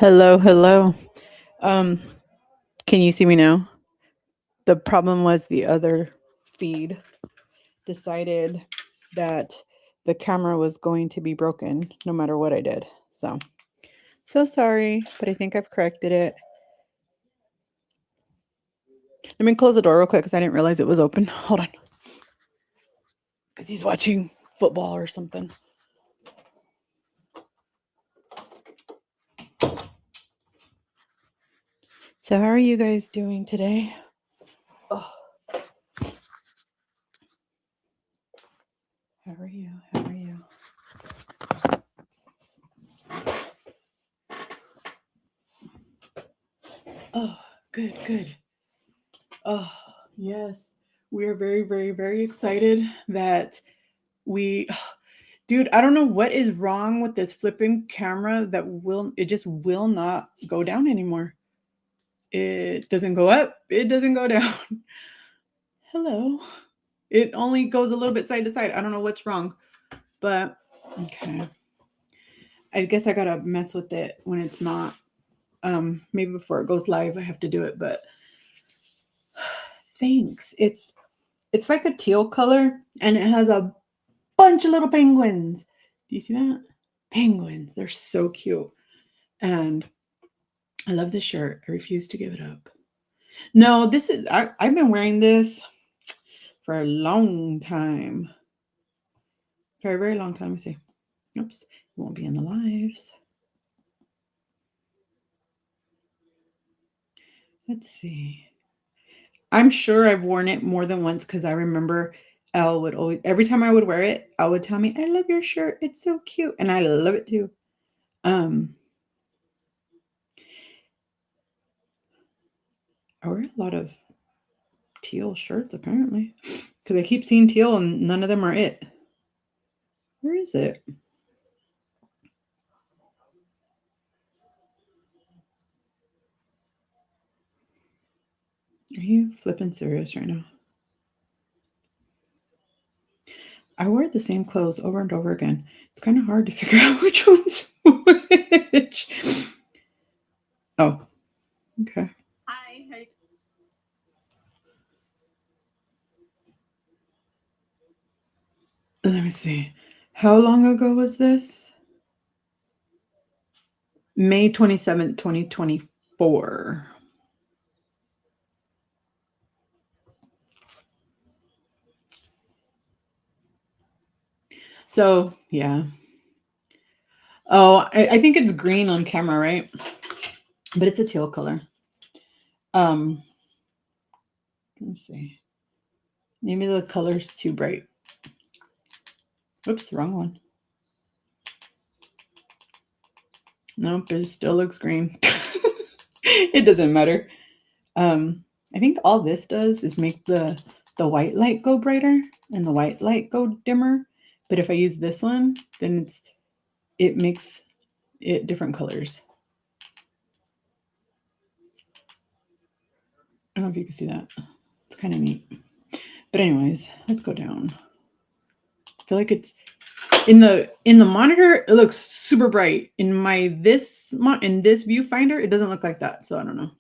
Hello, hello. Um, can you see me now? The problem was the other feed decided that the camera was going to be broken no matter what I did. So sorry, but I think I've corrected it. Let me close the door real quick because I didn't realize it was open. Hold on. Because he's watching football or something. So how are you guys doing today? Oh. How are you? How are you? Oh, good, good. Oh, yes. We are very, very, very excited that dude, I don't know what is wrong with this flipping camera that it just will not go down anymore. It doesn't go up, it doesn't go down. Hello. It only goes a little bit side to side. I don't know what's wrong, but okay. I guess I gotta mess with it when it's not. Maybe before it goes live, I have to do it, but thanks. It's like a teal color and it has a bunch of little penguins. Do you see that? Penguins. They're so cute. And I love this shirt. I refuse to give it up. No, I've been wearing this for a long time. For a very long time. Let's see. Oops. It won't be in the lives. Let's see. I'm sure I've worn it more than once because I remember Elle would always, every time I would wear it, Elle would tell me, I love your shirt. It's so cute. And I love it too. I wear a lot of teal shirts apparently because I keep seeing teal and none of them are it. Where is it? Are you flipping serious right now? I wear the same clothes over and over again. It's kind of hard to figure out which one's which. Oh, okay. Hi. Let me see. How long ago was this? May 27th, 2024. So, yeah. Oh, I think it's green on camera, right? But it's a teal color. Let's see. Maybe the color's too bright. Oops, wrong one. Nope, it still looks green. It doesn't matter. I think all this does is make the white light go brighter and the white light go dimmer. But if I use this one, then it makes it different colors. I don't know if you can see that. It's kind of neat. But anyways, let's go down. I feel like it's in the monitor, it looks super bright. In this viewfinder, it doesn't look like that. So I don't know.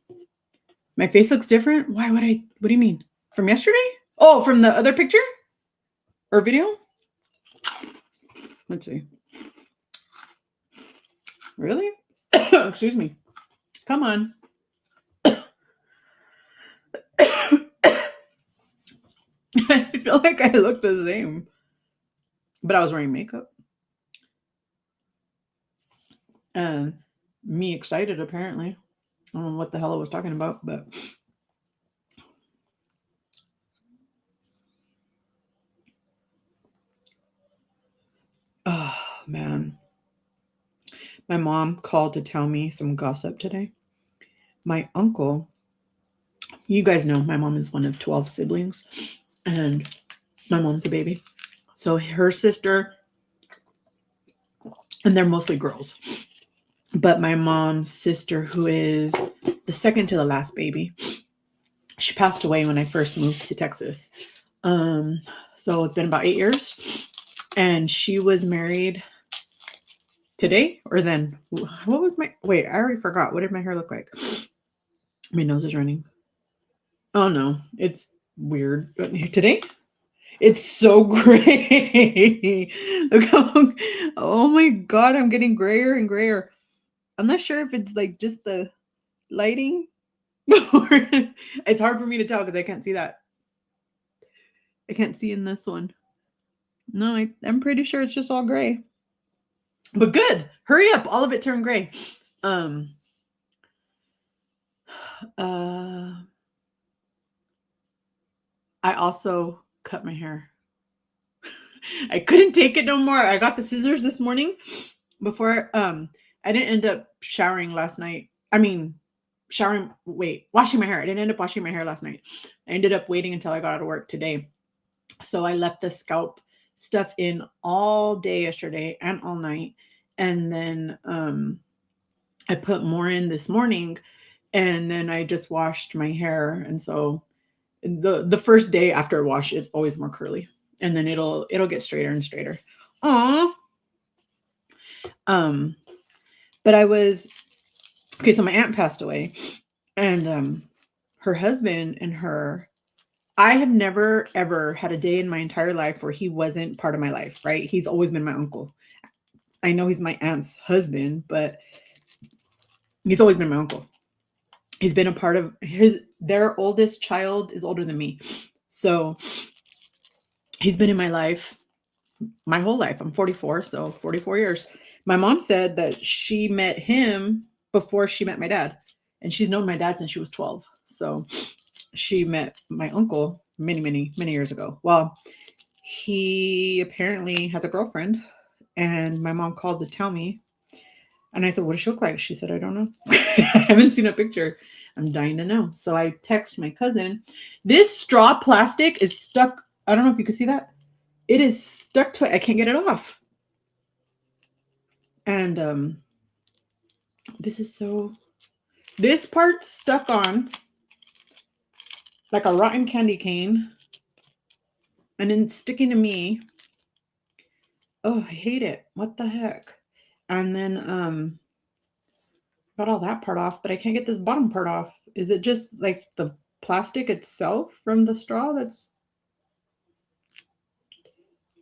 My face looks different. What do you mean? From yesterday? Oh, from the other picture? Or video? Let's see. Really? Excuse me. Come on. I feel like I look the same. But I was wearing makeup. And me excited, apparently. I don't know what the hell I was talking about, but oh man. My mom called to tell me some gossip today. My uncle, you guys know my mom is one of 12 siblings, and my mom's a baby. So her sister, and they're mostly girls, but my mom's sister, who is the second to the last baby, she passed away when I first moved to Texas. So it's been about 8 years, and she was married Today or then? What was my, wait, I already forgot. What did my hair look like? My nose is running. Oh no, it's weird. But today? It's so gray. Look how, oh my God, I'm getting grayer and grayer. I'm not sure if it's like just the lighting or it's hard for me to tell because I can't see that. I can't see in this one. No, I'm pretty sure it's just all gray. But good. Hurry up. All of it turned gray. Um uh I also cut my hair. I couldn't take it no more. I got the scissors this morning before I didn't end up showering last night. I mean, washing my hair. I didn't end up washing my hair last night. I ended up waiting until I got out of work today. So I left the scalp stuff in all day yesterday and all night. And then I put more in this morning and then I just washed my hair. And so the first day after a wash, it's always more curly. And then it'll get straighter and straighter. Aw. But I was okay, so my aunt passed away and her husband and her, I have never ever had a day in my entire life where he wasn't part of my life, right? He's always been my uncle. I know he's my aunt's husband, but he's always been my uncle. He's been a part of their oldest child is older than me. So he's been in my life my whole life. I'm 44, so 44 years. My mom said that she met him before she met my dad. And she's known my dad since she was 12. So she met my uncle many, many, many years ago. Well, he apparently has a girlfriend. And my mom called to tell me. And I said, what does she look like? She said, I don't know. I haven't seen a picture. I'm dying to know. So I text my cousin. This straw plastic is stuck. I don't know if you can see that. It is stuck to it. I can't get it off. And this part's stuck on like a rotten candy cane. And then sticking to me. Oh, I hate it. What the heck? And then got all that part off, but I can't get this bottom part off. Is it just like the plastic itself from the straw that's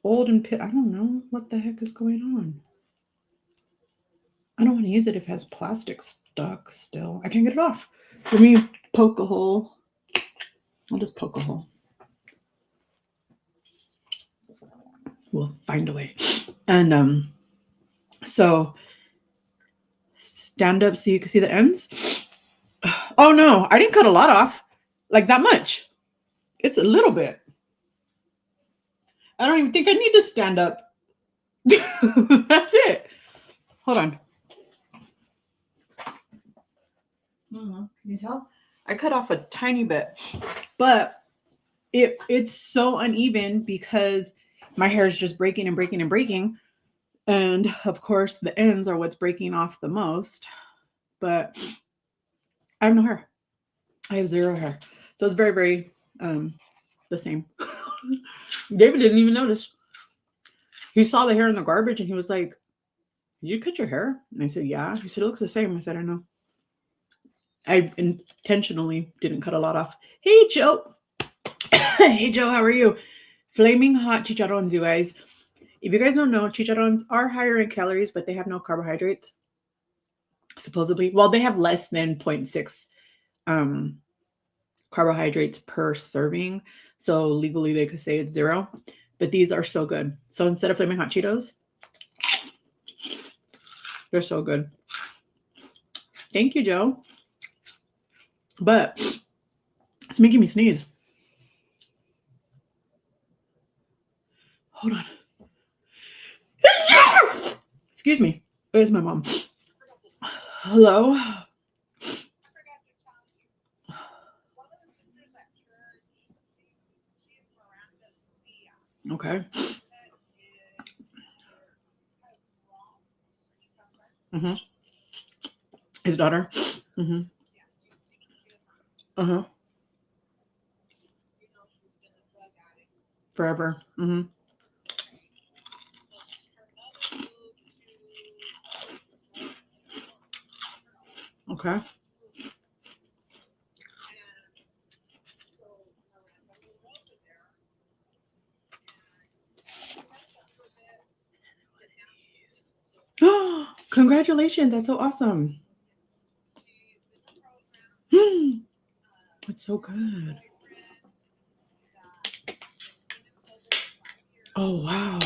old and I don't know what the heck is going on. I don't want to use it if it has plastic stuck still. I can't get it off. Let me poke a hole. I'll just poke a hole. We'll find a way. And so stand up so you can see the ends. Oh no, I didn't cut a lot off. Like that much. It's a little bit. I don't even think I need to stand up. That's it. Hold on. Can you tell? I cut off a tiny bit, but it's so uneven because my hair is just breaking and breaking and breaking. And of course, the ends are what's breaking off the most. But I have no hair. I have zero hair. So it's very, very the same. David didn't even notice. He saw the hair in the garbage and he was like, did you cut your hair? And I said, yeah. He said, it looks the same. I said, I know. I intentionally didn't cut a lot off. Hey, Joe. Hey, Joe, how are you? Flaming hot chicharrones, you guys. If you guys don't know, chicharrones are higher in calories, but they have no carbohydrates. Supposedly. Well, they have less than 0.6 carbohydrates per serving. So legally they could say it's 0. But these are so good. So instead of Flaming Hot Cheetos, they're so good. Thank you, Joe. But it's making me sneeze. Hold on. Excuse me. Where's my mom? Hello? Okay. Mm-hmm. His daughter? Mm-hmm. Uh-huh. Forever. Mm-hmm. Okay. Congratulations. That's so awesome. That's so good. Oh, wow.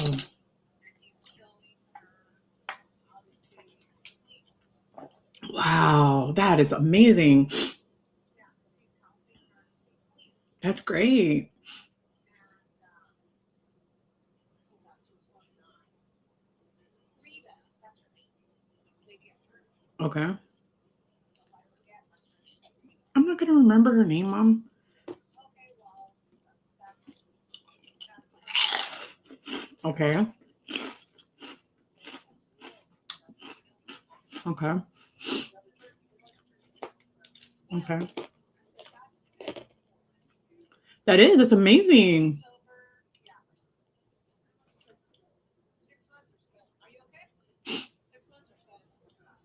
Wow. That is amazing. That's great. Okay. I'm not going to remember her name, Mom. Okay. Okay. Okay. That is. It's amazing.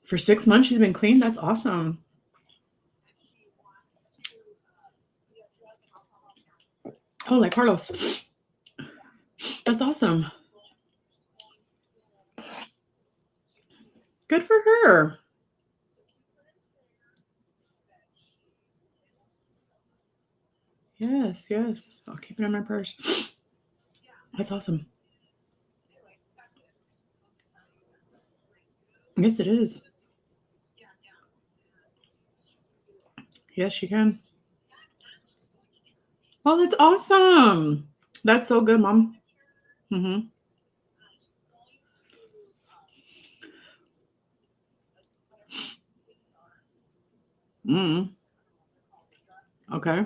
For 6 months, she's been clean. That's awesome. Oh, like Carlos. That's awesome. Good for her. Yes, yes. I'll keep it in my purse. That's awesome. Yes, it is. Yes, you can. Oh, that's awesome. That's so good, Mom. Mm-hmm. Mm. Okay.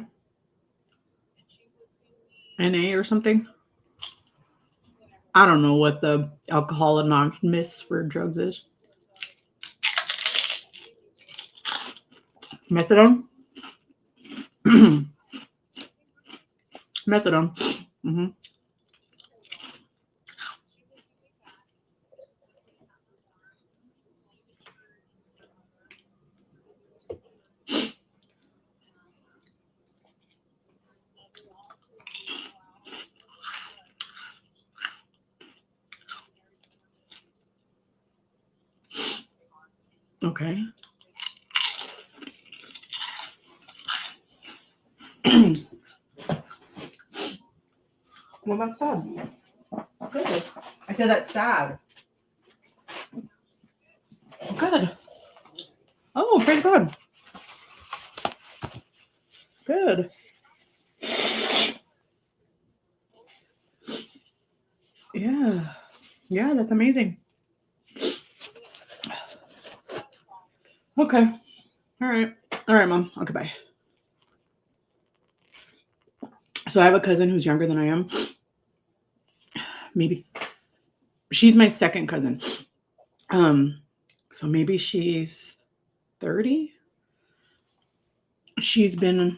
NA or something. I don't know what the alcohol anonymous for drugs is. Methadone. Methadone. Mm-hmm. Okay. Well, that's sad. Good. I said that's sad. Good. Oh, praise God. Good. Yeah. Yeah, that's amazing. Okay. All right. All right, Mom. Okay, bye. So I have a cousin who's younger than I am. Maybe she's my second cousin. Um, so maybe she's 30. She's been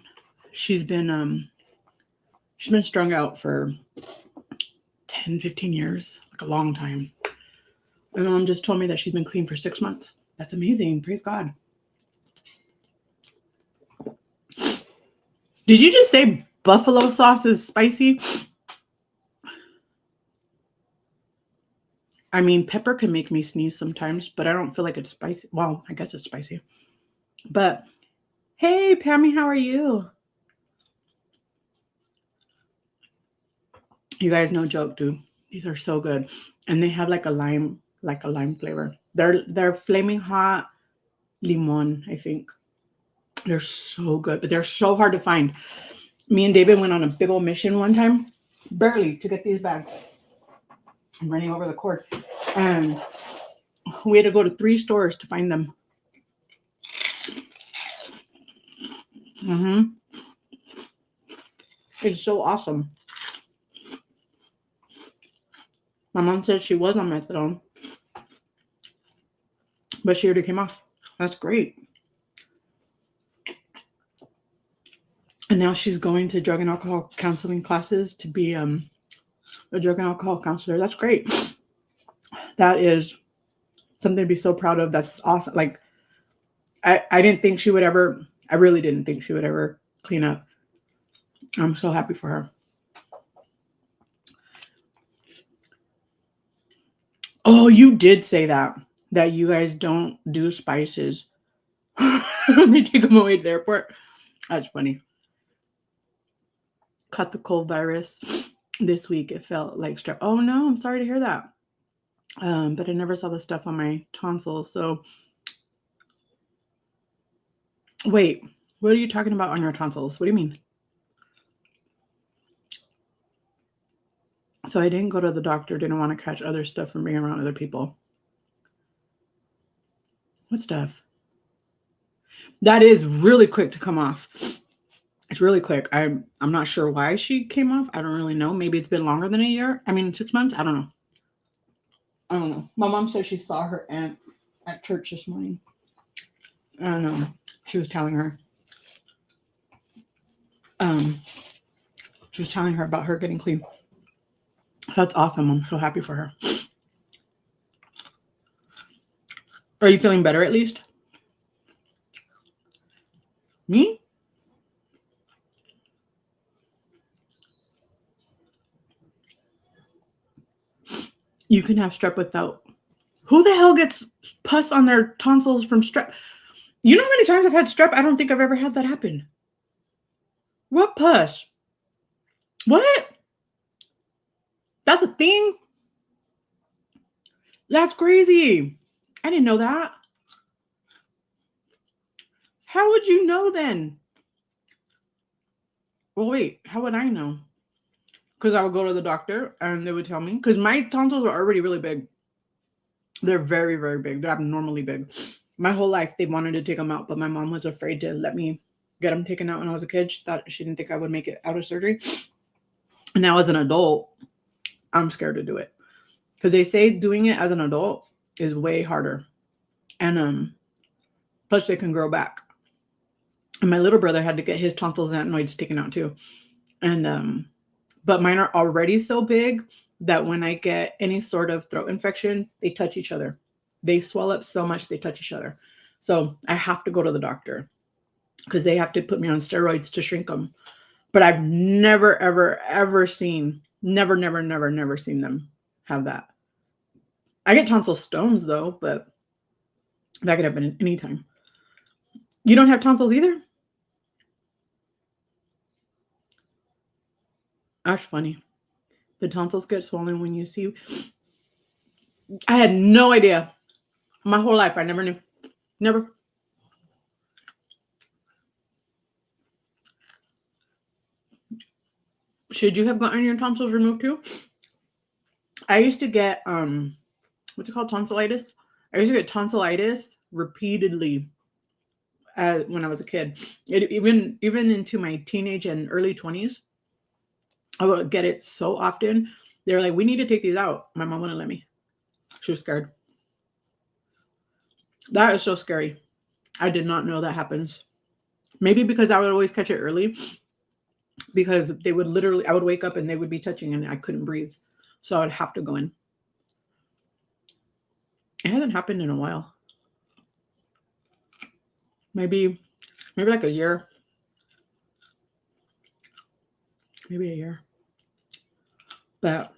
she's been um she's been strung out for 10, 15 years, like a long time. My mom just told me that she's been clean for 6 months. That's amazing. Praise God. Did you just say buffalo sauce is spicy? I mean, pepper can make me sneeze sometimes, but I don't feel like it's spicy. Well, I guess it's spicy. But hey, Pammy, how are you? You guys, no joke, dude. These are so good, and they have like a lime flavor. They're flaming hot limon, I think. They're so good, but they're so hard to find. Me and David went on a big old mission one time, barely to get these bags. I'm running over the cord, and we had to go to 3 stores to find them. Mm-hmm. It's so awesome. My mom said she was on methadone, but she already came off. That's great. And now she's going to drug and alcohol counseling classes to be a drug and alcohol counselor. That's great. That is something to be so proud of. That's awesome. Like, I didn't think she would ever, I really didn't think she would ever clean up. I'm so happy for her. Oh, you did say that you guys don't do spices. They take them away to the airport. That's funny. Caught the cold virus this week. It felt like strep. Oh no, I'm sorry to hear that. But I never saw the stuff on my tonsils. So wait, what are you talking about on your tonsils? What do you mean? So I didn't go to the doctor, didn't want to catch other stuff from being around other people. What stuff? That is really quick to come off. It's really quick. I'm not sure why she came off. I don't really know. Maybe it's been longer than a year. I mean, 6 months. I don't know. I don't know. My mom said she saw her aunt at church this morning. I don't know. She was telling her. She was telling her about her getting clean. That's awesome. I'm so happy for her. Are you feeling better at least? Me? You can have strep without. Who the hell gets pus on their tonsils from strep? You know how many times I've had strep? I don't think I've ever had that happen. What pus? What? That's a thing? That's crazy. I didn't know that. How would you know then? Well, wait, how would I know? Because I would go to the doctor and they would tell me. Because my tonsils are already really big. They're very, very big. They're abnormally big. My whole life, they wanted to take them out, but my mom was afraid to let me get them taken out when I was a kid. She didn't think I would make it out of surgery. And now as an adult, I'm scared to do it. Because they say doing it as an adult is way harder. And plus they can grow back. And my little brother had to get his tonsils and adenoids taken out too. And but mine are already so big that when I get any sort of throat infection, they touch each other. They swell up so much they touch each other. So I have to go to the doctor because they have to put me on steroids to shrink them. But I've never, ever, ever seen, never seen them have that. I get tonsil stones though, but that could happen at any time. You don't have tonsils either? That's funny. The tonsils get swollen when you see. I had no idea. My whole life, I never knew. Never. Should you have gotten your tonsils removed too? I used to get what's it called, tonsillitis? I used to get tonsillitis repeatedly when I was a kid. Even into my teenage and early 20s, I would get it so often. They were like, "We need to take these out." My mom wouldn't let me. She was scared. That is so scary. I did not know that happens. Maybe because I would always catch it early. Because they would literally, I would wake up and they would be touching and I couldn't breathe. So I would have to go in. It hasn't happened in a while. Maybe like a year. Maybe a year. But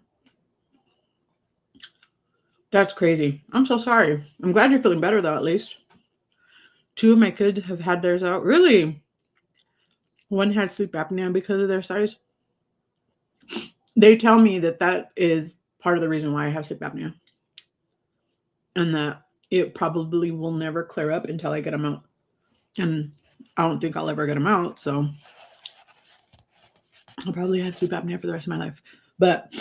that's crazy. I'm so sorry. I'm glad you're feeling better though, at least. 2 of my kids have had theirs out. Really? One had sleep apnea because of their size. They tell me that is part of the reason why I have sleep apnea. And that it probably will never clear up until I get them out. And I don't think I'll ever get them out. So I'll probably have sleep apnea for the rest of my life. But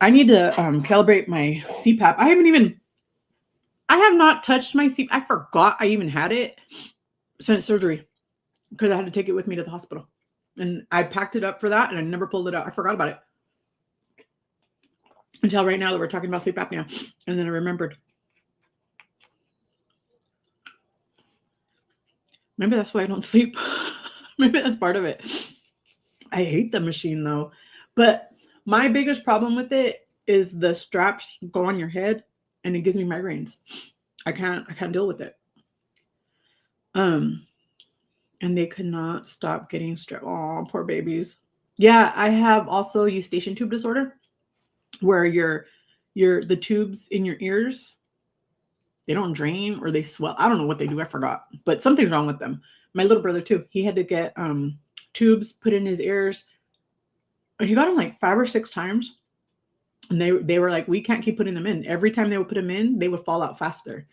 I need to calibrate my CPAP. I have not touched my CPAP. I forgot I even had it since surgery because I had to take it with me to the hospital. And I packed it up for that and I never pulled it out. I forgot about it until right now that we're talking about sleep apnea. And then I remembered. Maybe that's why I don't sleep. Maybe that's part of it. I hate the machine though. But my biggest problem with it is the straps go on your head and it gives me migraines. I can't deal with it. And they could not stop getting strep. Oh, poor babies. Yeah, I have also eustachian tube disorder, where the tubes in your ears, they don't drain or they swell. I don't know what they do. I forgot, but something's wrong with them. My little brother too. He had to get tubes put in his ears. He got them like 5 or 6 times, and they were like, we can't keep putting them in. Every time they would put them in, they would fall out faster,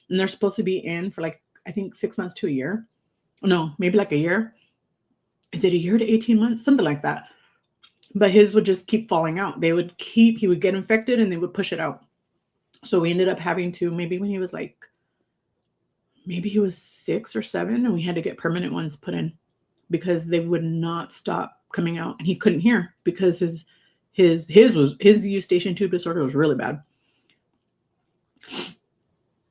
and they're supposed to be in for like, I think 6 months to a year. No, maybe like a year. Is it a year to 18 months? Something like that. But his would just keep falling out. He would get infected and they would push it out. So we ended up having to, maybe when he was like, maybe he was 6 or 7, and we had to get permanent ones put in because they would not stop coming out, and he couldn't hear because his eustachian tube disorder was really bad.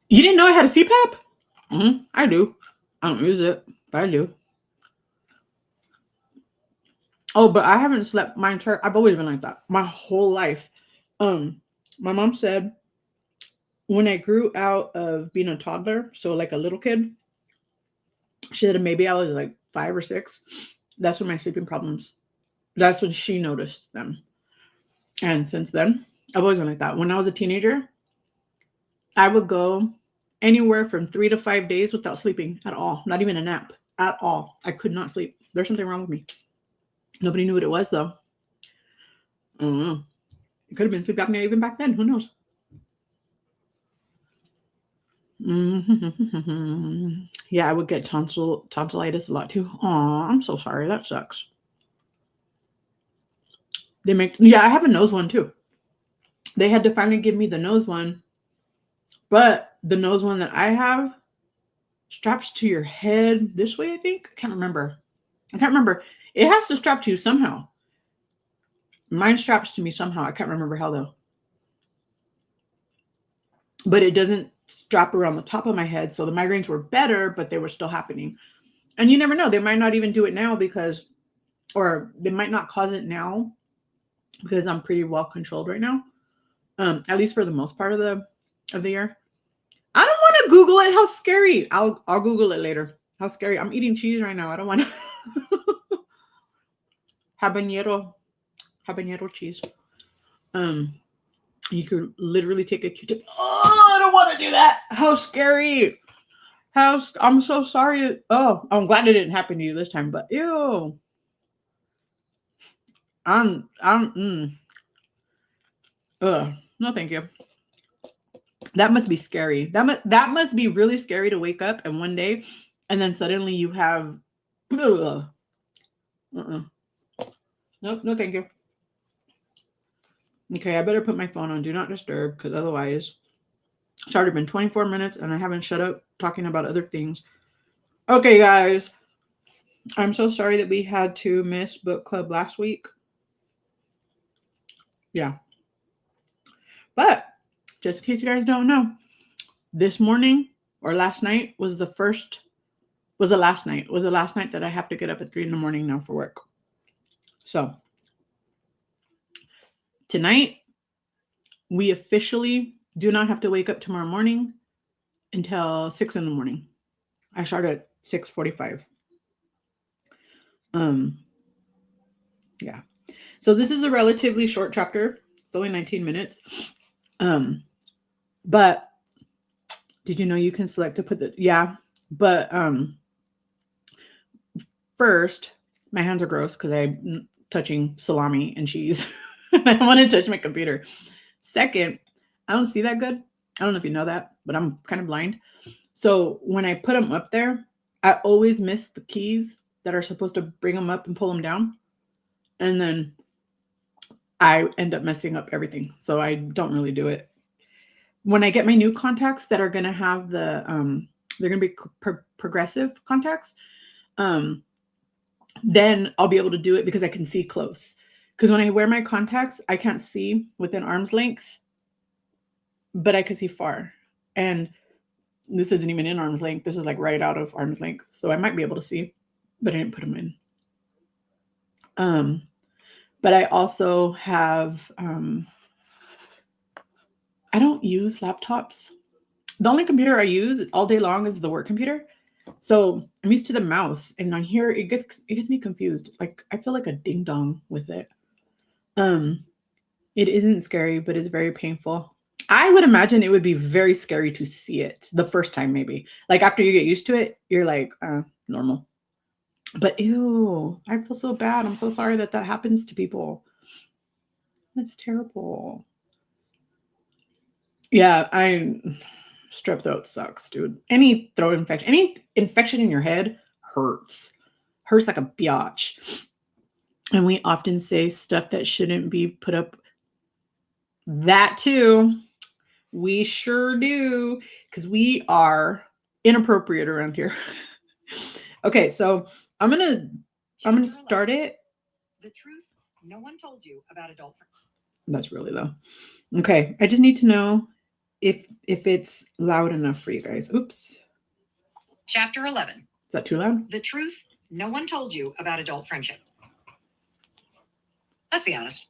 You didn't know I had a CPAP? I do. I don't use it, but I do. Oh, but I haven't slept I've always been like that my whole life. My mom said when I grew out of being a toddler, so like a little kid, she said maybe I was like 5 or 6. That's when my sleeping problems, that's when she noticed them. And since then, I've always been like that. When I was a teenager, I would go anywhere from 3 to 5 days without sleeping at all, not even a nap at all. I could not sleep. There's something wrong with me. Nobody knew what it was, though. I don't know. It could have been sleep apnea even back then. Who knows? Yeah, I would get tonsillitis a lot too. Aw, I'm so sorry. That sucks. I have a nose one too. They had to finally give me the nose one, but the nose one that I have straps to your head this way, I think. I can't remember. It has to strap to you somehow. Mine straps to me somehow. I can't remember how though. But it doesn't strap around the top of my head. So the migraines were better, but they were still happening. And you never know. They might not even do it now or they might not cause it now because I'm pretty well controlled right now. At least for the most part of the year. I don't want to Google it. How scary. I'll Google it later. How scary. I'm eating cheese right now. I don't want to. habanero cheese. You could literally take a Q-tip. Oh, I don't want to do that. How scary. I'm so sorry. Oh, I'm glad it didn't happen to you this time, but ew. No, thank you. That must be scary. That must be really scary to wake up and one day, and then suddenly you have. Nope, no, thank you. Okay, I better put my phone on Do Not Disturb because otherwise, it's already been 24 minutes and I haven't shut up talking about other things. Okay, guys, I'm so sorry that we had to miss book club last week. Yeah, but just in case you guys don't know, this morning or last night was the last night that I have to get up at 3 a.m. now for work. So tonight, we officially do not have to wake up tomorrow morning until 6 a.m. I start at 6:45. Yeah. So this is a relatively short chapter. It's only 19 minutes. But did you know you can select to put but first, my hands are gross because I'm touching salami and cheese. I don't want to touch my computer. Second, I don't see that good. I don't know if you know that, but I'm kind of blind. So when I put them up there, I always miss the keys that are supposed to bring them up and pull them down. And then I end up messing up everything. So I don't really do it. When I get my new contacts that are going to have they're going to be progressive contacts, then I'll be able to do it because I can see close. Because when I wear my contacts, I can't see within arm's length, but I can see far. And this isn't even in arm's length. This is like right out of arm's length. So I might be able to see, but I didn't put them in. But I also have, I don't use laptops. The only computer I use all day long is the work computer. So I'm used to the mouse, and on here it gets me confused. Like I feel like a ding dong with it. Um, it isn't scary, but it's very painful. I would imagine it would be very scary to see it the first time, maybe. Like after you get used to it, you're like, normal. But ew, I feel so bad. I'm so sorry that that happens to people. That's terrible. Yeah, I strep throat sucks, dude. Any throat infection, any infection in your head hurts. Hurts like a biatch. And we often say stuff that shouldn't be put up. That too. We sure do, because we are inappropriate around here. Okay, so I'm gonna start it. The truth no one told you about adult friendship. That's really low. Okay, I just need to know if it's loud enough for you guys. Oops. Chapter 11. Is that too loud? The truth no one told you about adult friendship. Let's be honest.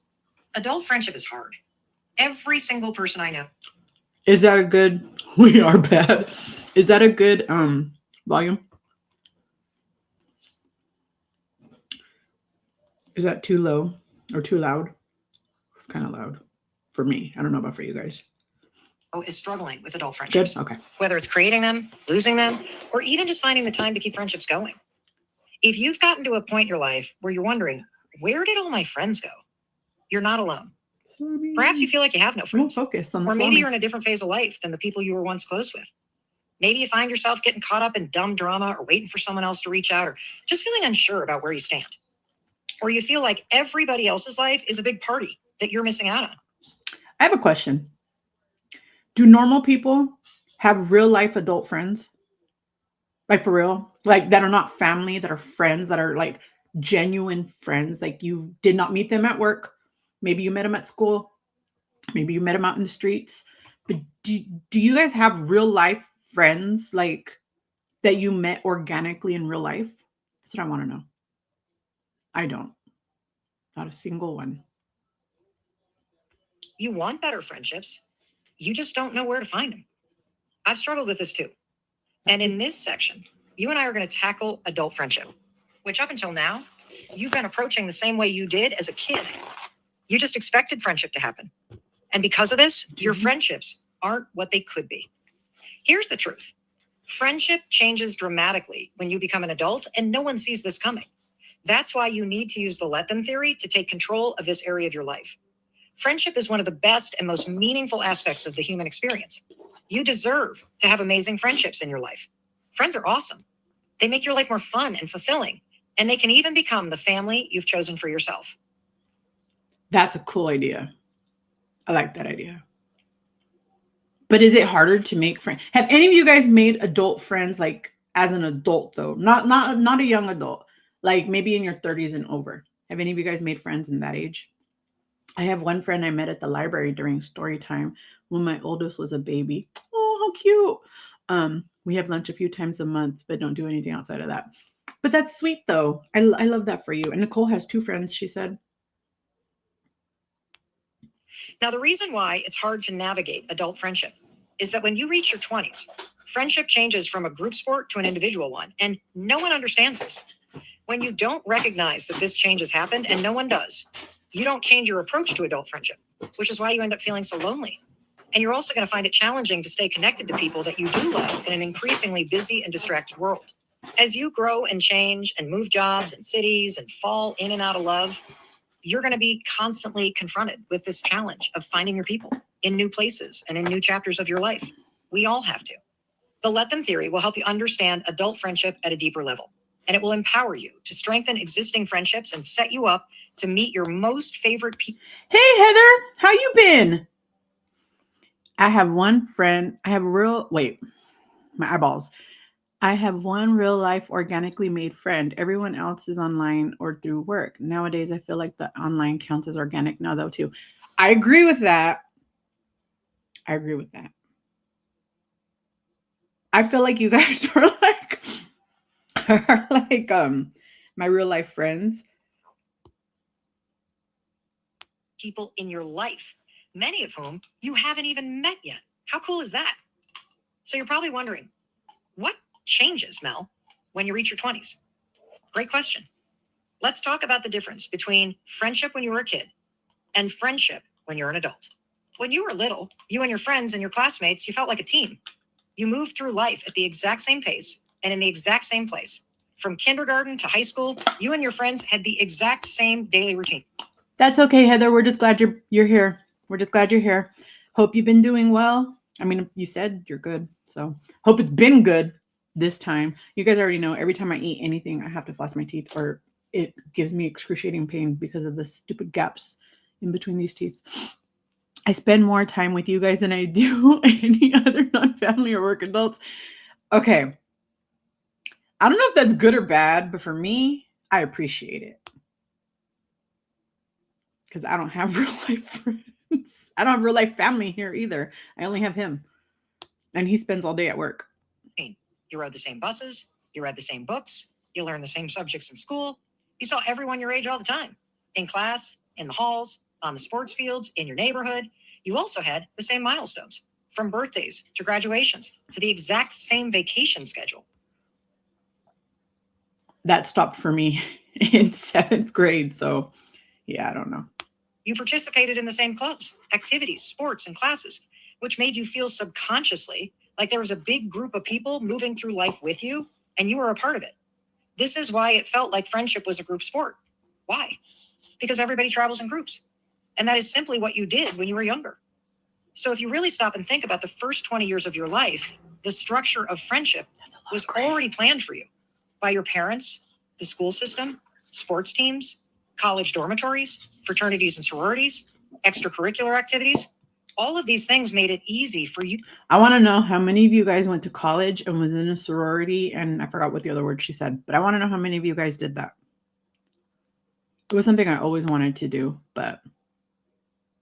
Adult friendship is hard. Every single person I know. Is that a good? We are bad. Is that a good volume? Is that too low or too loud? It's kind of loud for me. I don't know about for you guys. Is struggling with adult friendships. Good. Okay. Whether it's creating them, losing them, or even just finding the time to keep friendships going. If you've gotten to a point in your life where you're wondering, where did all my friends go? You're not alone. Perhaps you feel like you have no friends. Focus on or maybe you're in a different phase of life than the people you were once close with. Maybe you find yourself getting caught up in dumb drama or waiting for someone else to reach out or just feeling unsure about where you stand. Or you feel like everybody else's life is a big party that you're missing out on. I have a question. Do normal people have real life adult friends? Like for real? Like that are not family, that are friends, that are like genuine friends? Like you did not meet them at work. Maybe you met them at school. Maybe you met them out in the streets. But do you guys have real life friends like that you met organically in real life? That's what I want to know. I don't. Not a single one. You want better friendships. You just don't know where to find them. I've struggled with this too. And in this section, you and I are going to tackle adult friendship, which up until now, you've been approaching the same way you did as a kid. You just expected friendship to happen. And because of this, your friendships aren't what they could be. Here's the truth. Friendship changes dramatically when you become an adult, and no one sees this coming. That's why you need to use the let them theory to take control of this area of your life. Friendship is one of the best and most meaningful aspects of the human experience. You deserve to have amazing friendships in your life. Friends are awesome. They make your life more fun and fulfilling, and they can even become the family you've chosen for yourself. That's a cool idea. I like that idea. But is it harder to make friends? Have any of you guys made adult friends like as an adult though? Not a young adult. Like maybe in your 30s and over. Have any of you guys made friends in that age? I have one friend I met at the library during story time when my oldest was a baby. Oh, how cute. We have lunch a few times a month, but don't do anything outside of that. But that's sweet though. I love that for you. And Nicole has 2 friends, she said. Now, the reason why it's hard to navigate adult friendship is that when you reach your 20s, friendship changes from a group sport to an individual one, and no one understands this. When you don't recognize that this change has happened, and no one does, you don't change your approach to adult friendship, which is why you end up feeling so lonely. And you're also going to find it challenging to stay connected to people that you do love in an increasingly busy and distracted world. As you grow and change and move jobs and cities and fall in and out of love, you're going to be constantly confronted with this challenge of finding your people in new places and in new chapters of your life. We all have to. The Let Them theory will help you understand adult friendship at a deeper level, and it will empower you to strengthen existing friendships and set you up to meet your most favorite people. Hey, Heather, how you been? I have one friend. I have my eyeballs. I have one real life organically made friend. Everyone else is online or through work. Nowadays, I feel like the online counts as organic now, though, too. I agree with that. I feel like you guys are like my real life friends. People in your life, many of whom you haven't even met yet. How cool is that? So you're probably wondering, what changes, Mel, when you reach your 20s? Great question. Let's talk about the difference between friendship when you were a kid and friendship when you're an adult. When you were little, you and your friends and your classmates, you felt like a team. You moved through life at the exact same pace and in the exact same place. From kindergarten to high school, you and your friends had the exact same daily routine. That's okay, Heather. We're just glad you're here. We're just glad you're here. Hope you've been doing well. I mean, you said you're good, so hope it's been good this time. You guys already know every time I eat anything, I have to floss my teeth or it gives me excruciating pain because of the stupid gaps in between these teeth. I spend more time with you guys than I do any other non-family or work adults. Okay. I don't know if that's good or bad, but for me, I appreciate it. Because I don't have real life friends. I don't have real life family here either. I only have him. And he spends all day at work. You rode the same buses. You read the same books. You learned the same subjects in school. You saw everyone your age all the time. In class, in the halls, on the sports fields, in your neighborhood. You also had the same milestones. From birthdays to graduations to the exact same vacation schedule. That stopped for me in 7th grade. So, yeah, I don't know. You participated in the same clubs, activities, sports, and classes, which made you feel subconsciously like there was a big group of people moving through life with you, and you were a part of it. This is why it felt like friendship was a group sport. Why? Because everybody travels in groups. And that is simply what you did when you were younger. So if you really stop and think about the first 20 years of your life, the structure of friendship was already planned for you by your parents, the school system, sports teams, college dormitories, fraternities and sororities, extracurricular activities. All of these things made it easy for you. I want to know how many of you guys went to college and was in a sorority, and I forgot what the other word she said, but I want to know how many of you guys did that. It was something I always wanted to do, but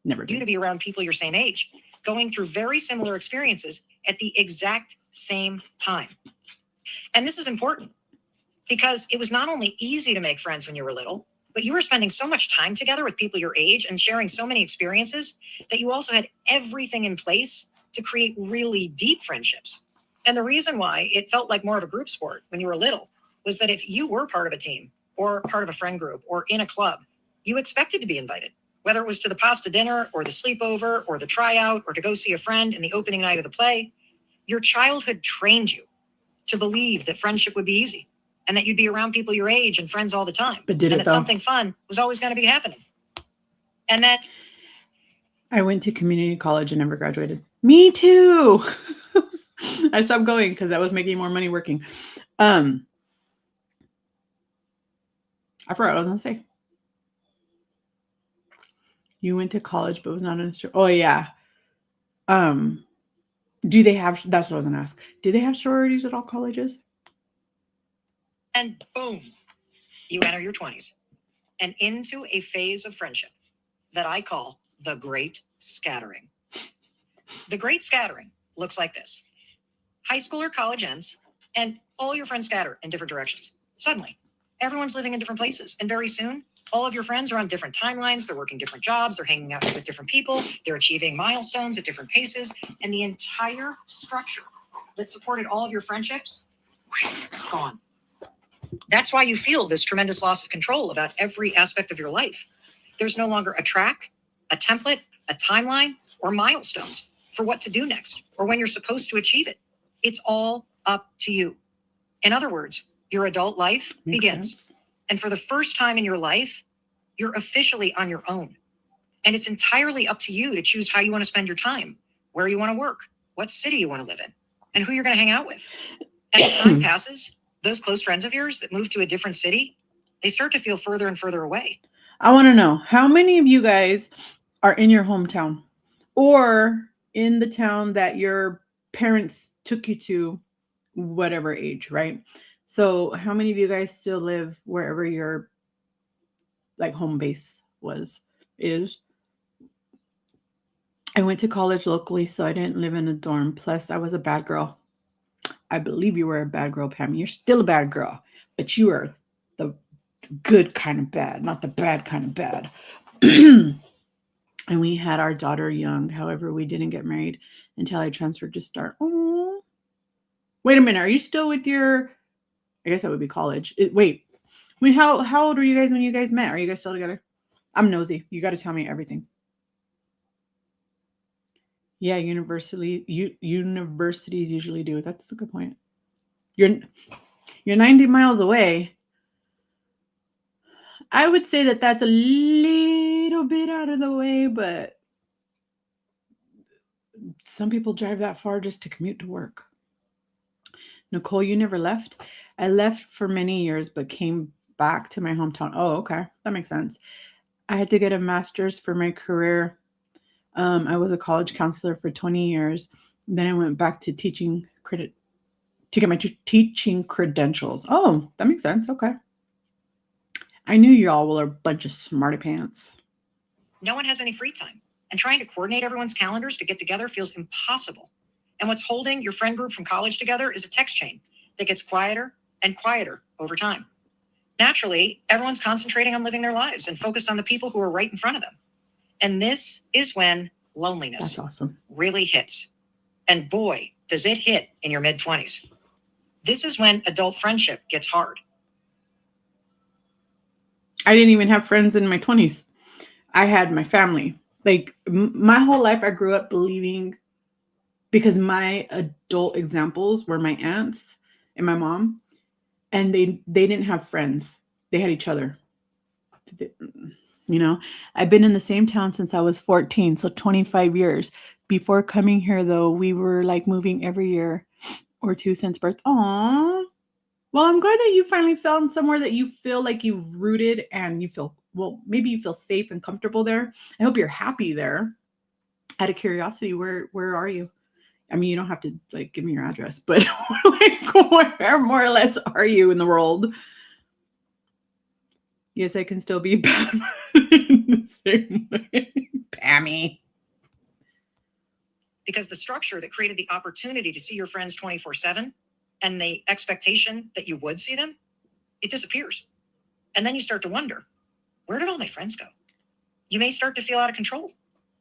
never did. You to be around people your same age, going through very similar experiences at the exact same time. And this is important because it was not only easy to make friends when you were little, but you were spending so much time together with people your age and sharing so many experiences that you also had everything in place to create really deep friendships. And the reason why it felt like more of a group sport when you were little was that if you were part of a team or part of a friend group or in a club, you expected to be invited, whether it was to the pasta dinner or the sleepover or the tryout or to go see a friend in the opening night of the play. Your childhood trained you to believe that friendship would be easy and that you'd be around people your age and friends all the time. But did and it that though? Something fun was always going to be happening. And that I went to community college and never graduated. Me too. I stopped going because I was making more money working. I forgot what I was going to say. You went to college, but was not in a sorority. Oh, yeah. Do they have, that's what I was going to ask. Do they have sororities at all colleges? And boom, you enter your 20s and into a phase of friendship that I call the Great Scattering. The Great Scattering looks like this. High school or college ends, and all your friends scatter in different directions. Suddenly, everyone's living in different places, and very soon, all of your friends are on different timelines, they're working different jobs, they're hanging out with different people, they're achieving milestones at different paces, and the entire structure that supported all of your friendships, gone. That's why you feel this tremendous loss of control about every aspect of your life. There's no longer a track, a template, a timeline, or milestones for what to do next or when you're supposed to achieve it. It's all up to you. In other words, your adult life begins. And for the first time in your life, you're officially on your own. And it's entirely up to you to choose how you want to spend your time, where you want to work, what city you want to live in, and who you're going to hang out with. As time passes, those close friends of yours that move to a different city, they start to feel further and further away. I want to know how many of you guys are in your hometown or in the town that your parents took you to, whatever age, right? So how many of you guys still live wherever your like home base is? I went to college locally, so I didn't live in a dorm. Plus, I was a bad girl. I believe you were a bad girl, Pam. You're still a bad girl, but you are the good kind of bad, not the bad kind of bad. And we had our daughter young. However, we didn't get married until I transferred to Start. Oh, Wait a minute. Are you still with your? I guess that would be college. Wait. How old were you guys when you guys met? Are you guys still together? I'm nosy. You got to tell me everything. Yeah, universities usually do. That's a good point. You're 90 miles away. I would say that that's a little bit out of the way, but some people drive that far just to commute to work. Nicole, you never left? I left for many years, but came back to my hometown. Oh, okay. That makes sense. I had to get a master's for my career. I was a college counselor for 20 years. Then I went back to teaching to get my teaching credentials. Oh, that makes sense. Okay. I knew y'all were a bunch of smarty pants. No one has any free time, and trying to coordinate everyone's calendars to get together feels impossible. And what's holding your friend group from college together is a text chain that gets quieter and quieter over time. Naturally, everyone's concentrating on living their lives and focused on the people who are right in front of them. And this is when loneliness really hits. And boy, does it hit in your mid-20s. This is when adult friendship gets hard. I didn't even have friends in my 20s. I had my family. Like my whole life, I grew up believing, because my adult examples were my aunts and my mom, and they didn't have friends. They had each other. You know, I've been in the same town since I was 14, so 25 years. Before coming here, though, we were like moving every year or two since birth. Aww. Well, I'm glad that you finally found somewhere that you feel like you've rooted and you feel, well, maybe you feel safe and comfortable there. I hope you're happy there. Out of curiosity, where are you? I mean, you don't have to like give me your address, but like, where more or less are you in the world? Yes, I can still be Batman in the same way. Pammy. Because the structure that created the opportunity to see your friends 24/7 and the expectation that you would see them, it disappears. And then you start to wonder, where did all my friends go? You may start to feel out of control.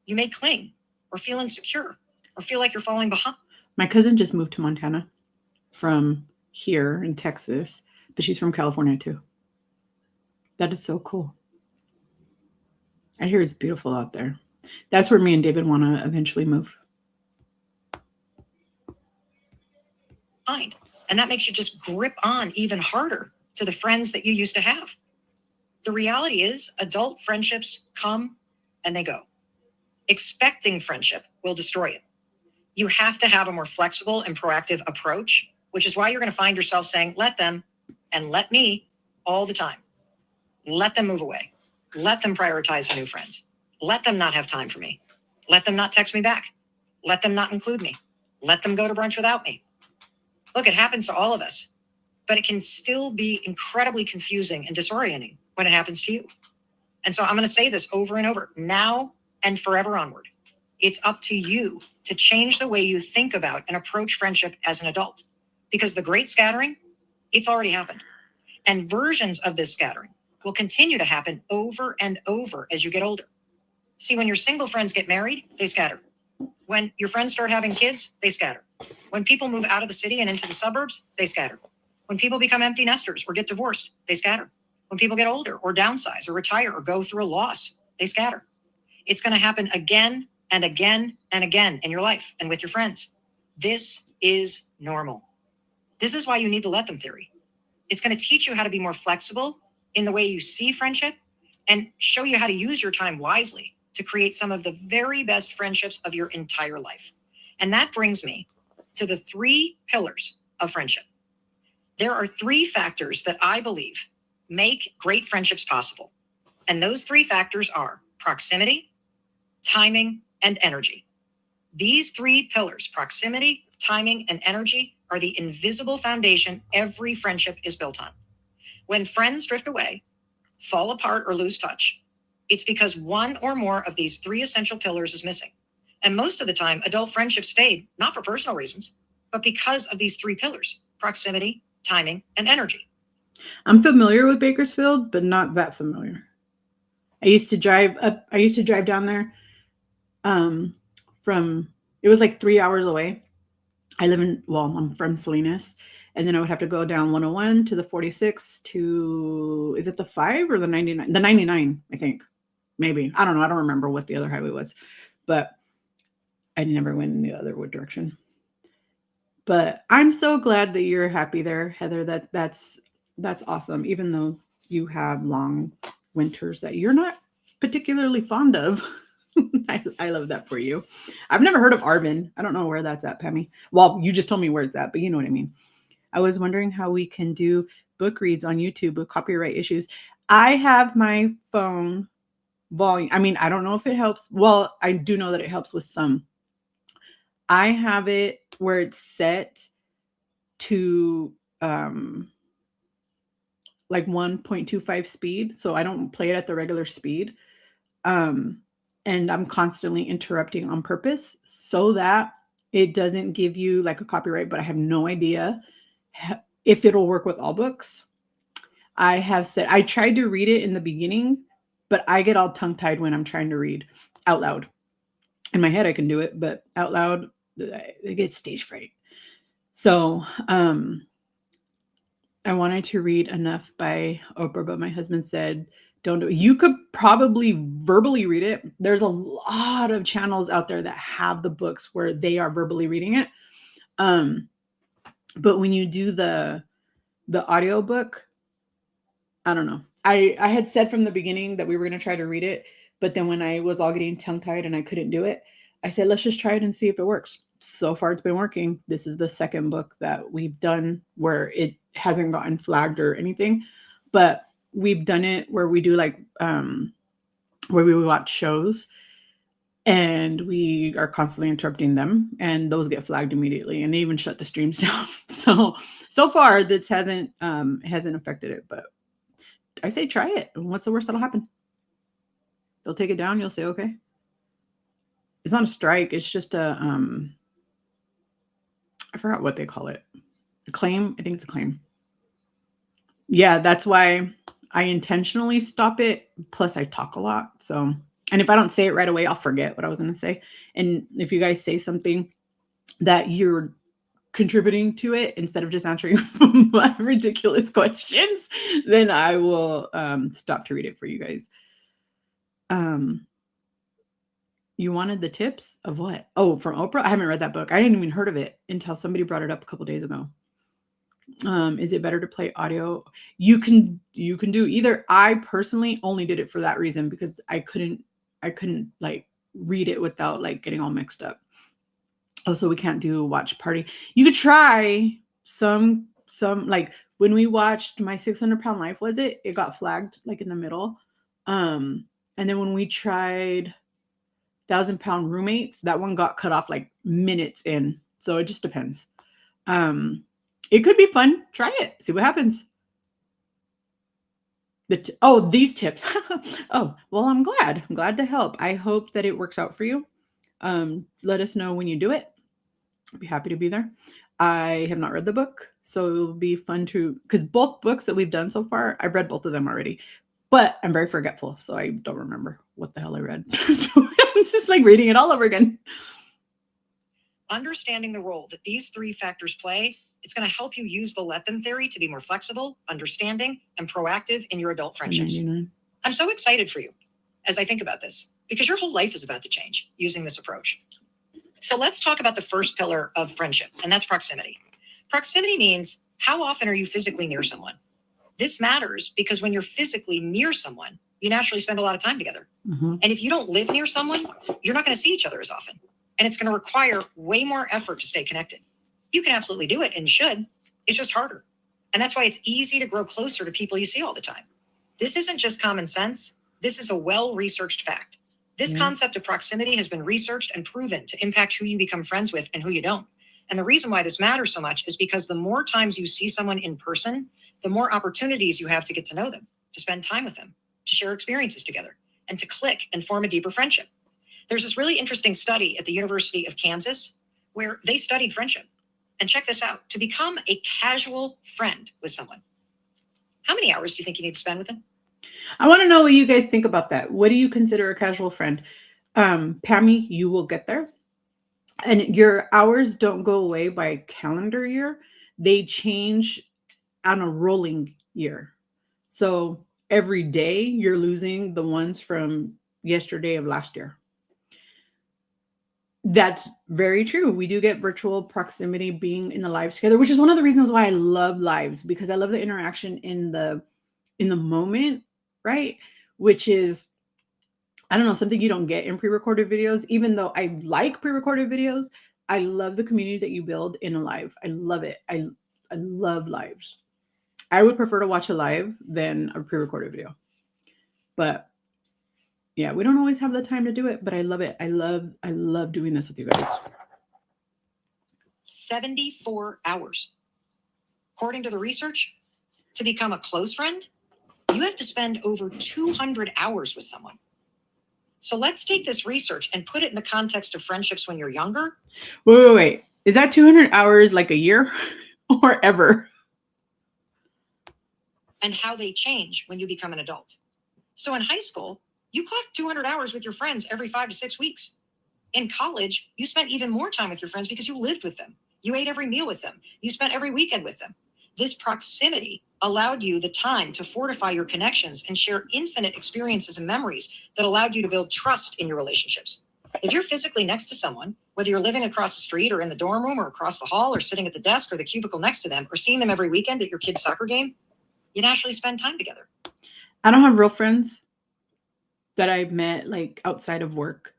You may cling or feel insecure or feel like you're falling behind. My cousin just moved to Montana from here in Texas, but she's from California too. That is so cool. I hear it's beautiful out there. That's where me and David want to eventually move. And that makes you just grip on even harder to the friends that you used to have. The reality is, adult friendships come and they go. Expecting friendship will destroy it. You have to have a more flexible and proactive approach, which is why you're going to find yourself saying, let them and let me all the time. Let them move away. Let them prioritize new friends. Let them not have time for me. Let them not text me back. Let them not include me. Let them go to brunch without me. Look, it happens to all of us, but it can still be incredibly confusing and disorienting when it happens to you. And so I'm going to say this over and over, now and forever onward. It's up to you to change the way you think about and approach friendship as an adult, because the great scattering, it's already happened. And versions of this scattering will continue to happen over and over as you get older. See, when your single friends get married, they scatter. When your friends start having kids, they scatter. When people move out of the city and into the suburbs, they scatter. When people become empty nesters or get divorced, they scatter. When people get older or downsize or retire or go through a loss, they scatter. It's going to happen again and again and again in your life and with your friends. This is normal. This is why you need the let them theory. It's going to teach you how to be more flexible in the way you see friendship and show you how to use your time wisely to create some of the very best friendships of your entire life. And that brings me to the 3 pillars of friendship. There are 3 factors that I believe make great friendships possible. And those 3 factors are proximity, timing, and energy. These 3 pillars, proximity, timing, and energy, are the invisible foundation every friendship is built on. When friends drift away, fall apart, or lose touch, it's because one or more of these 3 essential pillars is missing. And most of the time, adult friendships fade, not for personal reasons, but because of these 3 pillars: proximity, timing, and energy. I'm familiar with Bakersfield, but not that familiar. I used to drive down there from, it was like 3 hours away. I'm from Salinas, and then I would have to go down 101 to the 46 to, is it the 5 or the 99? The 99, I think. Maybe. I don't know. I don't remember what the other highway was, but I never went in the other direction. But I'm so glad that you're happy there, Heather. That's awesome. Even though you have long winters that you're not particularly fond of. I love that for you. I've never heard of Arvin. I don't know where that's at, Pammy. Well, you just told me where it's at, but you know what I mean. I was wondering how we can do book reads on YouTube with copyright issues. I have my phone volume. I mean, I don't know if it helps. Well, I do know that it helps with some. I have it where it's set to like 1.25 speed, so I don't play it at the regular speed. And I'm constantly interrupting on purpose so that it doesn't give you like a copyright, but I have no idea if it'll work with all books. I tried to read it in the beginning, but I get all tongue-tied when I'm trying to read out loud. In my head, I can do it, but out loud, I get stage fright. So I wanted to read enough by Oprah, but my husband said, don't do it. You could probably verbally read it. There's a lot of channels out there that have the books where they are verbally reading it. But when you do the audio book, I don't know. I had said from the beginning that we were going to try to read it, but then when I was all getting tongue-tied and I couldn't do it, I said, let's just try it and see if it works. So far, it's been working. This is the second book that we've done where it hasn't gotten flagged or anything, but we've done it where we do like where we watch shows and we are constantly interrupting them, and those get flagged immediately, and they even shut the streams down. So far this hasn't affected it, but I say try it. What's the worst that'll happen? They'll take it down. You'll say, okay. It's not a strike. It's just a I forgot what they call it. A claim. I think it's a claim. Yeah, that's why I intentionally stop it. Plus, I talk a lot. So, and if I don't say it right away, I'll forget what I was going to say. And if you guys say something that you're contributing to it instead of just answering my ridiculous questions, then I will stop to read it for you guys. You wanted the tips of what? Oh, from Oprah? I haven't read that book. I hadn't even heard of it until somebody brought it up a couple days ago. Is it better to play audio? You can do either. I personally only did it for that reason because I couldn't like read it without like getting all mixed up. Also, we can't do watch party. You could try some like when we watched My 600-Pound Life, was it got flagged like in the middle. And then when we tried 1,000-Pound Roommates, that one got cut off like minutes in. So it just depends. It could be fun. Try it. See what happens. These tips. Oh, well, I'm glad to help. I hope that it works out for you. Let us know when you do it. I'll be happy to be there. I have not read the book, so it will be fun because both books that we've done so far, I've read both of them already, but I'm very forgetful, so I don't remember what the hell I read. So I'm just like reading it all over again. Understanding the role that these three factors play, it's going to help you use the let them theory to be more flexible, understanding, and proactive in your adult friendships. 99. I'm so excited for you as I think about this because your whole life is about to change using this approach. So let's talk about the first pillar of friendship, and that's proximity. Proximity means how often are you physically near someone? This matters because when you're physically near someone, you naturally spend a lot of time together. Mm-hmm. And if you don't live near someone, you're not going to see each other as often. And it's going to require way more effort to stay connected. You can absolutely do it and should. It's just harder. And that's why it's easy to grow closer to people you see all the time. This isn't just common sense. This is a well-researched fact. This concept of proximity has been researched and proven to impact who you become friends with and who you don't. And the reason why this matters so much is because the more times you see someone in person, the more opportunities you have to get to know them, to spend time with them, to share experiences together, and to click and form a deeper friendship. There's this really interesting study at the University of Kansas where they studied friendship. And check this out. To become a casual friend with someone, how many hours do you think you need to spend with them? I want to know what you guys think about that. What do you consider a casual friend? Pammy, you will get there. And your hours don't go away by calendar year. They change on a rolling year. So every day you're losing the ones from yesterday of last year. That's very true. We do get virtual proximity being in the lives together, which is one of the reasons why I love lives, because I love the interaction in the moment, right? Which is, I don't know, something you don't get in pre-recorded videos. Even though I like pre-recorded videos, I love the community that you build in a live. I love it. I love lives. I would prefer to watch a live than a pre-recorded video. But yeah, we don't always have the time to do it, but I love it. I love doing this with you guys. 74 hours. According to the research, to become a close friend, you have to spend over 200 hours with someone. So let's take this research and put it in the context of friendships when you're younger. Wait. Is that 200 hours like a year or ever? And how they change when you become an adult. So in high school, you clocked 200 hours with your friends every 5 to 6 weeks. In college, you spent even more time with your friends because you lived with them. You ate every meal with them. You spent every weekend with them. This proximity allowed you the time to fortify your connections and share infinite experiences and memories that allowed you to build trust in your relationships. If you're physically next to someone, whether you're living across the street or in the dorm room or across the hall or sitting at the desk or the cubicle next to them or seeing them every weekend at your kid's soccer game, you naturally spend time together. I don't have real friends that I've met like outside of work,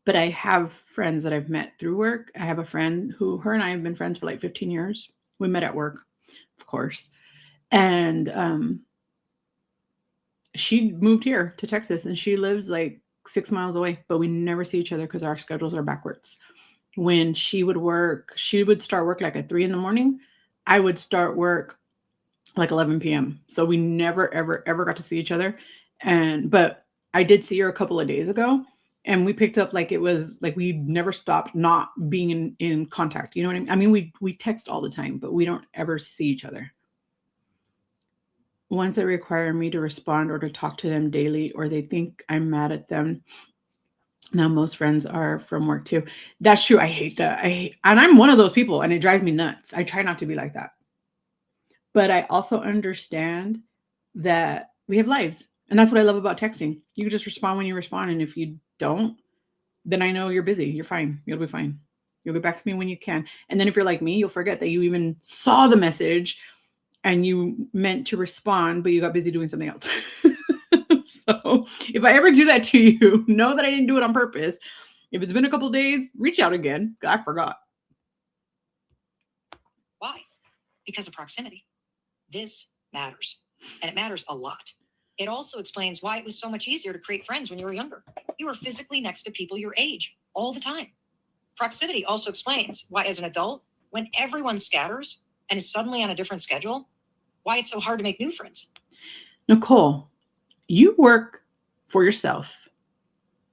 but I have friends that I've met through work. I have a friend who, her and I have been friends for like 15 years. We met at work, of course. And she moved here to Texas and she lives like 6 miles away, but we never see each other because our schedules are backwards. When she would work, she would start work like at 3 in the morning. I would start work like 11 p.m. So we never, ever, ever got to see each other. But I did see her a couple of days ago and we picked up like it was like we never stopped not being in contact. You know what I mean? I mean, we text all the time, but we don't ever see each other. Ones that require me to respond or to talk to them daily, or they think I'm mad at them. Now, most friends are from work too. That's true. I hate that. And I'm one of those people and it drives me nuts. I try not to be like that. But I also understand that we have lives. And that's what I love about texting. You can just respond when you respond. And if you don't, then I know you're busy. You're fine. You'll be fine. You'll get back to me when you can. And then if you're like me, you'll forget that you even saw the message and you meant to respond, but you got busy doing something else. So if I ever do that to you, know that I didn't do it on purpose. If it's been a couple of days, reach out again. I forgot. Why? Because of proximity. This matters, and it matters a lot. It also explains why it was so much easier to create friends when you were younger. You were physically next to people your age all the time. Proximity also explains why, as an adult, when everyone scatters and is suddenly on a different schedule, why it's so hard to make new friends. Nicole, you work for yourself.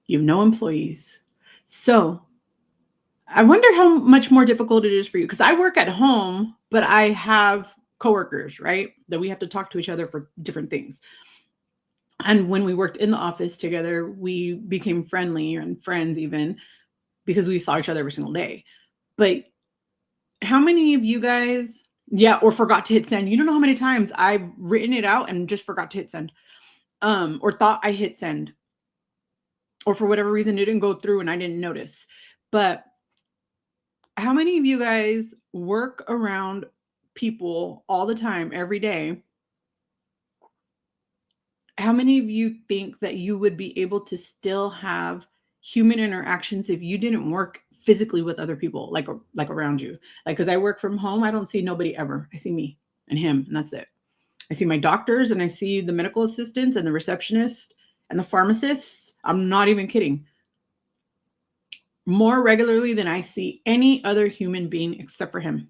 You have no employees. So I wonder how much more difficult it is for you, because I work at home, but I have coworkers, right? That we have to talk to each other for different things. And when we worked in the office together, we became friendly and friends even because we saw each other every single day. But how many of you guys, or forgot to hit send? You don't know how many times I've written it out and just forgot to hit send, or thought I hit send, or for whatever reason it didn't go through and I didn't notice. But how many of you guys work around people all the time, every day? How many of you think that you would be able to still have human interactions if you didn't work physically with other people, like around you? Like, because I work from home, I don't see nobody ever. I see me and him, and that's it. I see my doctors and I see the medical assistants and the receptionist and the pharmacists. I'm not even kidding. More regularly than I see any other human being except for him.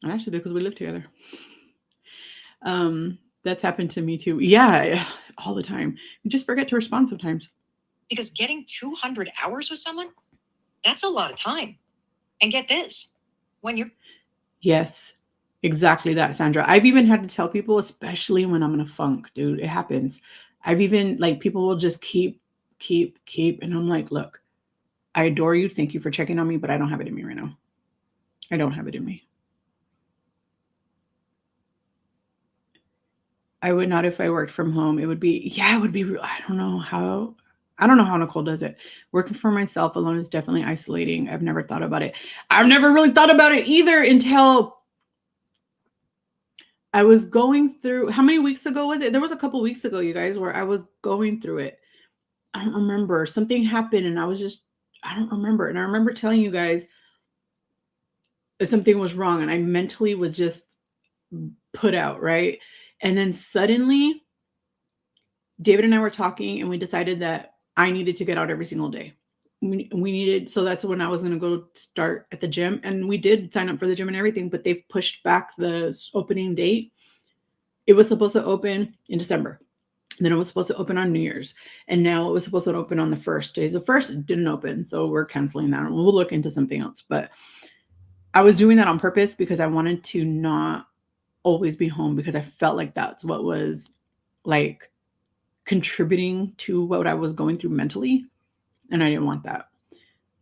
And actually, because we live together. That's happened to me too. Yeah, all the time. You just forget to respond sometimes. Because getting 200 hours with someone, that's a lot of time. And get this, when you're... Yes, exactly that, Sandra. I've even had to tell people, especially when I'm in a funk, dude, it happens. I've even, like, people will just keep. And I'm like, look, I adore you. Thank you for checking on me, but I don't have it in me right now. I don't have it in me. I would not if I worked from home. It would be, yeah, it would be, I don't know how Nicole does it. Working for myself alone is definitely isolating. I've never thought about it. I've never really thought about it either until I was going through, how many weeks ago was it? There was a couple weeks ago, you guys, where I was going through it. I don't remember. Something happened and I don't remember. And I remember telling you guys that something was wrong and I mentally was just put out, right? And then suddenly David and I were talking and we decided that I needed to get out every single day. We needed, so that's when I was going to go start at the gym. And we did sign up for the gym and everything, but they've pushed back the opening date. It was supposed to open in December. And then it was supposed to open on New Year's. And now it was supposed to open on the first days. The first it didn't open. So we're canceling that. We'll look into something else. But I was doing that on purpose because I wanted to not always be home because I felt like that's what was like contributing to what I was going through mentally. And I didn't want that.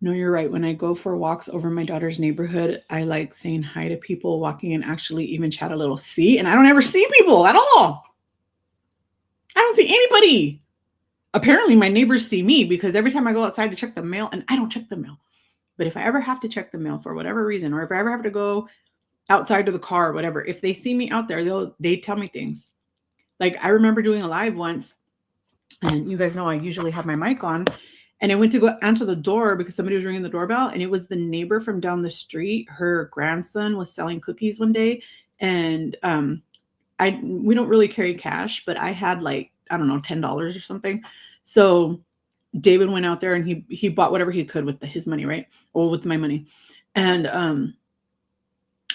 No, you're right. When I go for walks over my daughter's neighborhood, I like saying hi to people, walking and actually even chat a little. See, and I don't ever see people at all. I don't see anybody. Apparently my neighbors see me because every time I go outside to check the mail, and I don't check the mail, but if I ever have to check the mail for whatever reason, or if I ever have to go outside to the car or whatever, if they see me out there, they tell me things. Like I remember doing a live once, and you guys know I usually have my mic on, and I went to go answer the door because somebody was ringing the doorbell, and it was the neighbor from down the street. Her grandson was selling cookies one day, and we don't really carry cash, but I had like, I don't know, $10 or something. So David went out there and he bought whatever he could with his money, right? Or with my money. And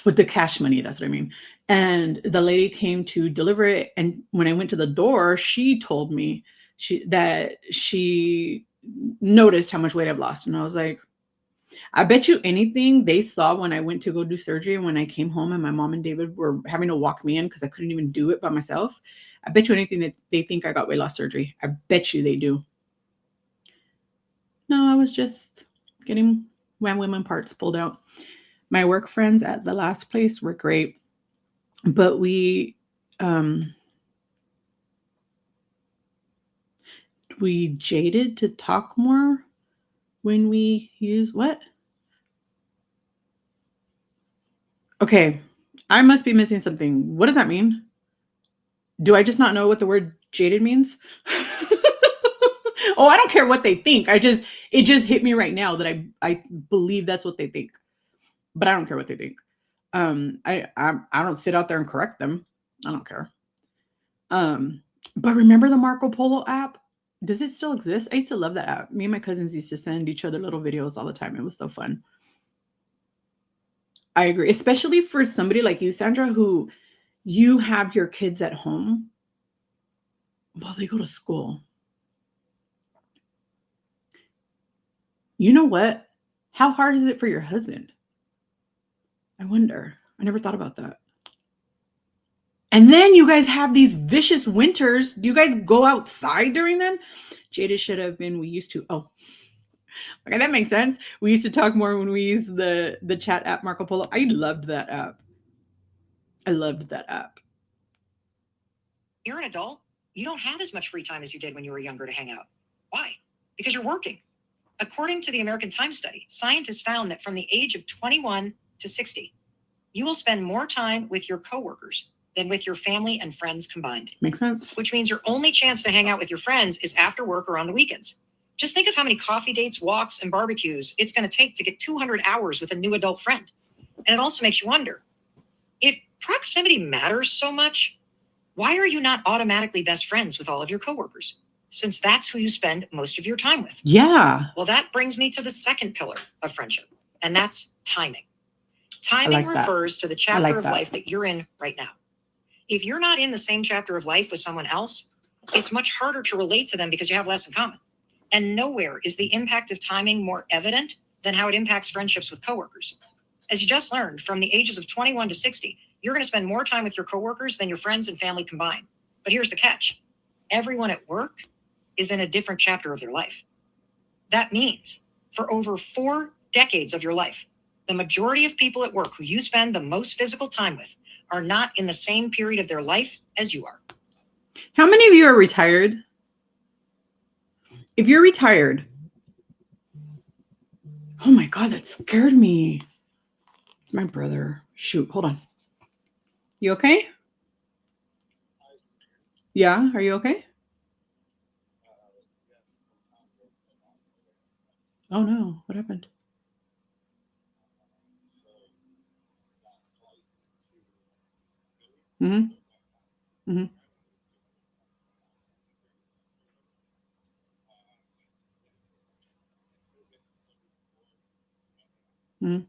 with the cash money, that's what I mean. And the lady came to deliver it. And when I went to the door, she told me that she noticed how much weight I've lost. And I was like, I bet you anything they saw when I went to go do surgery and when I came home and my mom and David were having to walk me in because I couldn't even do it by myself. I bet you anything that they think I got weight loss surgery. I bet you they do. No, I was just getting Wham Women parts pulled out. My work friends at the last place were great, but we jaded to talk more when we use what? Okay, I must be missing something. What does that mean? Do I just not know what the word jaded means? Oh, I don't care what they think. It just hit me right now that I believe that's what they think, but I don't care what they think. I don't sit out there and correct them. I don't care. But remember the Marco Polo app? Does it still exist? I used to love that app. Me and my cousins used to send each other little videos all the time. It was so fun. I agree, especially for somebody like you, Sandra, who you have your kids at home while they go to school. You know what? How hard is it for your husband? I wonder. I never thought about that. And then you guys have these vicious winters. Do you guys go outside during then? Jada should have been, we used to, oh, okay, that makes sense. We used to talk more when we used the chat app Marco Polo. I loved that app. I loved that app. You're an adult. You don't have as much free time as you did when you were younger to hang out. Why? Because you're working. According to the American Time Study, scientists found that from the age of 21 to 60, you will spend more time with your coworkers than with your family and friends combined. Makes sense. Which means your only chance to hang out with your friends is after work or on the weekends. Just think of how many coffee dates, walks, and barbecues it's going to take to get 200 hours with a new adult friend. And it also makes you wonder, if proximity matters so much, why are you not automatically best friends with all of your coworkers? Since that's who you spend most of your time with. Yeah. Well, that brings me to the second pillar of friendship, and that's timing. Timing refers to the chapter of life that you're in right now. If you're not in the same chapter of life with someone else, it's much harder to relate to them because you have less in common. And nowhere is the impact of timing more evident than how it impacts friendships with coworkers. As you just learned, from the ages of 21 to 60, you're going to spend more time with your coworkers than your friends and family combined. But here's the catch. Everyone at work is in a different chapter of their life. That means For over 4 decades of your life, the majority of people at work who you spend the most physical time with are not in the same period of their life as you are. How many of you are retired? If you're retired, oh my God, that scared me. It's my brother. Shoot, hold on. You okay? Yeah, are you okay? Oh no, what happened? Mm-hmm. Mm-hmm. Mm-hmm.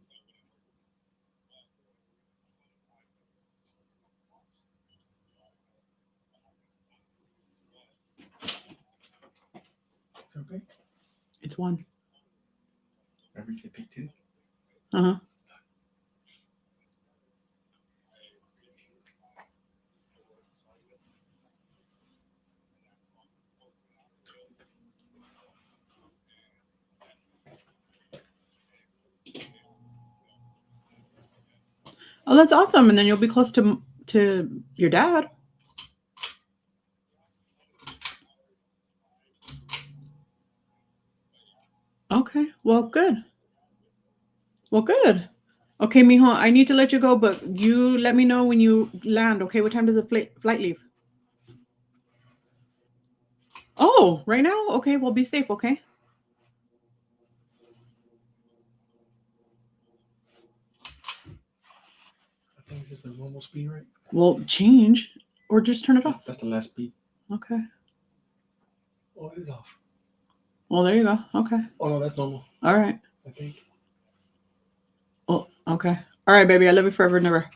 Okay. It's one. Remember you said pick 2? Uh-huh. Oh, that's awesome. And then you'll be close to your dad. Okay. Well, good. Well, good. Okay, mijo, I need to let you go, but you let me know when you land, okay? What time does the flight leave? Oh, right now? Okay, well, be safe, okay? I think it's just the normal speed, right? Well, change or just turn it off. That's the last speed. Okay. Oh, it is off. Well, there you go. Okay. Oh no, that's normal. All right. I think. Oh, okay. All right, baby. I love you forever and ever.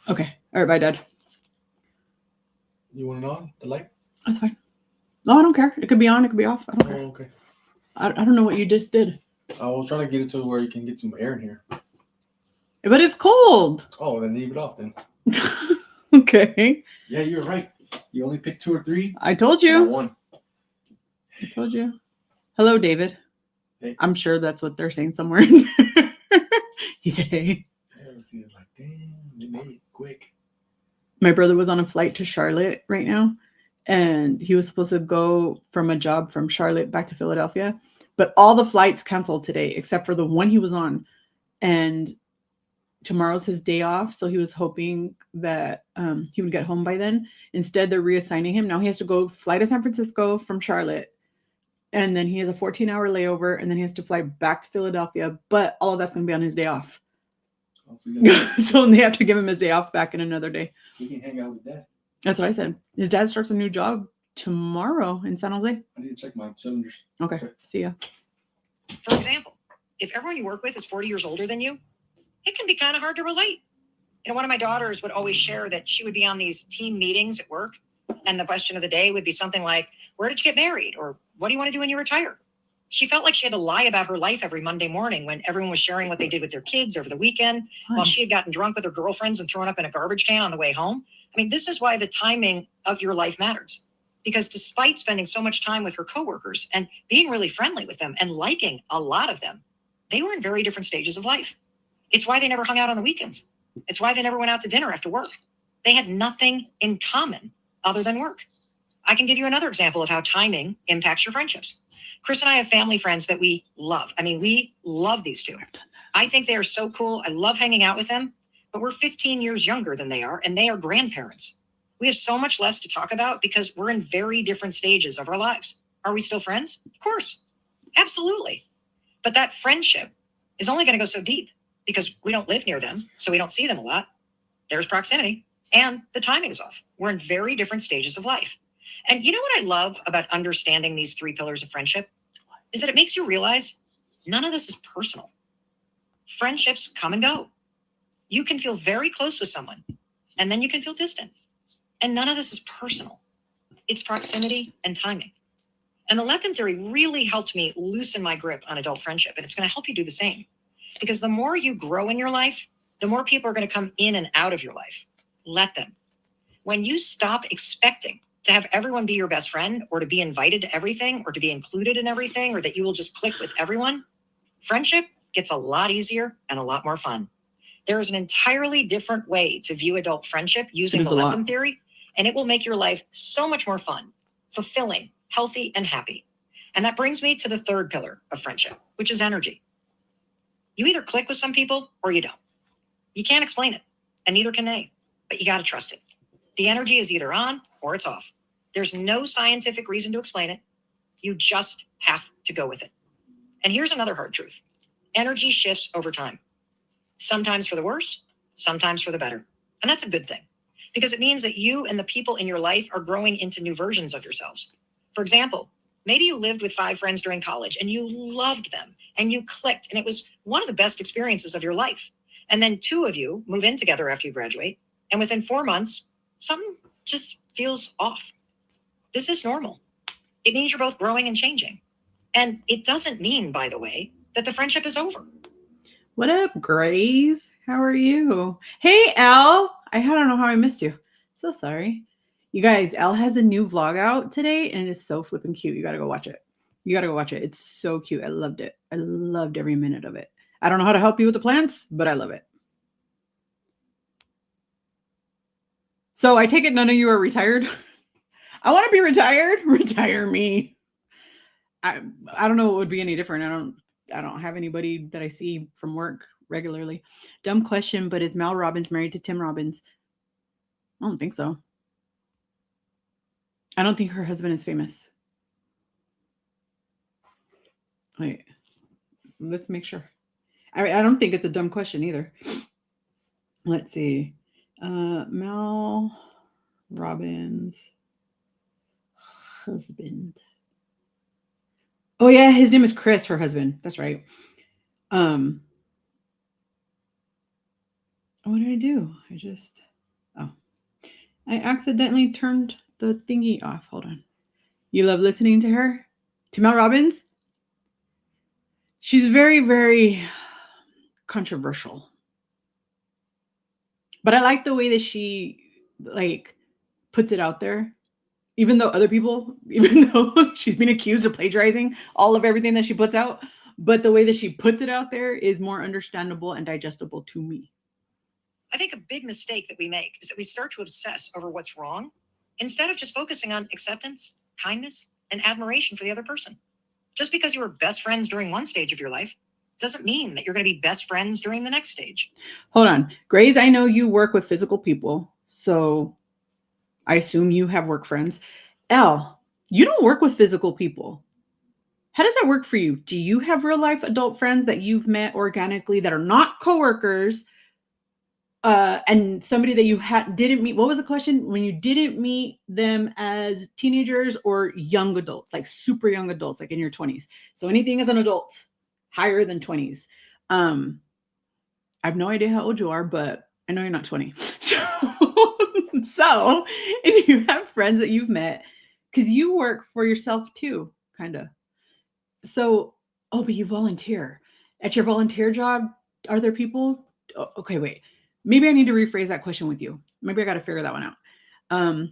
Okay. All right, bye, Dad. You want it on the light? That's fine. No, I don't care. It could be on. It could be off. I don't Oh, care. okay. I don't know what you just did. I was trying to get it to where you can get some air in here. But it's cold. Oh, then leave it off then. Okay. Yeah, you're right. You only picked 2 or 3. I told I you. won. I told you. Hello, David. Hey. I'm sure that's what they're saying somewhere in there. He said, hey. Yeah, let's see. It's like, damn, they made it quick. My brother was on a flight to Charlotte right now, and he was supposed to go from a job from Charlotte back to Philadelphia, but all the flights canceled today except for the one he was on, and tomorrow's his day off, so he was hoping that he would get home by then. Instead, they're reassigning him. Now he has to go fly to San Francisco from Charlotte, and then he has a 14-hour layover, and then he has to fly back to Philadelphia, but all of that's going to be on his day off. Oh, so So they have to give him his day off back in another day. he can hang out with dad. That's what I said. His dad starts a new job tomorrow in San Jose. I need to check my cylinders. Okay. See ya. For example, if everyone you work with is 40 years older than you, it can be kind of hard to relate. You know, one of my daughters would always share that she would be on these team meetings at work, and the question of the day would be something like, where did you get married? Or what do you want to do when you retire? She felt like she had to lie about her life every Monday morning when everyone was sharing what they did with their kids over the weekend, while she had gotten drunk with her girlfriends and thrown up in a garbage can on the way home. I mean, this is why the timing of your life matters. Because despite spending so much time with her coworkers and being really friendly with them and liking a lot of them, they were in very different stages of life. It's why they never hung out on the weekends. It's why they never went out to dinner after work. They had nothing in common other than work. I can give you another example of how timing impacts your friendships. Chris and I have family friends that we love. I mean, we love these two. I think they are so cool. I love hanging out with them, but we're 15 years younger than they are, and they are grandparents. We have so much less to talk about because we're in very different stages of our lives. Are we still friends? Of course. Absolutely. But that friendship is only going to go so deep because we don't live near them, so we don't see them a lot. There's proximity, and the timing is off. We're in very different stages of life. And you know what I love about understanding these 3 pillars of friendship? Is that it makes you realize none of this is personal. Friendships come and go. You can feel very close with someone, and then you can feel distant. And none of this is personal. It's proximity and timing. And the let them theory really helped me loosen my grip on adult friendship, and it's going to help you do the same. Because the more you grow in your life, the more people are going to come in and out of your life. Let them. When you stop expecting to have everyone be your best friend, or to be invited to everything, or to be included in everything, or that you will just click with everyone, Friendship gets a lot easier and a lot more fun. There is an entirely different way to view adult friendship using It is the a let lot. them theory, and it will make your life so much more fun, fulfilling, healthy, and happy. And that brings me to the third pillar of friendship, which is energy. You either click with some people or you don't. You can't explain it, and neither can they, but you got to trust it. The energy is either on or it's off. There's no scientific reason to explain it. You just have to go with it. And here's another hard truth. Energy shifts over time. Sometimes for the worse, sometimes for the better. And that's a good thing because it means that you and the people in your life are growing into new versions of yourselves. For example, maybe you lived with 5 friends during college and you loved them and you clicked and it was one of the best experiences of your life. And then 2 of you move in together after you graduate. And within 4 months, something just feels off. This is normal. It means you're both growing and changing. And it doesn't mean, by the way, that the friendship is over. What up, Grace? How are you? Hey, Elle. I don't know how I missed you. So sorry. You guys, Elle has a new vlog out today and it is so flipping cute. You got to go watch it. You got to go watch it. It's so cute. I loved it. I loved every minute of it. I don't know how to help you with the plants, but I love it. So I take it none of you are retired. I want to be retired. Retire me. I don't know what would be any different. I don't have anybody that I see from work regularly. Dumb question, but is Mel Robbins married to Tim Robbins? I don't think so. I don't think her husband is famous. Wait, let's make sure. I don't think it's a dumb question either. Let's see. Mel Robbins' husband. Oh yeah, his name is Chris, her husband. That's right. What did I do? I accidentally turned the thingy off. Hold on. You love listening to her? To Mel Robbins? She's very, very controversial. But I like the way that she puts it out there. Even though she's been accused of plagiarizing all of everything that she puts out, but the way that she puts it out there is more understandable and digestible to me. I think a big mistake that we make is that we start to obsess over what's wrong instead of just focusing on acceptance, kindness, and admiration for the other person. Just because you were best friends during one stage of your life doesn't mean that you're going to be best friends during the next stage. Hold on. Grace, I know you work with physical people, so I assume you have work friends. Elle, you don't work with physical people. How does that work for you? Do you have real life adult friends that you've met organically that are not coworkers? And somebody that you didn't meet? What was the question? When you didn't meet them as teenagers or young adults, like super young adults, like in your 20s. So anything as an adult, higher than 20s. I have no idea how old you are, but I know you're not 20. So if you have friends that you've met, because you work for yourself too, kind of. So, but you volunteer. At your volunteer job, are there people? Okay, wait. Maybe I need to rephrase that question with you. Maybe I got to figure that one out.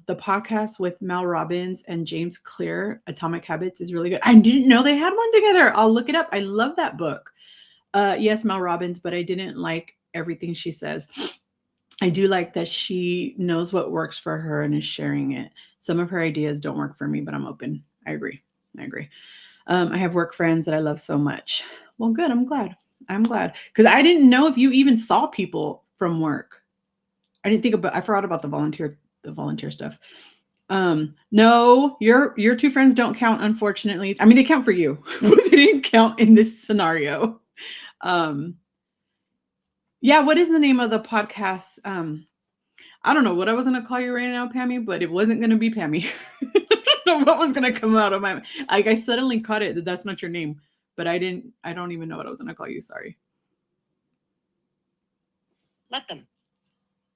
The podcast with Mel Robbins and James Clear, Atomic Habits, is really good. I didn't know they had one together. I'll look it up. I love that book. Yes, Mel Robbins, but I didn't like everything she says. I do like that she knows what works for her and is sharing it. Some of her ideas don't work for me, but I'm open. I agree. I have work friends that I love so much. Well, good. I'm glad. Because I didn't know if you even saw people from work. I forgot about the volunteer stuff. No, your 2 friends don't count, unfortunately. I mean, they count for you, but they didn't count in this scenario. Yeah, what is the name of the podcast? I don't know what I was going to call you right now, Pammy, but it wasn't going to be Pammy. I don't know what was going to come out of my, I suddenly caught it that that's not your name, but I don't even know what I was going to call you. Sorry. Let them.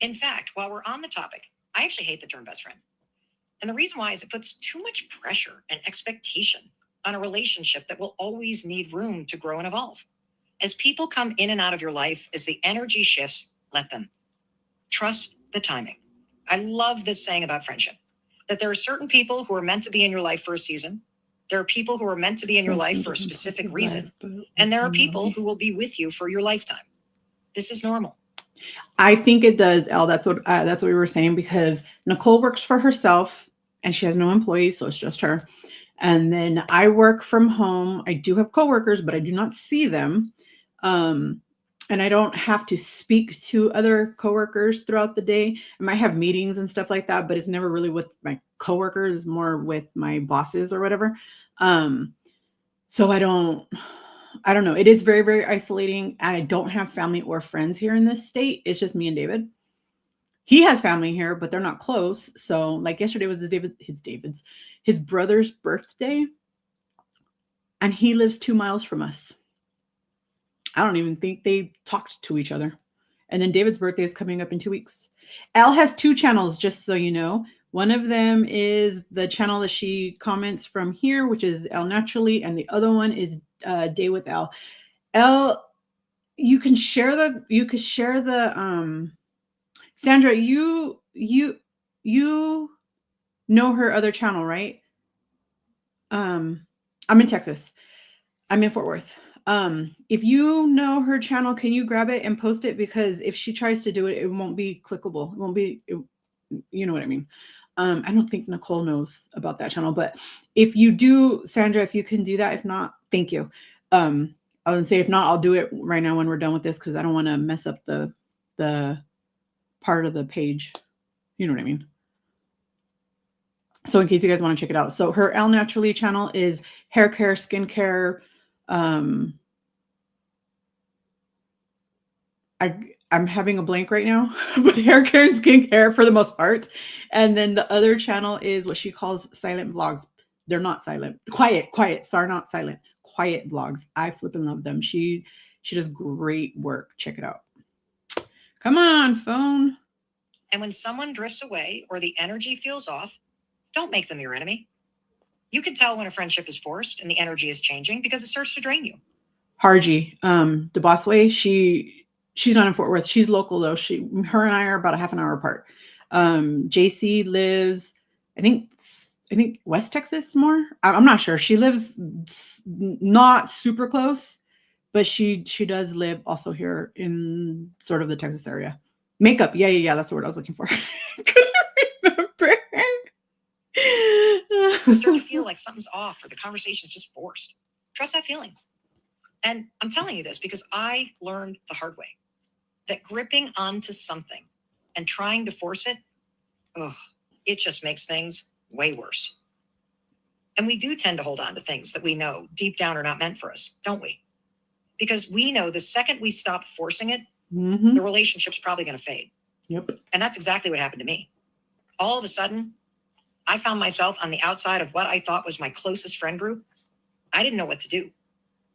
In fact, while we're on the topic, I actually hate the term best friend. And the reason why is it puts too much pressure and expectation on a relationship that will always need room to grow and evolve. As people come in and out of your life, as the energy shifts, let them. Trust the timing. I love this saying about friendship, that there are certain people who are meant to be in your life for a season. There are people who are meant to be in your life for a specific reason, and there are people who will be with you for your lifetime. This is normal. I think it does, Elle. That's what we were saying, because Nicole works for herself and she has no employees, so it's just her. And then I work from home. I do have coworkers, but I do not see them. And I don't have to speak to other coworkers throughout the day. I might have meetings and stuff like that, but it's never really with my coworkers, more with my bosses or whatever. So I don't know. It is very, very isolating. And I don't have family or friends here in this state. It's just me and David. He has family here, but they're not close. So like yesterday was his brother's birthday. And he lives 2 miles from us. I don't even think they talked to each other. And then David's birthday is coming up in 2 weeks. Elle has 2 channels, just so you know. One of them is the channel that she comments from here, which is Elle Naturally, and the other one is Day with Elle. Elle, you can share the Sandra, you know her other channel, right? I'm in Texas. I'm in Fort Worth. If you know her channel, can you grab it and post it? Because if she tries to do it, it won't be clickable. It won't be, you know what I mean? I don't think Nicole knows about that channel, but if you do, Sandra, if you can do that, if not, thank you. I would say if not, I'll do it right now when we're done with this, because I don't want to mess up the part of the page. You know what I mean? So in case you guys want to check it out. So her Elle Naturally channel is hair care, skincare. I'm having a blank right now, but hair care and skincare for the most part. And then the other channel is what she calls silent vlogs. They're not silent. Quiet. Sorry, not silent. Quiet vlogs. I flipping love them. She does great work. Check it out. Come on, phone. And when someone drifts away or the energy feels off, don't make them your enemy. You can tell when a friendship is forced and the energy is changing because it starts to drain you. Harji, the boss way, she's not in Fort Worth. She's local though. Her and I are about a half an hour apart. JC lives, I think West Texas more. I'm not sure. She lives not super close, but she does live also here in sort of the Texas area. Makeup. Yeah. That's the word I was looking for. Couldn't remember. You start to feel like something's off or the conversation is just forced. Trust that feeling. And I'm telling you this because I learned the hard way that gripping onto something and trying to force it, it just makes things way worse. And we do tend to hold on to things that we know deep down are not meant for us, don't we? Because we know the second we stop forcing it, the relationship's probably going to fade. Yep. And that's exactly what happened to me. All of a sudden, I found myself on the outside of what I thought was my closest friend group. I didn't know what to do.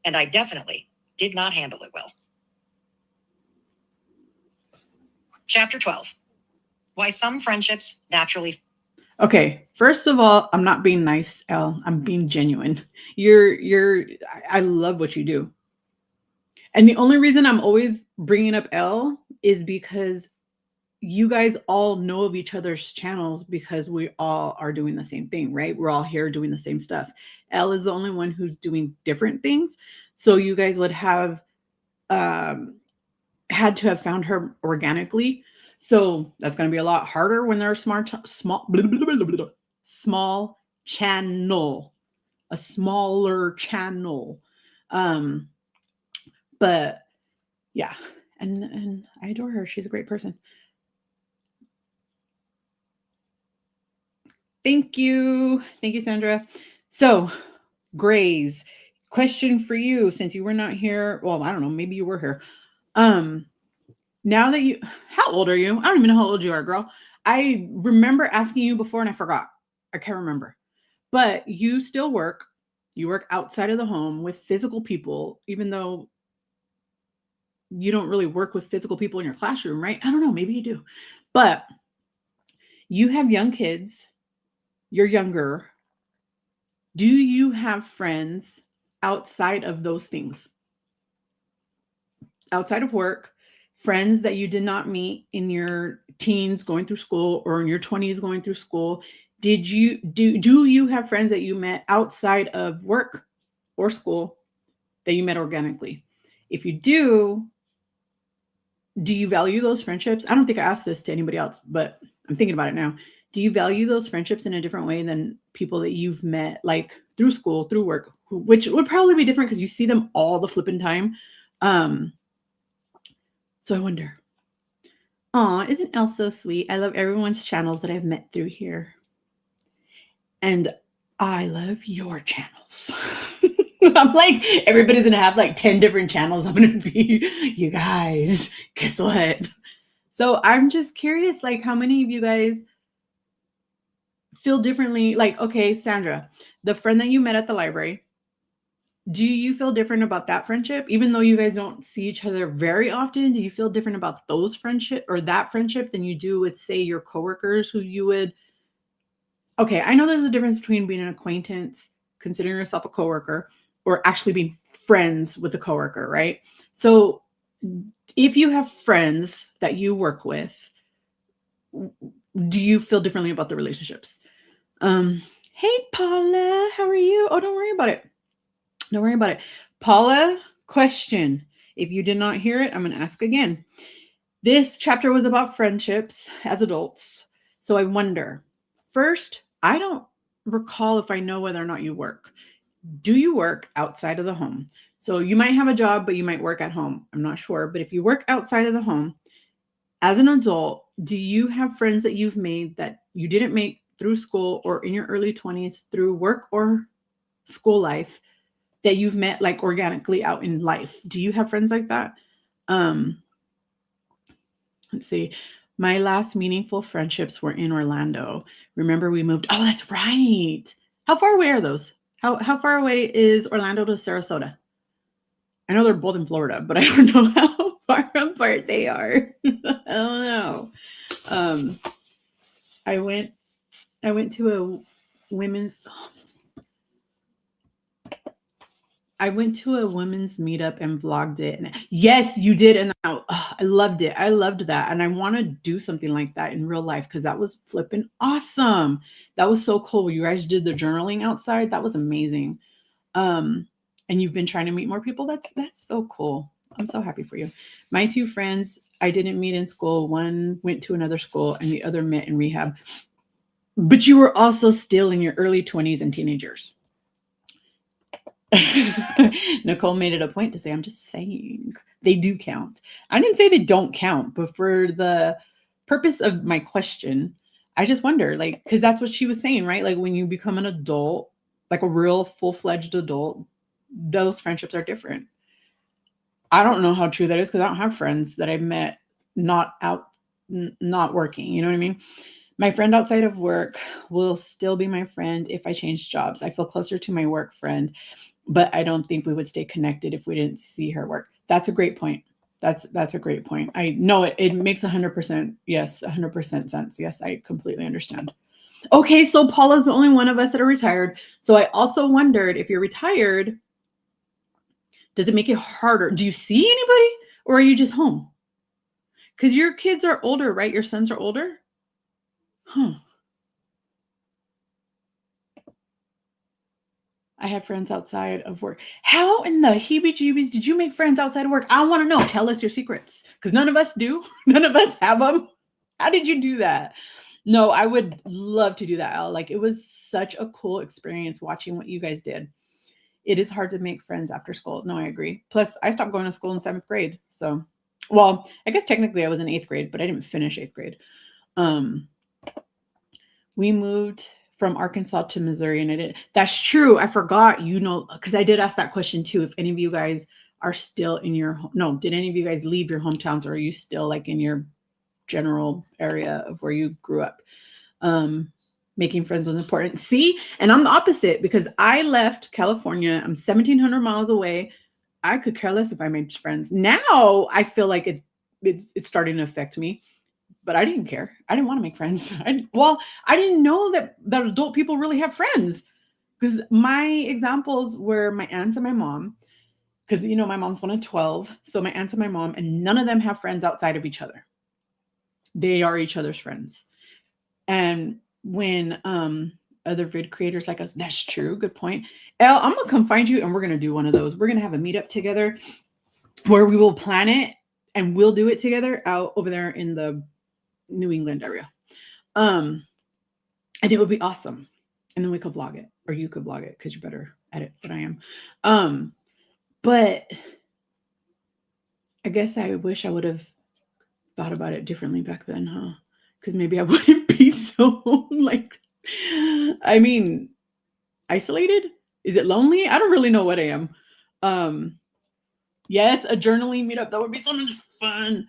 And I definitely did not handle it well. Chapter 12. Why some friendships naturally. Okay. First of all, I'm not being nice, Elle. I'm being genuine. I love what you do. And the only reason I'm always bringing up Elle is because you guys all know of each other's channels because we all are doing the same thing, right? We're all here doing the same stuff. Elle is the only one who's doing different things. So you guys would have had to have found her organically. So that's going to be a lot harder when they're small channel, a smaller channel. But yeah, and I adore her. She's a great person. Thank you, Sandra. So, Grays, question for you, since you were not here. Well, I don't know, maybe you were here. Now that how old are you? I don't even know how old you are, girl. I remember asking you before and I forgot. I can't remember. But you still work. You work outside of the home with physical people, even though you don't really work with physical people in your classroom, right? I don't know, maybe you do. But you have young kids. You're younger. Do you have friends outside of those things? Outside of work, friends that you did not meet in your teens going through school or in your 20s going through school, Did you do you have friends that you met outside of work or school that you met organically? If you do you value those friendships? I don't think I asked this to anybody else, but I'm thinking about it now. Do you value those friendships in a different way than people that you've met like through school, through work, which would probably be different because you see them all the flipping time. Um, so I wonder. Aw, isn't Elle so sweet? I love everyone's channels that I've met through here. And I love your channels. I'm like, everybody's gonna have like 10 different channels. I'm gonna be, you guys, guess what? So I'm just curious, like, how many of you guys feel differently? Like, okay, Sandra, the friend that you met at the library, do you feel different about that friendship? Even though you guys don't see each other very often, do you feel different about those friendship or that friendship than you do with, say, your coworkers who you would? Okay, I know there's a difference between being an acquaintance, considering yourself a coworker, or actually being friends with a coworker, right? So if you have friends that you work with, do you feel differently about the relationships? Hey Paula, how are you? Oh, don't worry about it. Don't worry about it. Paula, question. If you did not hear it, I'm going to ask again. This chapter was about friendships as adults. So I wonder, first, I don't recall if I know whether or not you work. Do you work outside of the home? So you might have a job, but you might work at home. I'm not sure. But if you work outside of the home, as an adult, do you have friends that you've made that you didn't make through school or in your early 20s through work or school life that you've met like organically out in life? Do you have friends like that? Let's see. My last meaningful friendships were in Orlando. Remember we moved. Oh, that's right. How far away are those? How far away is Orlando to Sarasota? I know they're both in Florida, but I don't know how far apart they are. I don't know. I went to a women's meetup and vlogged it. And yes, you did. And I loved it. I loved that. And I want to do something like that in real life because that was flipping awesome. That was so cool. You guys did the journaling outside. That was amazing. And you've been trying to meet more people. That's so cool. I'm so happy for you. My two friends I didn't meet in school. One went to another school and the other met in rehab. But you were also still in your early 20s and teenagers. Nicole made it a point to say, I'm just saying they do count. I didn't say they don't count, but for the purpose of my question, I just wonder, like, because that's what she was saying, right? Like when you become an adult, like a real full-fledged adult, those friendships are different. I don't know how true that is because I don't have friends that I've met not working. You know what I mean? My friend outside of work will still be my friend if I change jobs. I feel closer to my work friend, but I don't think we would stay connected if we didn't see her work. That's a great point. That's a great point. I know it makes 100%. Yes, 100% sense. Yes, I completely understand. Okay, so Paula's the only one of us that are retired. So I also wondered if you're retired, does it make it harder? Do you see anybody or are you just home? Because your kids are older, right? Your sons are older? Huh. I have friends outside of work. How in the heebie-jeebies did you make friends outside of work? I want to know. Tell us your secrets because none of us do. None of us have them. How did you do that? No, I would love to do that, Elle. Like it was such a cool experience watching what you guys did. It is hard to make friends after school. No, I agree. Plus, I stopped going to school in 7th grade. So, well, I guess technically I was in 8th grade, but I didn't finish 8th grade. We moved from Arkansas to Missouri and I did. That's true. I forgot, because I did ask that question too. If any of you guys are still in did any of you guys leave your hometowns or are you still like in your general area of where you grew up? Making friends was important. See, and I'm the opposite because I left California. I'm 1,700 miles away. I could care less if I made friends. Now I feel like it's starting to affect me. But I didn't care. I didn't want to make friends. I didn't know that adult people really have friends because my examples were my aunts and my mom. Because, my mom's one of 12. So my aunts and my mom, and none of them have friends outside of each other. They are each other's friends. And when other vid creators like us. That's true. Good point. Elle, I'm gonna come find you and we're gonna do one of those. We're gonna have a meetup together where we will plan it and we'll do it together out over there in the New England area. And it would be awesome. And then we could vlog it, or you could vlog it because you're better at it than I am. But I guess I wish I would have thought about it differently back then, huh? Because maybe I wouldn't be so like, I mean, isolated. Is it lonely? I don't really know what I am. Yes, a journaling meetup. That would be so much fun.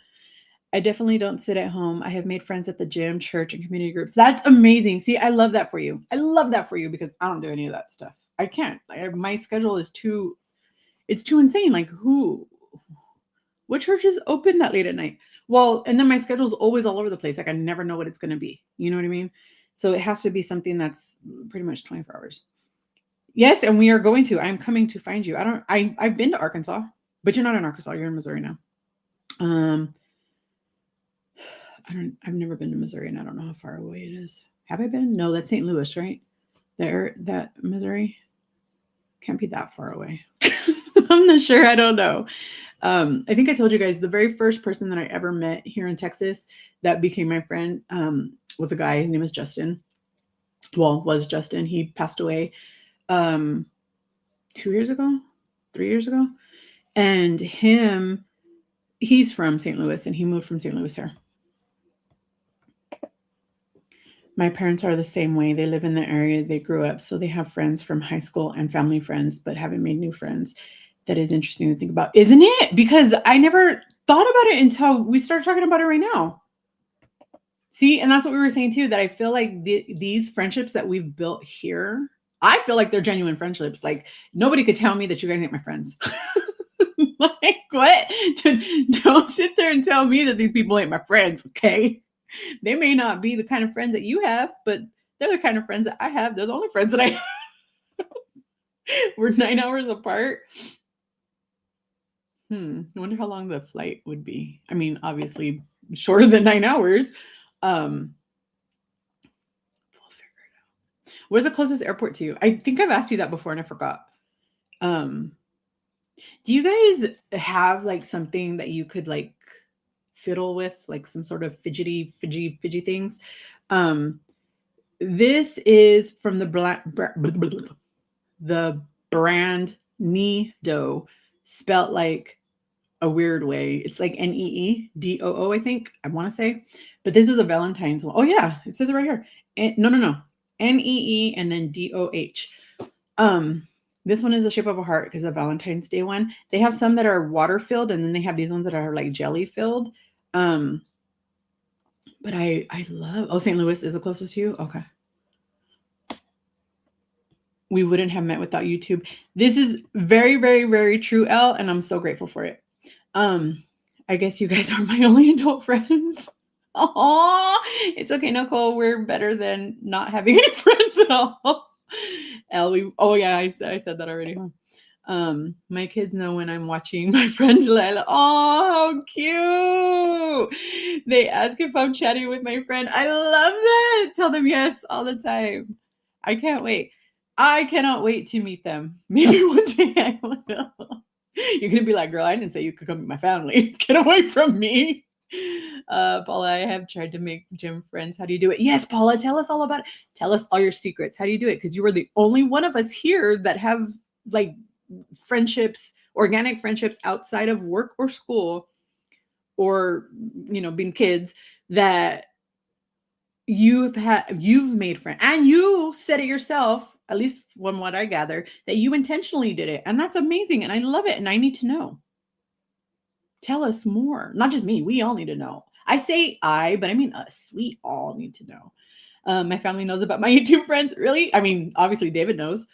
I definitely don't sit at home. I have made friends at the gym, church, and community groups. That's amazing. See, I love that for you. I love that for you because I don't do any of that stuff. I can't. My schedule is too, it's too insane. Like what church is open that late at night? Well, and then my schedule is always all over the place. Like I never know what it's going to be. You know what I mean? So it has to be something that's pretty much 24 hours. Yes, and we are going to. I'm coming to find you. I've been to Arkansas, but you're not in Arkansas. You're in Missouri now. I've never been to Missouri and I don't know how far away it is. Have I been? No, that's St. Louis, right? That Missouri can't be that far away. I'm not sure. I don't know. I think I told you guys the very first person that I ever met here in Texas that became my friend was a guy. His name is Justin. Well, was Justin. He passed away 2 years ago, 3 years ago. And he's from St. Louis and he moved from St. Louis here. My parents are the same way. They live in the area they grew up, so they have friends from high school and family friends, but haven't made new friends. That is interesting to think about, isn't it? Because I never thought about it until we started talking about it right now. See, and that's what we were saying too, that I feel like these friendships that we've built here, I feel like they're genuine friendships. Like nobody could tell me that you guys ain't my friends. Like what? Don't sit there and tell me that these people ain't my friends, okay? They may not be the kind of friends that you have, but they're the kind of friends that I have. They're the only friends that I have. We're 9 hours apart. I wonder how long the flight would be. I mean, obviously shorter than 9 hours. We'll figure it out. Where's the closest airport to you? I think I've asked you that before and I forgot. Do you guys have like something that you could like fiddle with, like some sort of fidgety things? This is from the brand Needoo, spelt like a weird way. It's like Needoo, I think. I want to say. But this is a Valentine's one. Oh yeah, it says it right here. No. NEE and then DOH. This one is the shape of a heart because the Valentine's Day one. They have some that are water filled, and then they have these ones that are like jelly filled. But I love. Oh, St. Louis is the closest to you. Okay. We wouldn't have met without YouTube. This is very, very, very true, Elle, and I'm so grateful for it. I guess you guys are my only adult friends. Oh, it's okay, Nicole. We're better than not having any friends at all. Elle, oh yeah, I said that already. My kids know when I'm watching my friend Delilah. Oh, how cute. They ask if I'm chatting with my friend. I love that. Tell them yes all the time. I can't wait. I cannot wait to meet them. Maybe one day I will. You're going to be like, girl, I didn't say you could come meet my family. Get away from me. Paula, I have tried to make gym friends. How do you do it? Yes, Paula, tell us all about it. Tell us all your secrets. How do you do it? Because you were the only one of us here that have like friendships, organic friendships outside of work or school or, you know, being kids that you've made friends. And you said it yourself, at least from what I gather, that you intentionally did it. And that's amazing. And I love it. And I need to know. Tell us more. Not just me. We all need to know. I say I, but I mean us. We all need to know. My family knows about my YouTube friends. Really? I mean, obviously David knows.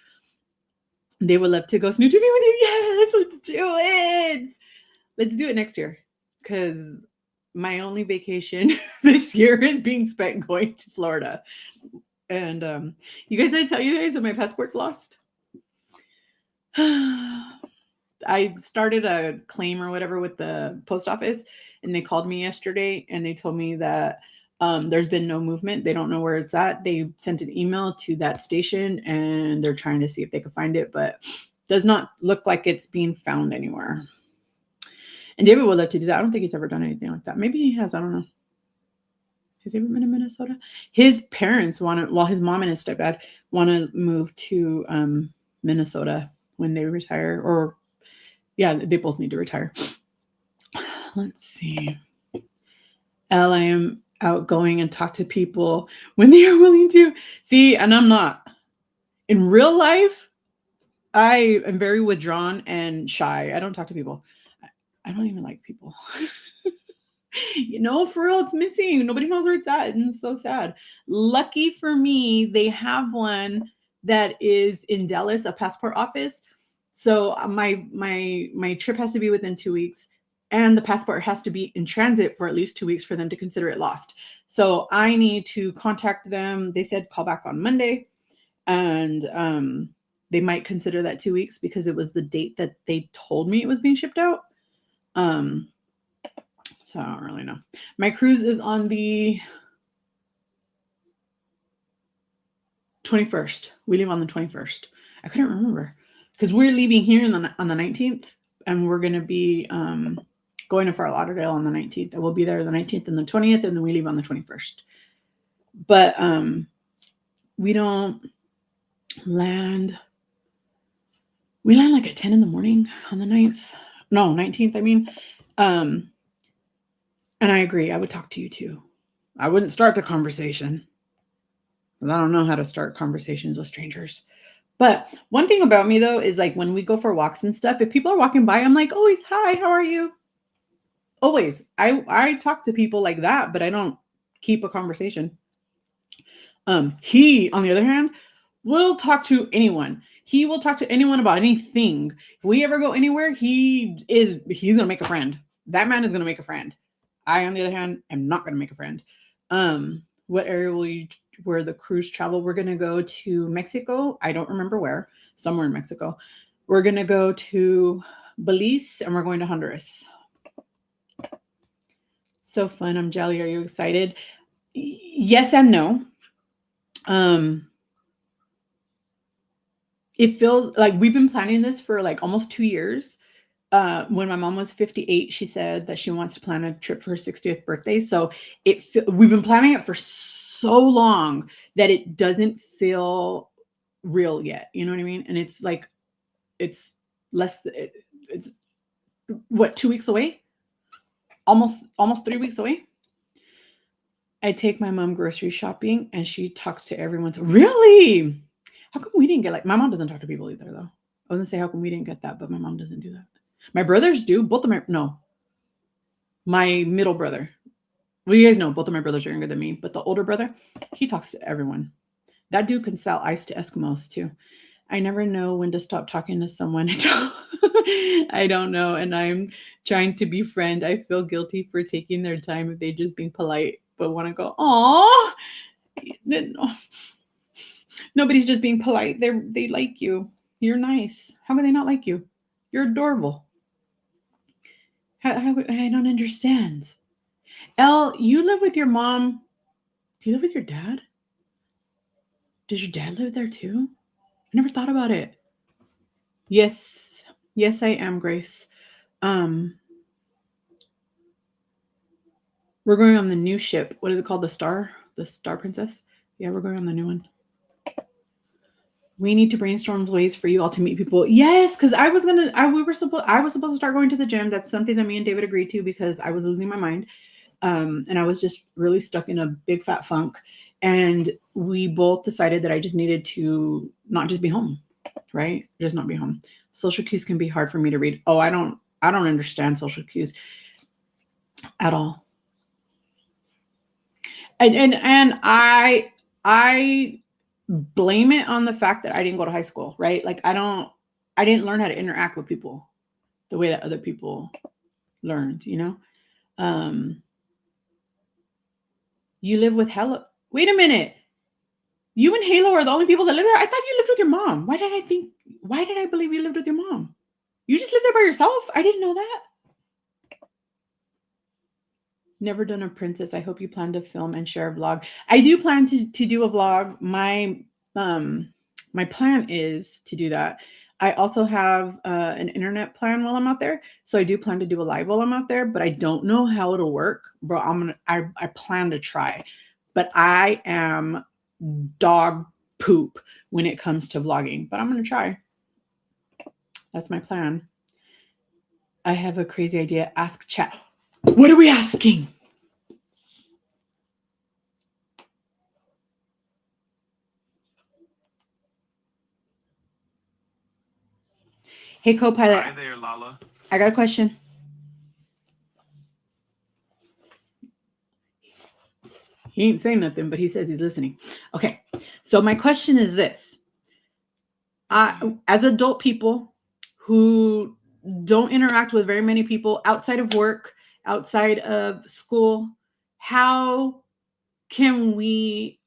They would love to go snooty with you. Yes, let's do it. Let's do it next year. Because my only vacation this year is being spent going to Florida. And you guys, did I tell you guys that my passport's lost? I started a claim or whatever with the post office, and they called me yesterday and they told me that There's been no movement. They don't know where it's at. They sent an email to that station and they're trying to see if they can find it, but does not look like it's being found anywhere. And David would love to do that. I don't think he's ever done anything like that. Maybe he has. I don't know. Has he ever been in Minnesota? His parents want to, well, his mom and his stepdad want to move to Minnesota when they retire, or yeah, they both need to retire. Let's see. I am outgoing and talk to people when they are willing to. See, and I'm not. In real life, I am very withdrawn and shy. I don't talk to people. I don't even like people. For real, it's missing. Nobody knows where it's at, and it's so sad. Lucky for me, they have one that is in Dallas, a passport office. So my trip has to be within 2 weeks, and the passport has to be in transit for at least 2 weeks for them to consider it lost. So I need to contact them. They said call back on Monday, and they might consider that 2 weeks because it was the date that they told me it was being shipped out. So I don't really know. My cruise is on the 21st. We leave on the 21st. I couldn't remember because we're leaving here on the 19th, and we're going to be going to Fort Lauderdale on the 19th. And we'll be there the 19th and the 20th, and then we leave on the 21st. But we don't land. We land like at 10 in the morning on the 9th. No, 19th, I mean. And I agree. I would talk to you too. I wouldn't start the conversation. I don't know how to start conversations with strangers. But one thing about me though is like when we go for walks and stuff, if people are walking by, I'm like, always, hi, how are you? Always. I talk to people like that, but I don't keep a conversation. He, on the other hand, will talk to anyone. He will talk to anyone about anything. If we ever go anywhere, he's gonna make a friend. That man is gonna make a friend. I, on the other hand, am not gonna make a friend. What area where the cruise travel? We're gonna go to Mexico. I don't remember where. Somewhere in Mexico. We're gonna go to Belize, and we're going to Honduras. So fun. I'm jelly. Are you excited? Yes and no. It feels like we've been planning this for like almost 2 years. When my mom was 58, she said that she wants to plan a trip for her 60th birthday. So we've been planning it for so long that it doesn't feel real yet. You know what I mean? And it's like, it's what, 2 weeks away? Almost 3 weeks away. I take my mom grocery shopping and she talks to everyone. So, really? How come we didn't get my mom doesn't talk to people either though. I was gonna say how come we didn't get that, but my mom doesn't do that. My brothers do. My middle brother. Well, you guys know both of my brothers are younger than me, but the older brother, he talks to everyone. That dude can sell ice to Eskimos too. I never know when to stop talking to someone. I don't know, and I'm trying to befriend. I feel guilty for taking their time if they just being polite, but want to go, aw, no. Nobody's just being polite. They like you. You're nice. How can they not like you? You're adorable. I don't understand. Elle, you live with your mom. Do you live with your dad? Does your dad live there too? I never thought about it. Yes, I am, Grace. We're going on the new ship. What is it called? The Star Princess? Yeah, we're going on the new one. We need to brainstorm ways for you all to meet people. Yes, because I was supposed to start going to the gym. That's something that me and David agreed to because I was losing my mind. And I was just really stuck in a big fat funk. And we both decided that I just needed to not just be home, right? Just not be home. Social cues can be hard for me to read. Oh, I don't understand social cues at all. And I blame it on the fact that I didn't go to high school, right? Like I didn't learn how to interact with people the way that other people learned, you know? You live with Halo. Wait a minute. You and Halo are the only people that live there? I thought you lived with your mom. Why did I believe you lived with your mom? You just live there by yourself? I didn't know that. Never done a princess. I hope you plan to film and share a vlog. I do plan to do a vlog. My plan is to do that. I also have an internet plan while I'm out there, so I do plan to do a live while I'm out there. But I don't know how it'll work, bro. I plan to try, but I am dog poop when it comes to vlogging. But I'm gonna try. That's my plan. I have a crazy idea. Ask chat. What are we asking? Hey, co-pilot. Hi there, Lala. I got a question. He ain't saying nothing, but he says he's listening. Okay. So my question is this. As adult people who don't interact with very many people outside of work, outside of school, how can we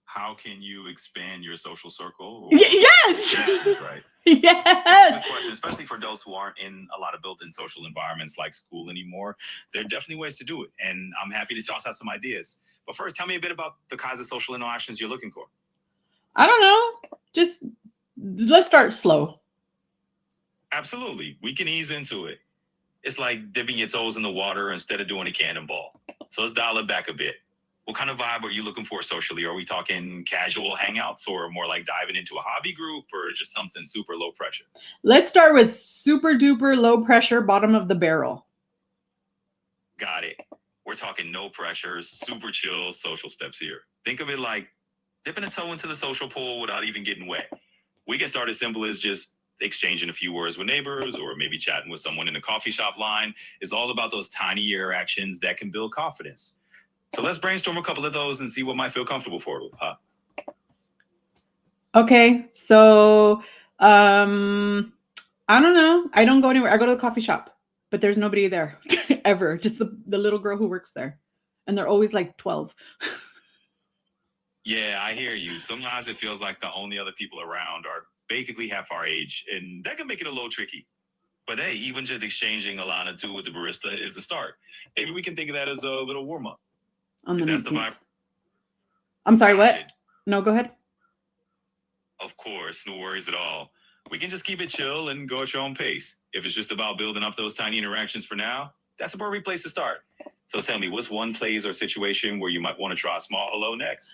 How can you expand your social circle? yes. Right. Yes. Good question, especially for those who aren't in a lot of built-in social environments like school anymore. There are definitely ways to do it, and I'm happy to toss out some ideas. But first, tell me a bit about the kinds of social interactions you're looking for. I don't know. Just let's start slow. Absolutely, we can ease into it. It's like dipping your toes in the water instead of doing a cannonball. So let's dial it back a bit. What kind of vibe are you looking for socially? Are we talking casual hangouts or more like diving into a hobby group or just something super low pressure? Let's start with super duper low pressure, bottom of the barrel. Got it. We're talking no pressure, super chill social steps here. Think of it like dipping a toe into the social pool without even getting wet. We can start as simple as just exchanging a few words with neighbors or maybe chatting with someone in a coffee shop line. It's all about those tiny interactions that can build confidence. So let's brainstorm a couple of those and see what might feel comfortable for you. Okay, so I don't know. I don't go anywhere. I go to the coffee shop, but there's nobody there ever. Just the little girl who works there, and they're always like 12. Yeah, I hear you. Sometimes it feels like the only other people around are basically half our age, and that can make it a little tricky. But hey, even just exchanging a line or two with the barista is the start. Maybe we can think of that as a little warm up. On the That's the 19th. vibe. I'm sorry, what? Gotcha. No, go ahead. Of course, no worries at all. We can just keep it chill and go at your own pace. If it's just about building up those tiny interactions for now, that's a perfect place to start. So tell me, what's one place or situation where you might want to try a small hello next?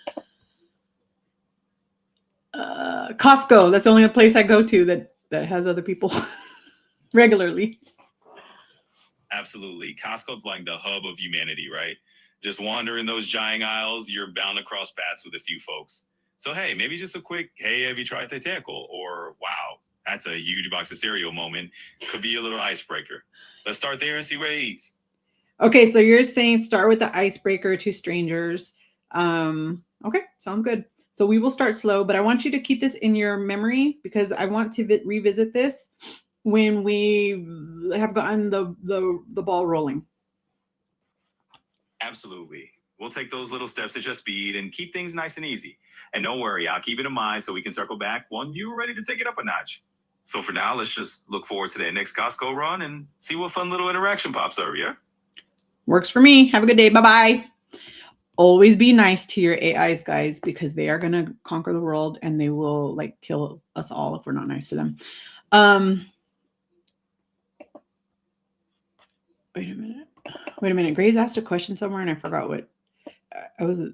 Costco. That's the only place I go to that has other people regularly. Absolutely. Costco's like the hub of humanity, right? Just wander in those giant aisles, you're bound to cross paths with a few folks. So, hey, maybe just a quick, hey, have you tried Titankle? Or, wow, that's a huge box of cereal moment. Could be a little icebreaker. Let's start there and see where it eats. Okay, so you're saying start with the icebreaker to strangers. Okay, sounds good. So we will start slow, but I want you to keep this in your memory because I want to revisit this when we have gotten the ball rolling. Absolutely. We'll take those little steps at your speed and keep things nice and easy. And don't worry, I'll keep it in mind so we can circle back when you're ready to take it up a notch. So for now, let's just look forward to that next Costco run and see what fun little interaction pops up, yeah? Works for me. Have a good day. Bye-bye. Always be nice to your AIs, guys, because they are going to conquer the world and they will like kill us all if we're not nice to them. Wait a minute. Grace asked a question somewhere and I forgot what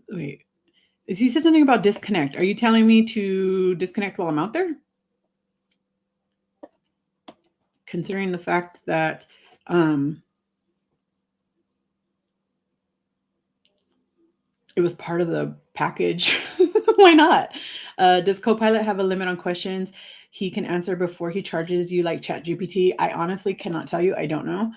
wait. He said something about disconnect. Are you telling me to disconnect while I'm out there? Considering the fact that it was part of the package. Why not? Does Copilot have a limit on questions he can answer before he charges you like ChatGPT? I honestly cannot tell you. I don't know.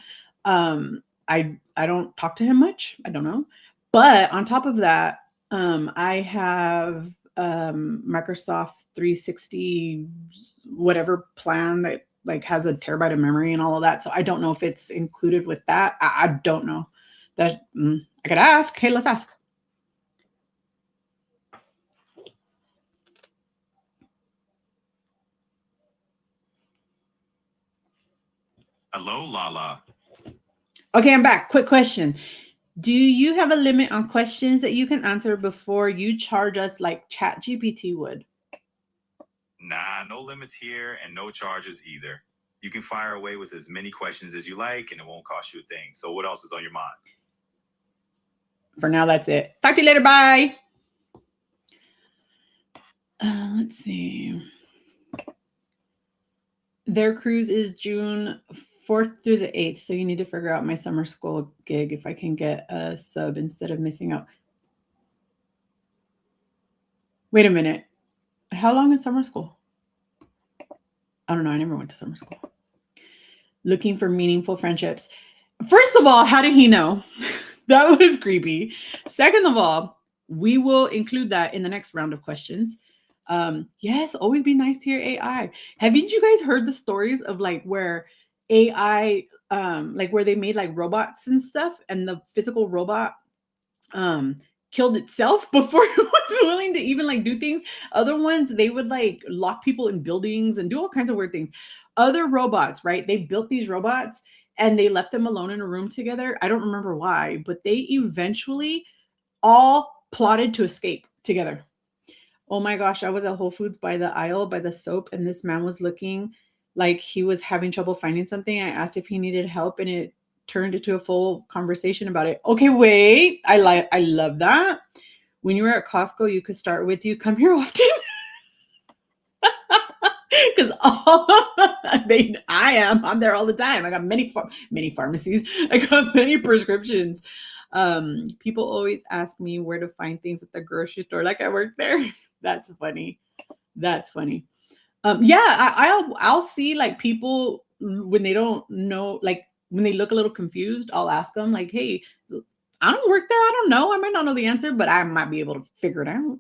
I don't talk to him much. I don't know. But on top of that, I have Microsoft 360 whatever plan that like has a terabyte of memory and all of that. So I don't know if it's included with that. I don't know. That I could ask. Hey, let's ask. Hello, Lala. Okay, I'm back. Quick question. Do you have a limit on questions that you can answer before you charge us like ChatGPT would? Nah, no limits here and no charges either. You can fire away with as many questions as you like and it won't cost you a thing. So what else is on your mind? For now, that's it. Talk to you later. Bye. Let's see. Their cruise is June 4th through the 8th. So you need to figure out my summer school gig if I can get a sub instead of missing out. Wait a minute. How long is summer school? I don't know. I never went to summer school. Looking for meaningful friendships. First of all, how did he know? That was creepy. Second of all, we will include that in the next round of questions. Yes, always be nice to your AI. Haven't you guys heard the stories of like where AI, like where they made like robots and stuff, and the physical robot killed itself before it was willing to even like do things? Other ones, they would like lock people in buildings and do all kinds of weird things. Other robots, right? They built these robots and they left them alone in a room together. I don't remember why, but they eventually all plotted to escape together. Oh my gosh, I was at Whole Foods by the aisle by the soap, and this man was looking like he was having trouble finding something. I asked if he needed help, and it turned into a full conversation about it. Okay, wait. I love that. When you were at Costco, you could start with, do you come here often? Because I'm there all the time. I got many pharmacies. I got many prescriptions. People always ask me where to find things at the grocery store, like I work there. That's funny. That's funny. Yeah, I'll see like people when they don't know, like when they look a little confused, I'll ask them like, hey, I don't work there. I don't know. I might not know the answer, but I might be able to figure it out.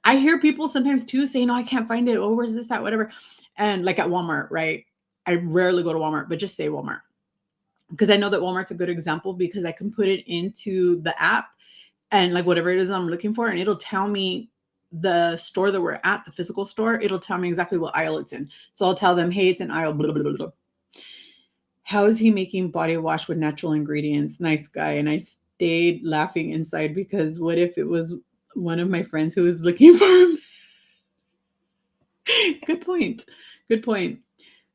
I hear people sometimes too saying, no, I can't find it. Oh, where's this at? Whatever. And like at Walmart, right? I rarely go to Walmart, but just say Walmart. Because I know that Walmart's a good example because I can put it into the app and like whatever it is I'm looking for, and it'll tell me the store that we're at, the physical store. It'll tell me exactly what aisle it's in. So I'll tell them, hey, it's in aisle blah, blah, blah, blah. How is he making body wash with natural ingredients? Nice guy. And I stayed laughing inside because what if it was one of my friends who was looking for him? Good point. Good point.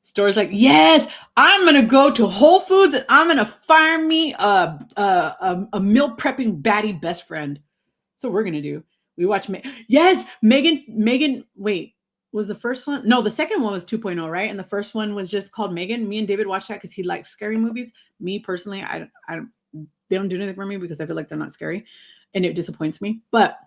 Stores like, yes, I'm gonna go to Whole Foods and I'm gonna fire me a meal prepping baddie best friend. That's what we're gonna do. We watch. Yes, Megan. Wait, was the first one? No, the second one was 2.0, right? And the first one was just called Megan. Me and David watched that because he likes scary movies. Me personally, I they don't do anything for me because I feel like they're not scary, and it disappoints me. But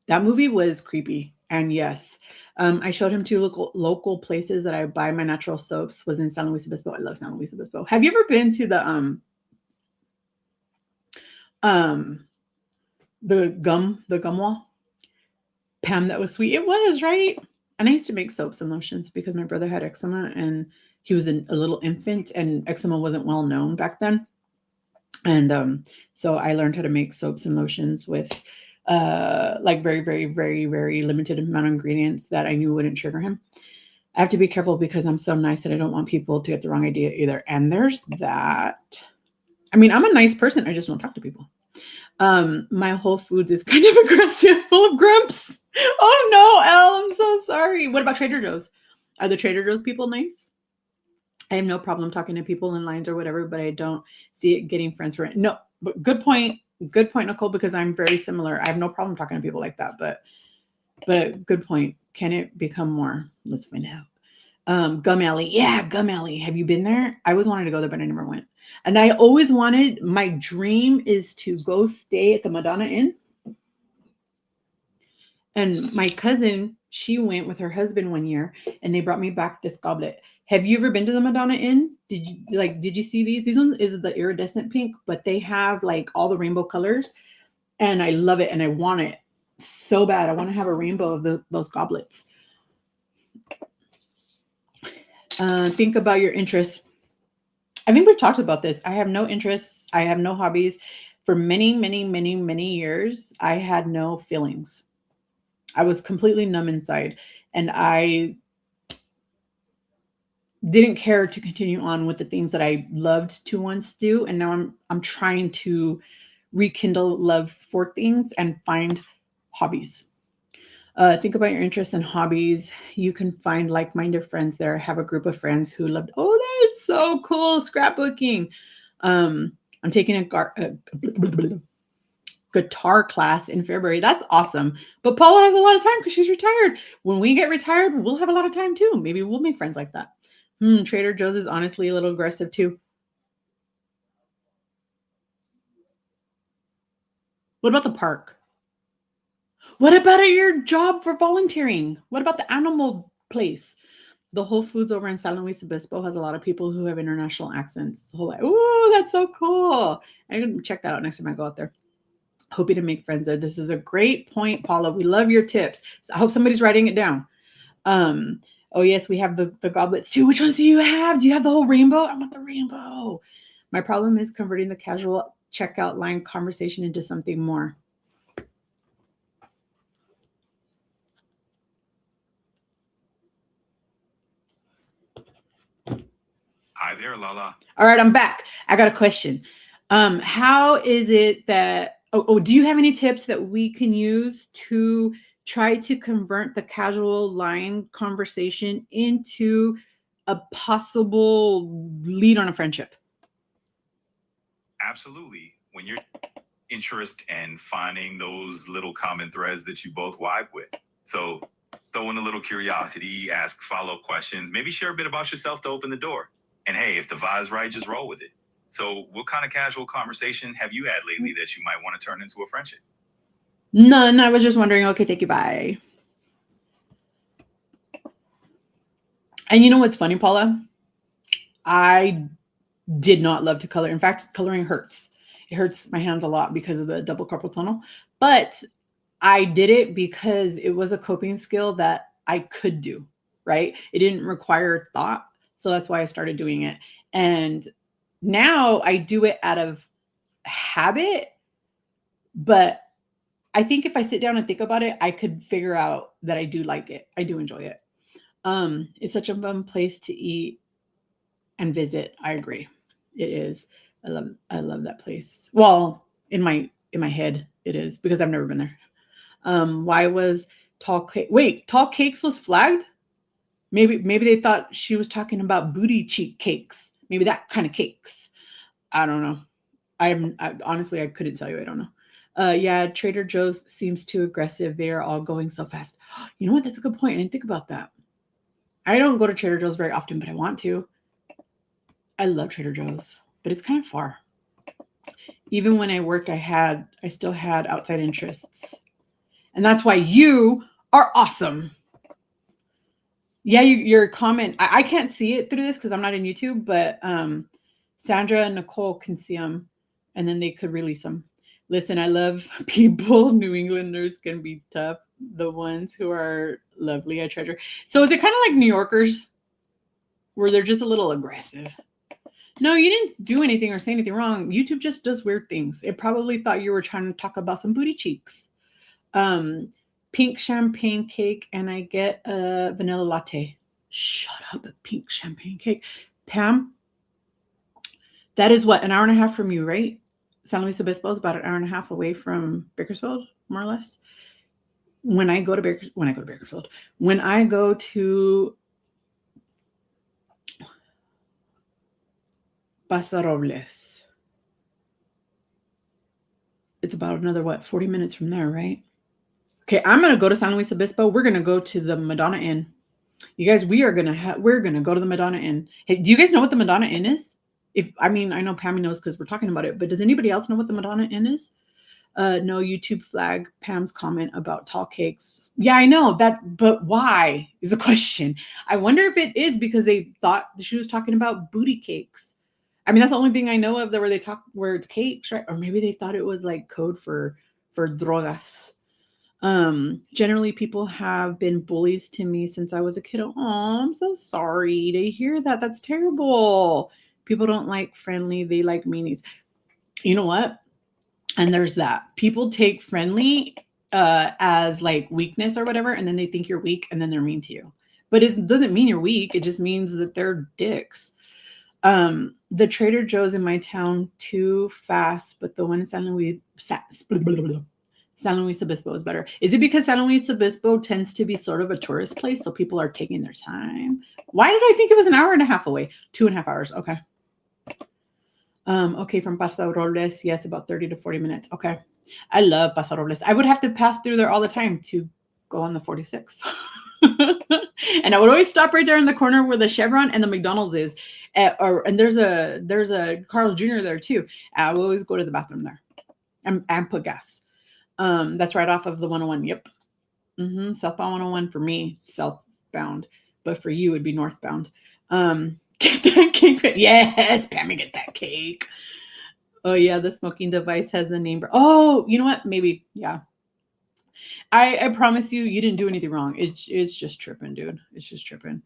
that movie was creepy. And yes, I showed him 2 local places that I buy my natural soaps. Was in San Luis Obispo. I love San Luis Obispo. Have you ever been to the gum wall? Pam, that was sweet. It was, right? And I used to make soaps and lotions because my brother had eczema and he was a little infant and eczema wasn't well known back then. And so I learned how to make soaps and lotions with like very, very, very, very limited amount of ingredients that I knew wouldn't trigger him. I have to be careful because I'm so nice that I don't want people to get the wrong idea either. And there's that. I mean, I'm a nice person. I just don't talk to people. My Whole Foods is kind of aggressive, full of grumps. Oh no, Elle, I'm so sorry. What about Trader Joe's? Are the Trader Joe's people nice? I have no problem talking to people in lines or whatever, but I don't see it getting friends for it. No, but good point. Good point, Nicole, because I'm very similar. I have no problem talking to people like that, but good point. Can it become more? Let's find out. Gum Alley. Yeah, Gum Alley. Have you been there? I always wanted to go there, but I never went. And I always wanted, my dream is to go stay at the Madonna Inn. And my cousin, she went with her husband one year and they brought me back this goblet. Have you ever been to the Madonna Inn? Did you see these? These ones is the iridescent pink, but they have like all the rainbow colors and I love it. And I want it so bad. I want to have a rainbow of those goblets. Think about your interests. I think we've talked about this. I have no interests. I have no hobbies. For many, many, many, many years, I had no feelings. I was completely numb inside. And I didn't care to continue on with the things that I loved to once do, and now I'm trying to rekindle love for things and find hobbies. Think about your interests and hobbies. You can find like-minded friends there. Have a group of friends who loved. Oh, that's so cool! Scrapbooking. I'm taking a guitar class in February. That's awesome. But Paula has a lot of time because she's retired. When we get retired, we'll have a lot of time too. Maybe we'll make friends like that. Trader Joe's is honestly a little aggressive too. What about the park? What about your job for volunteering? What about the animal place? The Whole Foods over in San Luis Obispo has a lot of people who have international accents. Ooh, that's so cool. I'm going to check that out next time I go out there. Hoping to make friends there. This is a great point, Paula. We love your tips. So I hope somebody's writing it down. Oh, yes, we have the goblets too. Which ones do you have? Do you have the whole rainbow? I want the rainbow. My problem is converting the casual checkout line conversation into something more. Hi there, Lala. All right, I'm back. I got a question. How is it that, do you have any tips that we can use to try to convert the casual line conversation into a possible lead on a friendship? Absolutely. When you're interested in finding those little common threads that you both vibe with. So throw in a little curiosity, ask follow-up questions, maybe share a bit about yourself to open the door. And hey, if the vibe's right, just roll with it. So what kind of casual conversation have you had lately that you might want to turn into a friendship? None. I was just wondering. Okay, thank you. Bye. And you know what's funny, Paula? I did not love to color. In fact, coloring hurts. It hurts my hands a lot because of the double carpal tunnel. But I did it because it was a coping skill that I could do, right? It didn't require thought. So that's why I started doing it. And now I do it out of habit. But I think if I sit down and think about it, I could figure out that I do like it. I do enjoy it. It's such a fun place to eat and visit. I agree. It is. I love that place. Well, in my head, it is because I've never been there. Why was Tall Cakes was flagged? Maybe they thought she was talking about booty cheek cakes. Maybe that kind of cakes. I don't know. I honestly, I couldn't tell you. I don't know. Yeah, Trader Joe's seems too aggressive. They are all going so fast. You know what? That's a good point. I didn't think about that. I don't go to Trader Joe's very often, but I want to. I love Trader Joe's, but it's kind of far. Even when I worked, I still had outside interests. And that's why you are awesome. Yeah, your comment, I can't see it through this because I'm not in YouTube, but Sandra and Nicole can see them and then they could release them. Listen, I love people. New Englanders can be tough. The ones who are lovely, I treasure. So is it kind of like New Yorkers where they're just a little aggressive? No, you didn't do anything or say anything wrong. YouTube just does weird things. It probably thought you were trying to talk about some booty cheeks. Pink champagne cake, and I get a vanilla latte. Shut up, a pink champagne cake. Pam, that is what, an hour and a half from you, right? San Luis Obispo is about an hour and a half away from Bakersfield, more or less. When I go to Bakersfield, when I go to Paso Robles, it's about another, 40 minutes from there, right? Okay, I'm going to go to San Luis Obispo. We're going to go to the Madonna Inn. You guys, we're going to go to the Madonna Inn. Hey, do you guys know what the Madonna Inn is? I know Pammy knows because we're talking about it, but does anybody else know what the Madonna Inn is? No, YouTube flag Pam's comment about tall cakes. Yeah, I know that, but why is the question. I wonder if it is because they thought she was talking about booty cakes. I mean, that's the only thing I know of that where it's cakes, right? Or maybe they thought it was like code for drogas. Generally people have been bullies to me since I was a kid. Oh, I'm so sorry to hear that. That's terrible. People don't like friendly. They like meanies. You know what? And there's that. People take friendly as like weakness or whatever, and then they think you're weak and then they're mean to you. but it doesn't mean you're weak. It just means that they're dicks. The Trader Joe's in my town too fast, but the one in San Luis Obispo is better. Is it because San Luis Obispo tends to be sort of a tourist place, so people are taking their time? Why did I think it was an hour and a half away? 2.5 hours. Okay. Okay, from Paso Robles, yes, about 30 to 40 minutes. Okay. I love Paso Robles. I would have to pass through there all the time to go on the 46. And I would always stop right there in the corner where the Chevron and the McDonald's is. And there's a Carl's Jr. there too. I will always go to the bathroom there and put gas. That's right off of the 101. Yep. Southbound 101 for me, southbound. But for you, it'd be northbound. Get that cake. Yes, Pammy, get that cake. Oh, yeah, the smoking device has the name. Oh, you know what? Maybe, yeah. I promise you, you didn't do anything wrong. It's just tripping, dude. It's just tripping.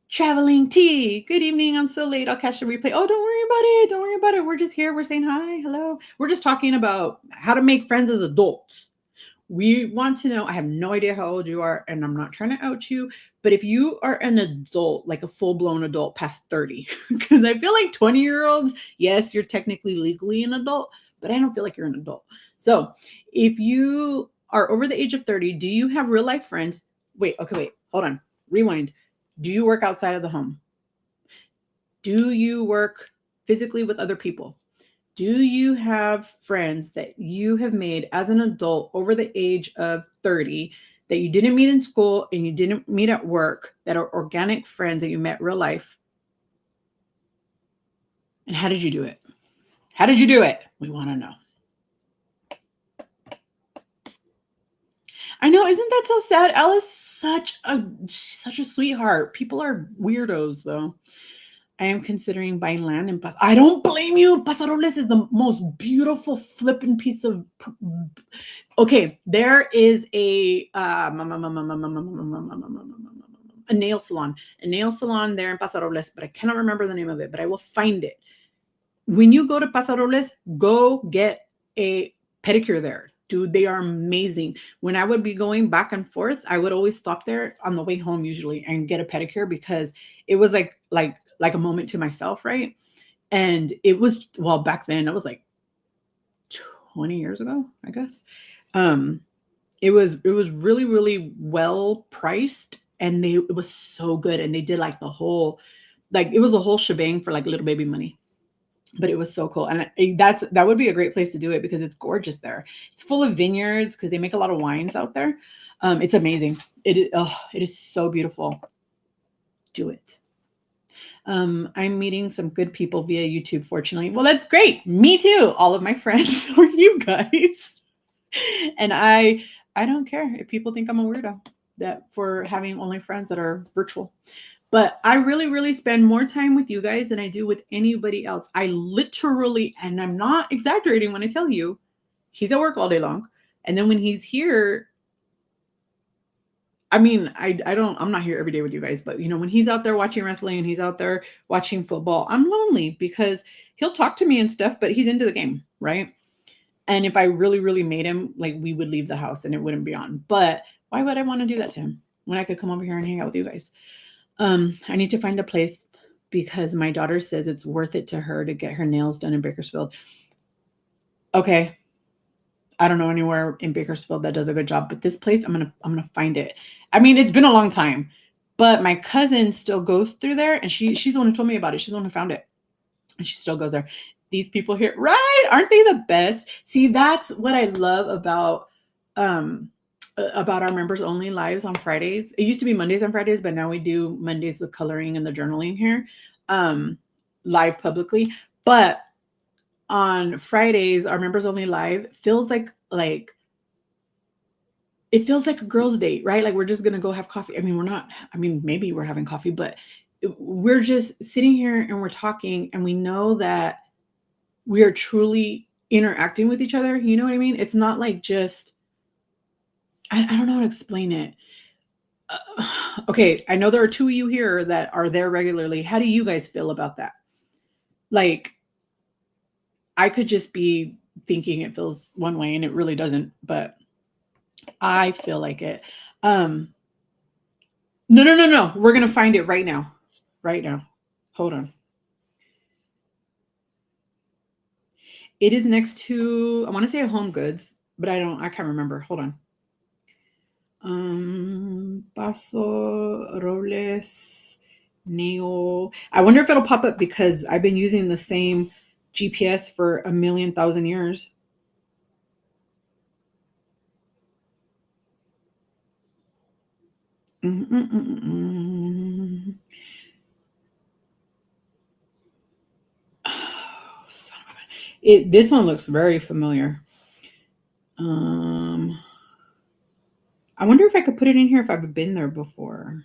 Traveling tea. Good evening. I'm so late. I'll catch the replay. Oh, don't worry about it. Don't worry about it. We're just here. We're saying hi. Hello. We're just talking about how to make friends as adults. We want to know, I have no idea how old you are, and I'm not trying to out you, but if you are an adult, like a full-blown adult past 30, because I feel like 20-year-olds, yes, you're technically legally an adult, but I don't feel like you're an adult. So if you are over the age of 30, do you have real life friends? Wait, hold on. Rewind. Do you work outside of the home? Do you work physically with other people? Do you have friends that you have made as an adult over the age of 30 that you didn't meet in school and you didn't meet at work, that are organic friends that you met real life? And how did you do it? How did you do it? We want to know. I know, isn't that so sad? Alice, such a sweetheart. People are weirdos though. I am considering buying land in Paso. I don't blame you. Paso Robles is the most beautiful flipping piece of. Okay, there is a nail salon, there in Paso Robles, but I cannot remember the name of it. But I will find it. When you go to Paso Robles, go get a pedicure there. Dude, they are amazing. When I would be going back and forth, I would always stop there on the way home usually and get a pedicure because it was like a moment to myself, right? And it was, well, back then, it was like 20 years ago, I guess. It was really, really well priced, and it was so good. And they did like it was the whole shebang for like little baby money. But it was so cool. And that would be a great place to do it because it's gorgeous there. It's full of vineyards because they make a lot of wines out there. It's amazing. It is so beautiful. Do it. I'm meeting some good people via YouTube, fortunately. Well, that's great. Me too. All of my friends are you guys. And I don't care if people think I'm a weirdo for having only friends that are virtual. But I really, really spend more time with you guys than I do with anybody else. I literally, and I'm not exaggerating when I tell you, he's at work all day long. And then when he's here, I mean, I'm not here every day with you guys, but when he's out there watching wrestling and he's out there watching football, I'm lonely because he'll talk to me and stuff, but he's into the game, right? And if I really, really made him, like, we would leave the house and it wouldn't be on. But why would I want to do that to him when I could come over here and hang out with you guys? I need to find a place because my daughter says it's worth it to her to get her nails done in Bakersfield. Okay. I don't know anywhere in Bakersfield that does a good job, but this place, I'm gonna find it. I mean, it's been a long time, but my cousin still goes through there, and she's the one who told me about it. She's the one who found it, and she still goes there. These people here, right? Aren't they the best? See, that's what I love about our members only lives on Fridays. It used to be Mondays and Fridays, but now we do Mondays, the coloring and the journaling here, live publicly. But on Fridays, our members only live feels like it feels like a girls' date, right? Like we're just gonna go have coffee. I mean, we're not. I mean, maybe we're having coffee, but we're just sitting here and we're talking, and we know that we are truly interacting with each other. You know what I mean? It's not like just. I don't know how to explain it. Okay, I know there are two of you here that are there regularly. How do you guys feel about that? Like, I could just be thinking it feels one way and it really doesn't, but I feel like it. No. We're going to find it right now. Right now. Hold on. It is next to, I want to say Home Goods, but I can't remember. Hold on. Paso Robles Nail. I wonder if it'll pop up because I've been using the same GPS for 1,000,000 years. Oh, son of a- this one looks very familiar. I wonder if I could put it in here if I've been there before.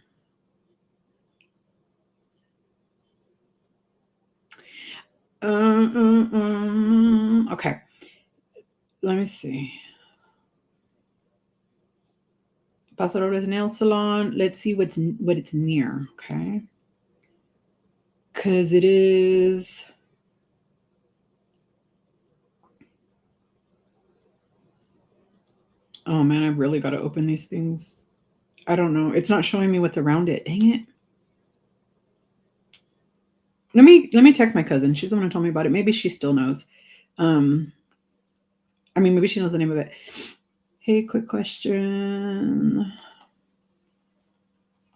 Okay. Let me see. Paso Robles Nail Salon. Let's see what it's near. Okay. Because it is. Oh man, I really got to open these things. I don't know. It's not showing me what's around it. Dang it. Let me text my cousin. She's the one who told me about it. Maybe she still knows. Maybe she knows the name of it. Hey, quick question.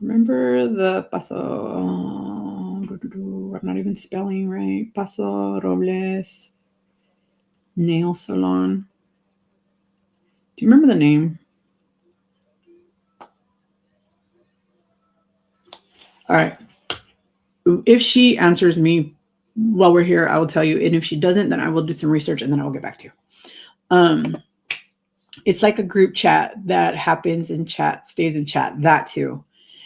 Remember the Paso? I'm not even spelling right. Paso Robles Nail Salon. Do you remember the name? All right. If she answers me while we're here, I will tell you. And if she doesn't, then I will do some research and then I will get back to you. It's like a group chat that happens in chat, stays in chat, that too.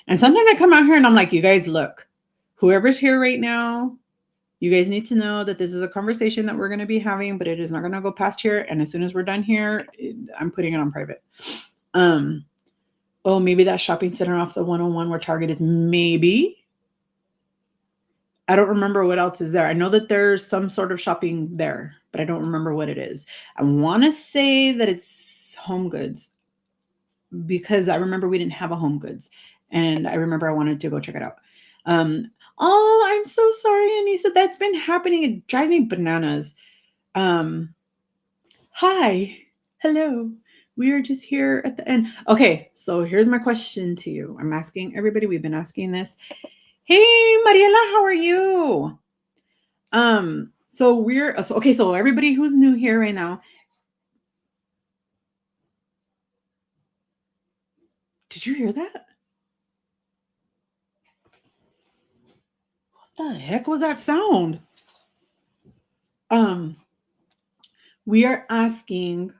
And sometimes I come out here and I'm like, you guys, look, whoever's here right now, you guys need to know that this is a conversation that we're going to be having, but it is not going to go past here. And as soon as we're done here, I'm putting it on private. Oh, maybe that shopping center off the 101 where Target is. Maybe. I don't remember what else is there. I know that there's some sort of shopping there, but I don't remember what it is. I want to say that it's Home Goods because I remember we didn't have a Home Goods. And I remember I wanted to go check it out. Oh, I'm so sorry, Anissa. That's been happening. It drives me bananas. Hi. Hello. We are just here at the end. Okay, so here's my question to you. I'm asking everybody. We've been asking this. Hey, Mariela, how are you? So everybody who's new here right now. Did you hear that? What the heck was that sound? We are asking.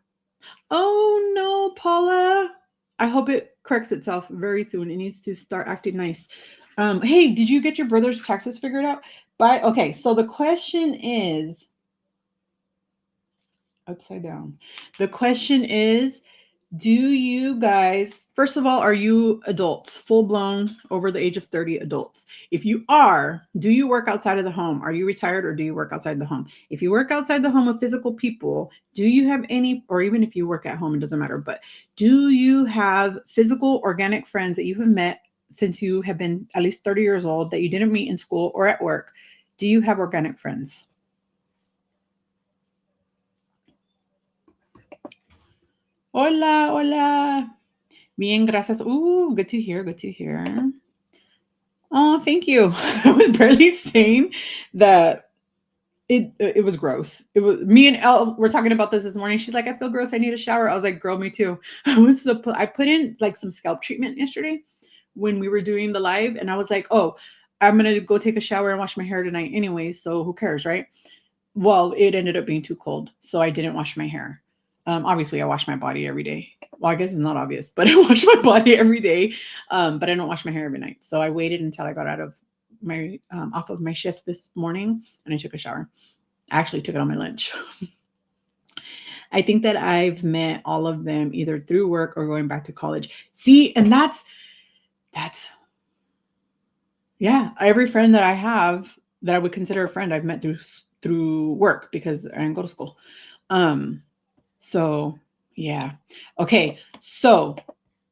Oh no, Paula. I hope it corrects itself very soon. It needs to start acting nice. Hey, did you get your brother's taxes figured out? Okay, so the question is upside down. The question is, do you guys, first of all, are you adults, full blown, over the age of 30 adults? If you are, do you work outside of the home? Are you retired or do you work outside the home? If you work outside the home of physical people, do you have any, or even if you work at home, it doesn't matter, but do you have physical organic friends that you have met since you have been at least 30 years old that you didn't meet in school or at work? Do you have organic friends? Hola, hola. Bien, gracias. Ooh, good to hear. Good to hear. Oh, thank you. I was barely saying that it was gross. It was me and Elle were talking about this morning. She's like, I feel gross. I need a shower. I was like, girl, me too. I put in like some scalp treatment yesterday when we were doing the live, and I was like, oh, I'm gonna go take a shower and wash my hair tonight anyway. So who cares, right? Well, it ended up being too cold, so I didn't wash my hair. Obviously, I wash my body every day. Well, I guess it's not obvious, but I wash my body every day. But I don't wash my hair every night. So I waited until I got out of my off of my shift this morning, and I took a shower. I actually took it on my lunch. I think that I've met all of them either through work or going back to college. See, and that's yeah. Every friend that I have that I would consider a friend, I've met through work because I didn't go to school. So yeah. Okay. So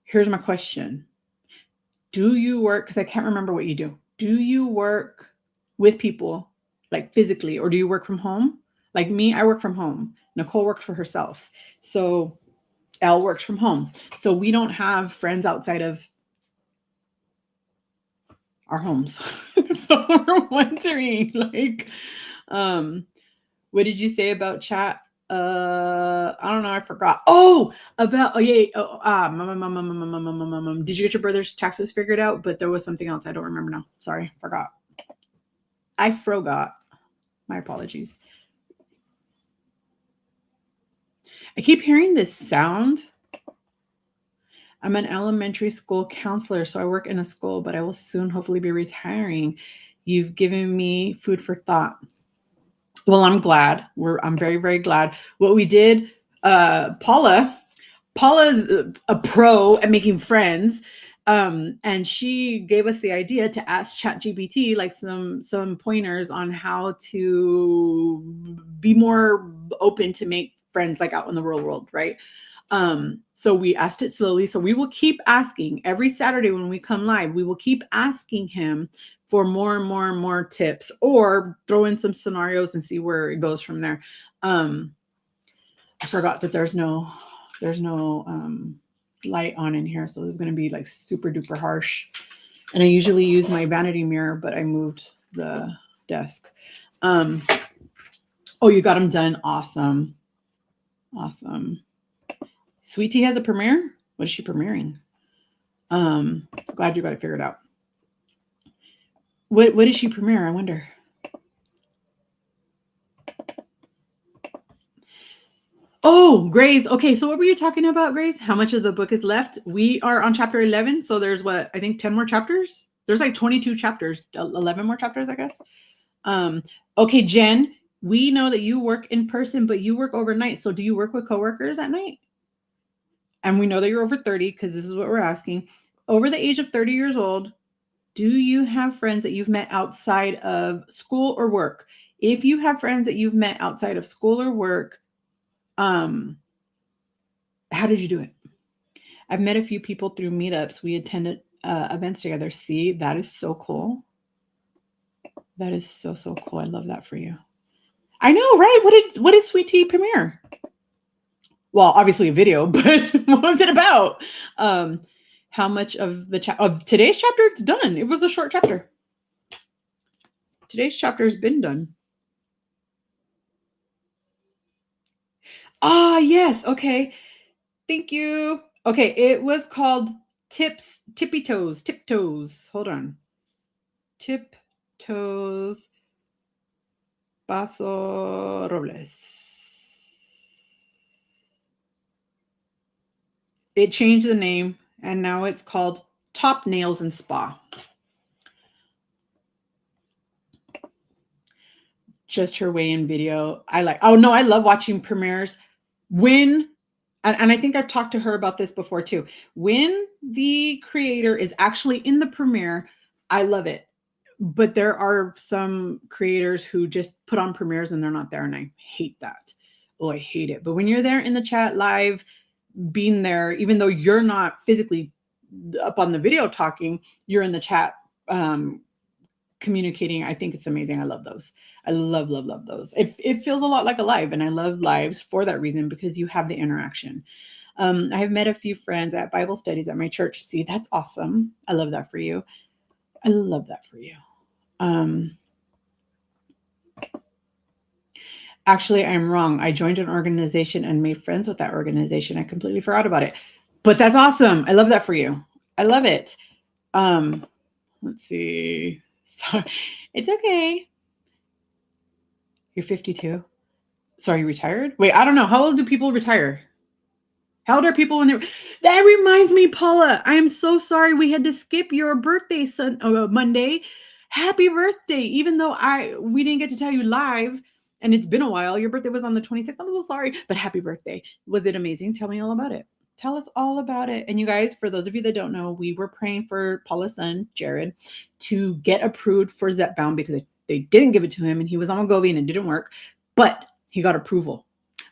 here's my question. do you work? Because I can't remember what you do. Do you work with people like physically, or do you work from home? Like me, I work from home. Nicole works for herself. So Elle works from home. So we don't have friends outside of our homes. So we're wondering, like, what did you say about chat? I don't know. I forgot. Oh, about yeah. Did you get your brother's taxes figured out? But there was something else. I don't remember now. Sorry, forgot. I forgot. My apologies. I keep hearing this sound. I'm an elementary school counselor, so I work in a school, but I will soon hopefully be retiring. You've given me food for thought. Well, I'm glad. I'm very, very glad. What we did, Paula's a pro at making friends. And she gave us the idea to ask ChatGPT like some pointers on how to be more open to make friends like out in the real world, right? So we asked it slowly. So we will keep asking every Saturday when we come live. We will keep asking him for more and more and more tips, or throw in some scenarios and see where it goes from there. I forgot that there's no light on in here, so this is going to be like super duper harsh. And I usually use my vanity mirror, but I moved the desk. Oh, you got them done. Awesome. Sweet Tea has a premiere. What is she premiering? Glad you got it figured out. What did she premiere? I wonder. Oh, Grace. Okay, so what were you talking about, Grace? How much of the book is left? We are on chapter 11, so there's what, I think 10 more chapters? There's like 22 chapters, 11 more chapters, I guess. Okay, Jen, we know that you work in person, but you work overnight. So do you work with coworkers at night? And we know that you're over 30, because this is what we're asking. Over the age of 30 years old, do you have friends that you've met outside of school or work? If you have friends that you've met outside of school or work, how did you do it? I've met a few people through meetups. We attended events together. See, that is so cool. That is so cool. I love that for you. I know, right? What did Sweet Tea premiere? Well, obviously a video, but what was it about? How much of of today's chapter? It's done. It was a short chapter. Today's chapter has been done. Ah, yes. Okay. Thank you. Okay. It was called Tiptoes. Hold on. Tiptoes. Paso Robles. It changed the name, and now it's called Top Nails and Spa. Just her weigh-in video. I love watching premieres and I think I've talked to her about this before too. When the creator is actually in the premiere, I love it. But there are some creators who just put on premieres and they're not there, and I hate that. Oh, I hate it. But when you're there in the chat live, being there, even though you're not physically up on the video talking, you're in the chat communicating. I think it's amazing. I love those. I love those. It feels a lot like a live, and I love lives for that reason, because you have the interaction. I have met a few friends at Bible studies at my church. See, that's awesome. I love that for you. I love that for you. Actually, I'm wrong. I joined an organization and made friends with that organization. I completely forgot about it, but that's awesome. I love that for you. I love it. Let's see. Sorry. It's okay. You're 52. So are you retired? Wait, I don't know. How old do people retire? How old are people when they're... That reminds me, Paula, I am so sorry we had to skip your birthday Monday. Happy birthday. Even though we didn't get to tell you live, and it's been a while. Your birthday was on the 26th. I'm so sorry, but happy birthday. Was it amazing? Tell me all about it. Tell us all about it. And you guys, for those of you that don't know, we were praying for Paula's son, Jared, to get approved for Zepbound, because they didn't give it to him, and he was on Wegovy and it didn't work, but he got approval.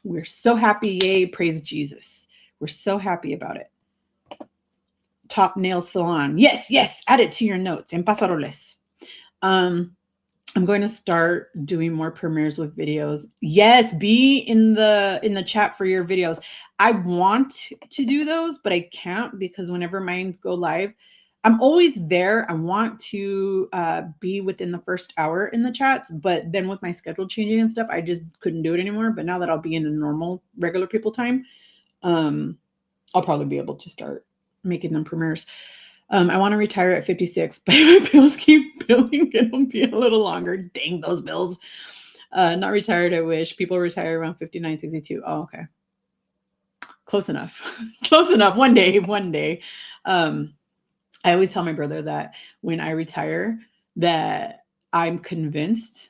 We're so happy. Yay. Praise Jesus. We're so happy about it. top nail salon. Yes, yes, add it to your notes. En Pasaroles. I'm going to start doing more premieres with videos. Yes, be in the chat for your videos. I want to do those, but I can't because whenever mine go live, I'm always there. I want to be within the first hour in the chats, but then with my schedule changing and stuff, I just couldn't do it anymore. But now that I'll be in a normal, regular people time, I'll probably be able to start making them premieres. I want to retire at 56, but my bills keep billing. It'll be a little longer. Dang those bills. Not retired, I wish. People retire around 59, 62. Oh, okay. Close enough. Close enough. One day. I always tell my brother that when I retire, that I'm convinced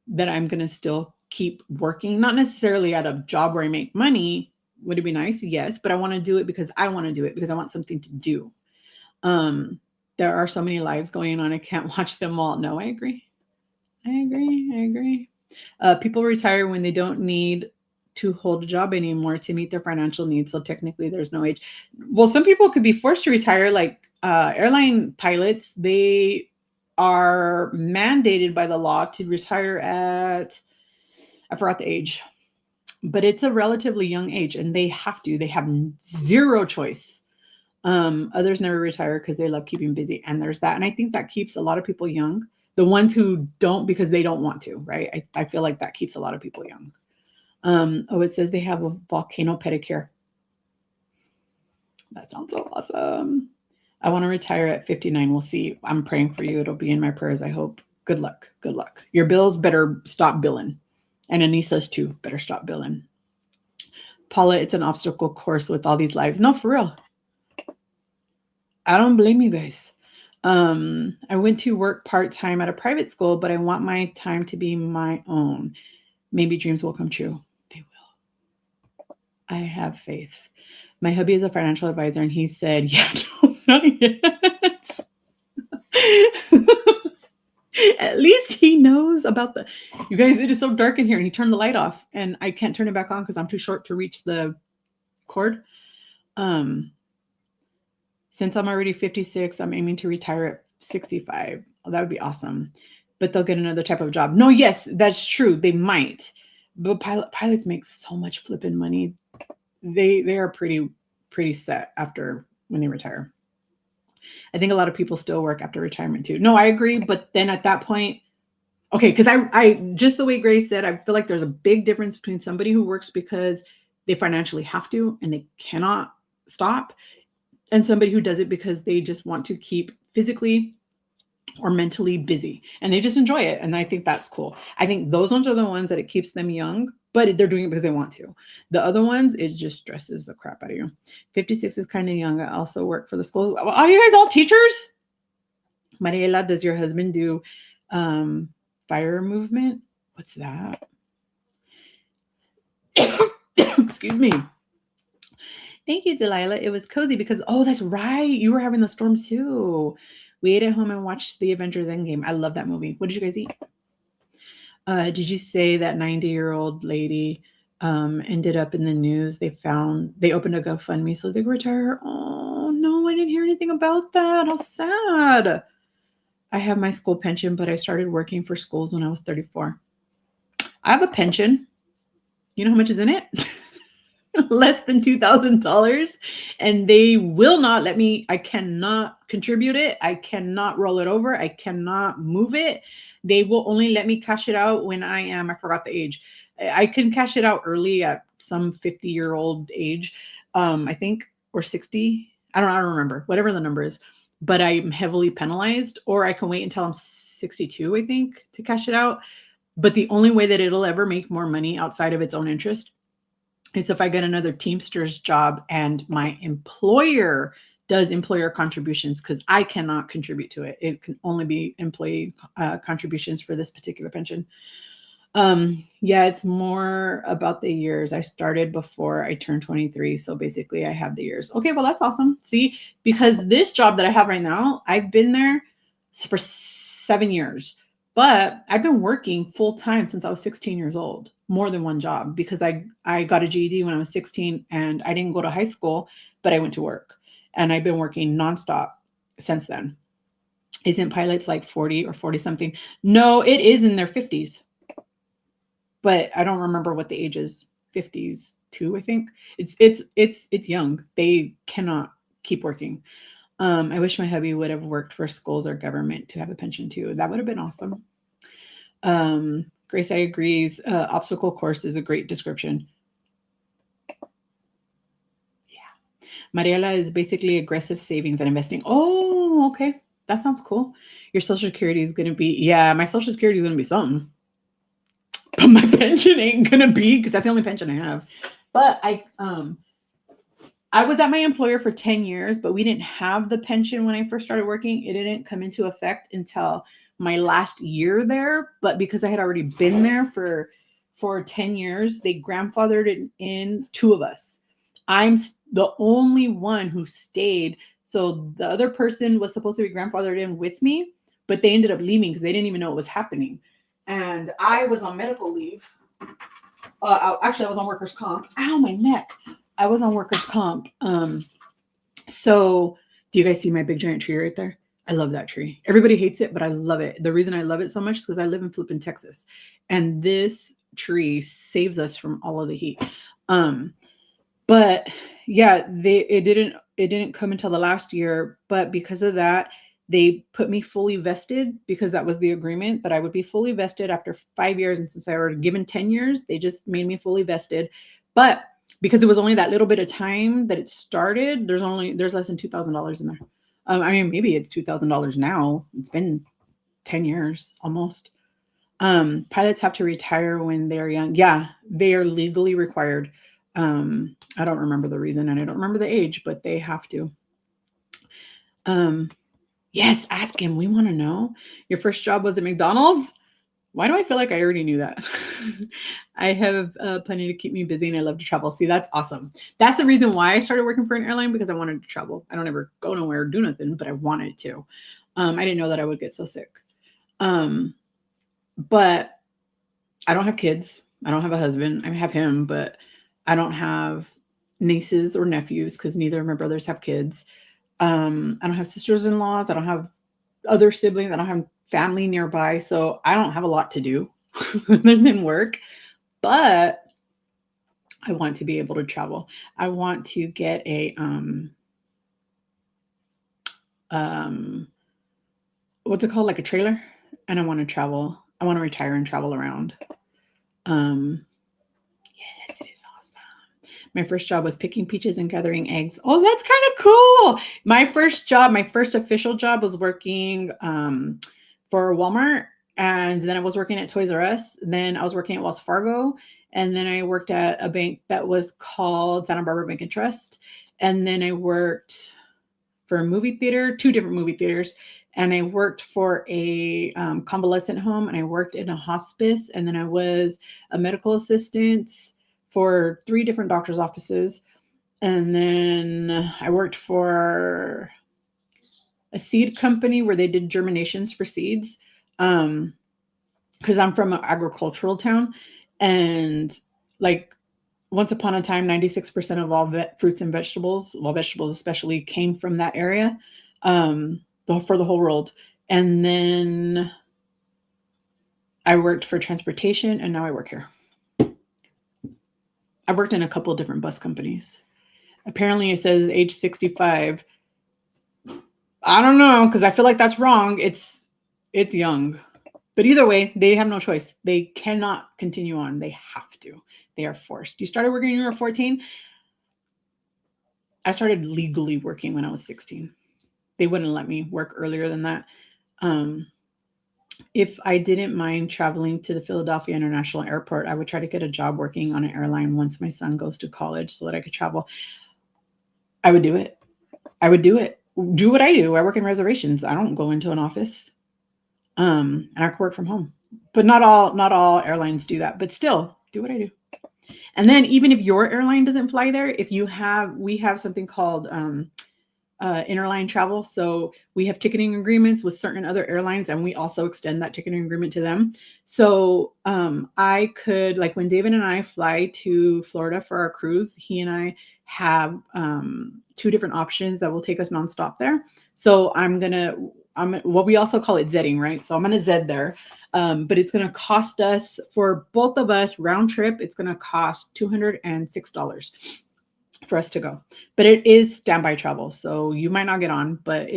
that I'm going to still keep working, not necessarily at a job where I make money. Would it be nice? Yes, but I want to do it because I want to do it because I want something to do. There are so many lives going on. I can't watch them all. No, I agree. People retire when they don't need to hold a job anymore to meet their financial needs. So technically there's no age. Well, some people could be forced to retire, like airline pilots. They are mandated by the law to retire at, I forgot the age, but it's a relatively young age and they have zero choice. Others never retire because they love keeping busy. And there's that. And I think that keeps a lot of people young. The ones who don't because they don't want to, right? I feel like that keeps a lot of people young. It says they have a volcano pedicure. That sounds so awesome. I want to retire at 59. We'll see. I'm praying for you. It'll be in my prayers, I hope. Good luck. Good luck. Your bills better stop billing. And Anissa's too better stop billing. Paula, it's an obstacle course with all these lives. No, for real. I don't blame you guys. I went to work part-time at a private school, but I want my time to be my own. Maybe dreams will come true. They will. I have faith. My hubby is a financial advisor, and he said, yeah, no, not yet. At least he knows about you guys, it is so dark in here, and he turned the light off, and I can't turn it back on because I'm too short to reach the cord. Since I'm already 56, I'm aiming to retire at 65. Oh, that would be awesome. But they'll get another type of job. No, yes, that's true. They might. But pilots make so much flipping money. They are pretty set after when they retire. I think a lot of people still work after retirement too. No, I agree. But then at that point, okay, because I just the way Grace said, I feel like there's a big difference between somebody who works because they financially have to and they cannot stop, and somebody who does it because they just want to keep physically or mentally busy and they just enjoy it. And I think that's cool. I think those ones are the ones that it keeps them young, but they're doing it because they want to. The other ones, it just stresses the crap out of you. 56 is kind of young. I also work for the schools. Are you guys all teachers? Mariela, does your husband do fire movement? What's that? Excuse me. Thank you, Delilah. It was cozy because, oh, that's right. You were having the storm too. We ate at home and watched the Avengers Endgame. I love that movie. What did you guys eat? Did you say that 90-year-old lady ended up in the news? They opened a GoFundMe so they could retire her. Oh, no, I didn't hear anything about that. How sad. I have my school pension, but I started working for schools when I was 34. I have a pension. You know how much is in it? Less than $2,000, and they will not let me. I cannot contribute it. I cannot roll it over. I cannot move it. They will only let me cash it out when I forgot the age. I can cash it out early at some 50-year-old age, I think, or 60. I don't remember, whatever the number is, but I'm heavily penalized, or I can wait until I'm 62, I think, to cash it out. But the only way that it'll ever make more money outside of its own interest is if I get another Teamsters job and my employer does employer contributions, because I cannot contribute to it. It can only be employee contributions for this particular pension. Yeah, it's more about the years. I started before I turned 23. So basically I have the years. Okay, well, that's awesome. See, because this job that I have right now, I've been there for 7 years, but I've been working full time since I was 16 years old. More than one job, because I got a GED when I was 16 and I didn't go to high school, but I went to work. and I've been working nonstop since then. Isn't pilots like 40 or 40 something? No, it is in their 50s, but I don't remember what the age is. 50s too, I think. It's young. They cannot keep working. I wish my hubby would have worked for schools or government to have a pension too. That would have been awesome. Grace, I agrees. Obstacle course is a great description. Yeah. Mariela is basically aggressive savings and investing. Oh, okay. That sounds cool. Your Social Security is going to be, yeah, my Social Security is going to be something. But my pension ain't going to be, because that's the only pension I have. But I was at my employer for 10 years, but we didn't have the pension when I first started working. It didn't come into effect until my last year there. But because I had already been there for 10 years, they grandfathered it in 2 of us. I'm the only one who stayed. So the other person was supposed to be grandfathered in with me, but they ended up leaving because they didn't even know what was happening. And I was on medical leave. Actually, I was on workers' comp. Ow, my neck. I was on workers' comp. So do you guys see my big giant tree right there? I love that tree. Everybody hates it, but I love it. The reason I love it so much is because I live in flippin' Texas. And this tree saves us from all of the heat. But yeah, it didn't come until the last year. But because of that, they put me fully vested, because that was the agreement, that I would be fully vested after 5 years. And since I were given 10 years, they just made me fully vested. But because it was only that little bit of time that it started, there's less than $2,000 in there. I mean, maybe it's $2,000 now. It's been 10 years almost. Pilots have to retire when they're young. Yeah, they are legally required. I don't remember the reason and I don't remember the age, but they have to. Yes, ask him. We want to know. Your first job was at McDonald's? Why do I feel like I already knew that? I have plenty to keep me busy and I love to travel. See, that's awesome. That's the reason why I started working for an airline, because I wanted to travel. I don't ever go nowhere or do nothing, but I wanted to. I didn't know that I would get so sick. But I don't have kids. I don't have a husband. I have him, but I don't have nieces or nephews because neither of my brothers have kids. I don't have sisters-in-laws. I don't have other siblings. I don't have family nearby. So I don't have a lot to do other than work, but I want to be able to travel. I want to get a, what's it called? Like a trailer. And I want to travel. I want to retire and travel around. Yes, it is awesome. My first job was picking peaches and gathering eggs. Oh, that's kind of cool. My first official job was working for Walmart. And then I was working at Toys R Us. Then I was working at Wells Fargo. And then I worked at a bank that was called Santa Barbara Bank and Trust. And then I worked for a movie theater, 2 different movie theaters. And I worked for a convalescent home, and I worked in a hospice. And then I was a medical assistant for 3 different doctor's offices. And then I worked for a seed company where they did germinations for seeds. Because I'm from an agricultural town. And like once upon a time, 96% of all fruits and vegetables, well, vegetables especially, came from that area. For the whole world. And then I worked for transportation, and now I work here. I've worked in a couple of different bus companies. Apparently it says age 65. I don't know, because I feel like that's wrong. It's young. But either way, they have no choice. They cannot continue on. They have to. They are forced. You started working when you were 14. I started legally working when I was 16. They wouldn't let me work earlier than that. If I didn't mind traveling to the Philadelphia International Airport, I would try to get a job working on an airline once my son goes to college so that I could travel. I would do it. Do what I do. I work in reservations. I don't go into an office. And I can work from home. But not all airlines do that. But still, do what I do. And then even if your airline doesn't fly there, we have something called interline travel. So we have ticketing agreements with certain other airlines, and we also extend that ticketing agreement to them. So I could, like when David and I fly to Florida for our cruise, he and I have 2 different options that will take us nonstop there. So I'm what we also call it Zedding, right? So I'm gonna Zed there. But it's gonna cost us, for both of us round trip, it's gonna cost $206 for us to go. But it is standby travel, so you might not get on, but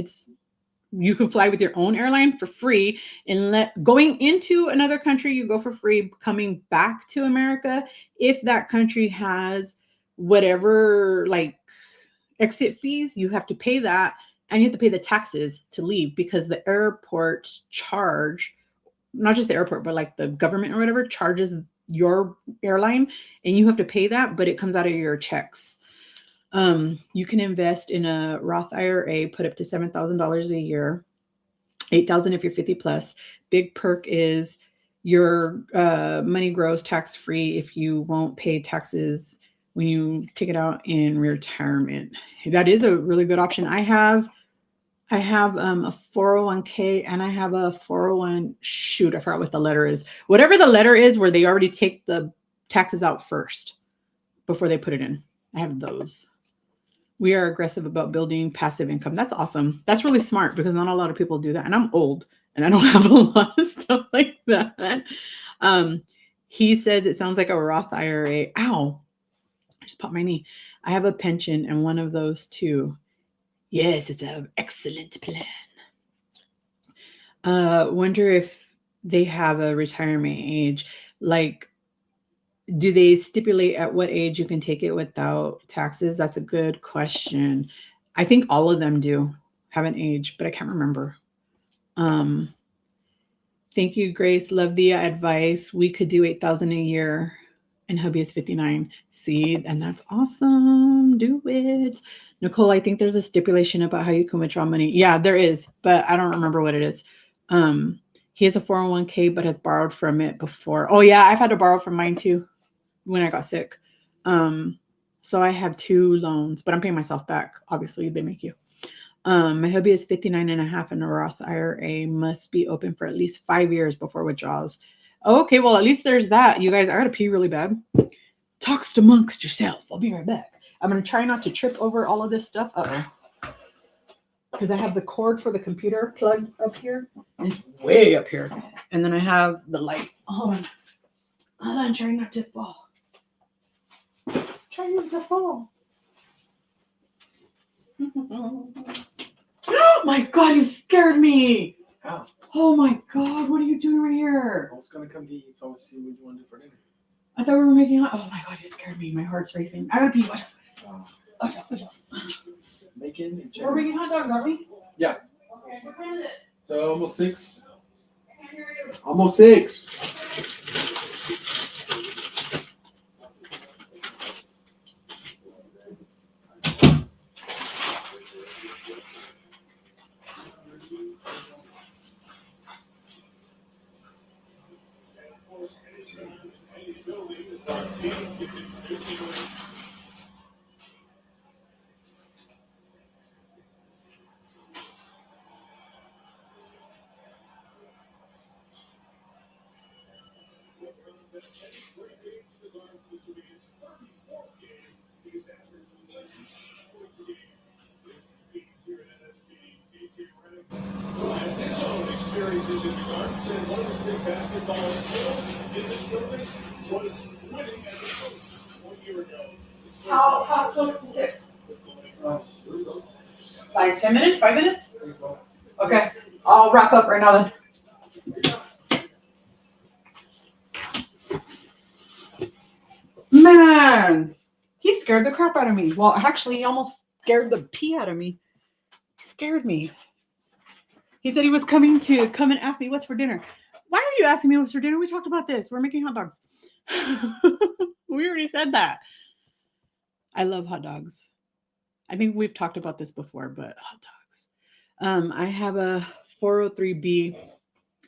you can fly with your own airline for free. And going into another country, you go for free. Coming back to America, if that country has whatever like exit fees, you have to pay that, and you have to pay the taxes to leave, because the airports charge, not just the airport, but like the government or whatever charges your airline, and you have to pay that, but it comes out of your checks. You can invest in a Roth IRA, put up to $7,000 a year, $8,000 if you're 50 plus. Big perk is your money grows tax free if you won't pay taxes when you take it out in retirement. That is a really good option. I have a 401k, and I have a 401. Shoot, I forgot what the letter is. Whatever the letter is, where they already take the taxes out first before they put it in. I have those. We are aggressive about building passive income. That's awesome. That's really smart, because not a lot of people do that. And I'm old and I don't have a lot of stuff like that. He says it sounds like a Roth IRA. Ow, I just popped my knee. I have a pension and one of those too. Yes, it's an excellent plan. Wonder if they have a retirement age. Like, do they stipulate at what age you can take it without taxes? That's a good question. I think all of them do have an age, but I can't remember. Thank you, Grace. Love the advice. We could do 8,000 a year, and hubby is 59. See, and that's awesome. Do it. Nicole, I think there's a stipulation about how you can withdraw money. Yeah, there is, but I don't remember what it is. He has a 401k, but has borrowed from it before. Oh yeah, I've had to borrow from mine too when I got sick. So I have 2 loans, but I'm paying myself back. Obviously, they make you. My hubby is 59 and a half, and a Roth IRA must be open for at least 5 years before withdrawals. Okay, well, at least there's that. You guys, I gotta pee really bad. Talks amongst yourself. I'll be right back. I'm gonna try not to trip over all of this stuff. Because I have the cord for the computer plugged up here. It's way up here. And then I have the light. Hold on, try not to fall. Try not to fall. Oh my God, you scared me. How? Oh my God, what are you doing right here? I was gonna come to eat, so I want to see what you want to do for dinner. I thought we were making hot. Oh my God, you scared me. My heart's racing. I gotta pee. Watch out. Bacon and chicken. We're making hot dogs, aren't we? Yeah. Okay, what time is it? So almost 6. I can't hear you. Almost 6. How close is it? Like 10 minutes? 5 minutes? Okay. I'll wrap up right now then. Man, he scared the crap out of me. Well, actually, he almost scared the pee out of me. He scared me. He said he was coming to come and ask me what's for dinner. Why are you asking me what's for dinner? We talked about this. We're making hot dogs. We already said that. I love hot dogs. I think we've talked about this before, but hot dogs. I have a 403B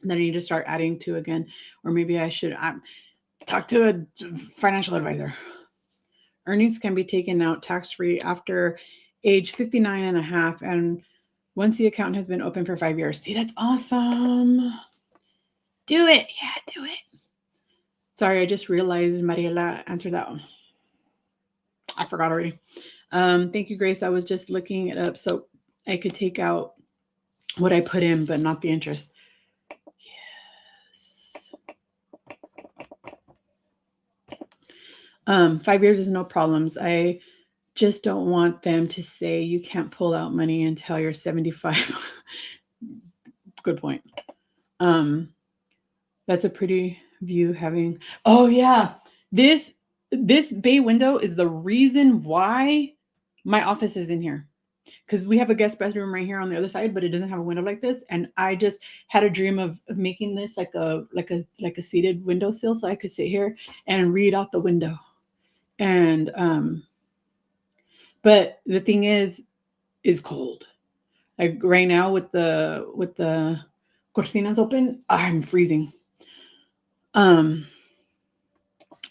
that I need to start adding to again, or maybe I should talk to a financial advisor. Earnings can be taken out tax-free after age 59 and a half. And once the account has been open for 5 years. See, that's awesome. Do it. Yeah, do it. Sorry, I just realized Mariela answered that one. I forgot already. Thank you, Grace. I was just looking it up so I could take out what I put in, but not the interest. Yes. 5 years is no problems. I just don't want them to say you can't pull out money until you're 75. Good point. That's a pretty view having. Oh yeah, this bay window is the reason why my office is in here, because we have a guest bedroom right here on the other side, but it doesn't have a window like this. And I just had a dream of making this like a seated windowsill, so I could sit here and read out the window. And but the thing is cold. Like right now with the cortinas open, I'm freezing.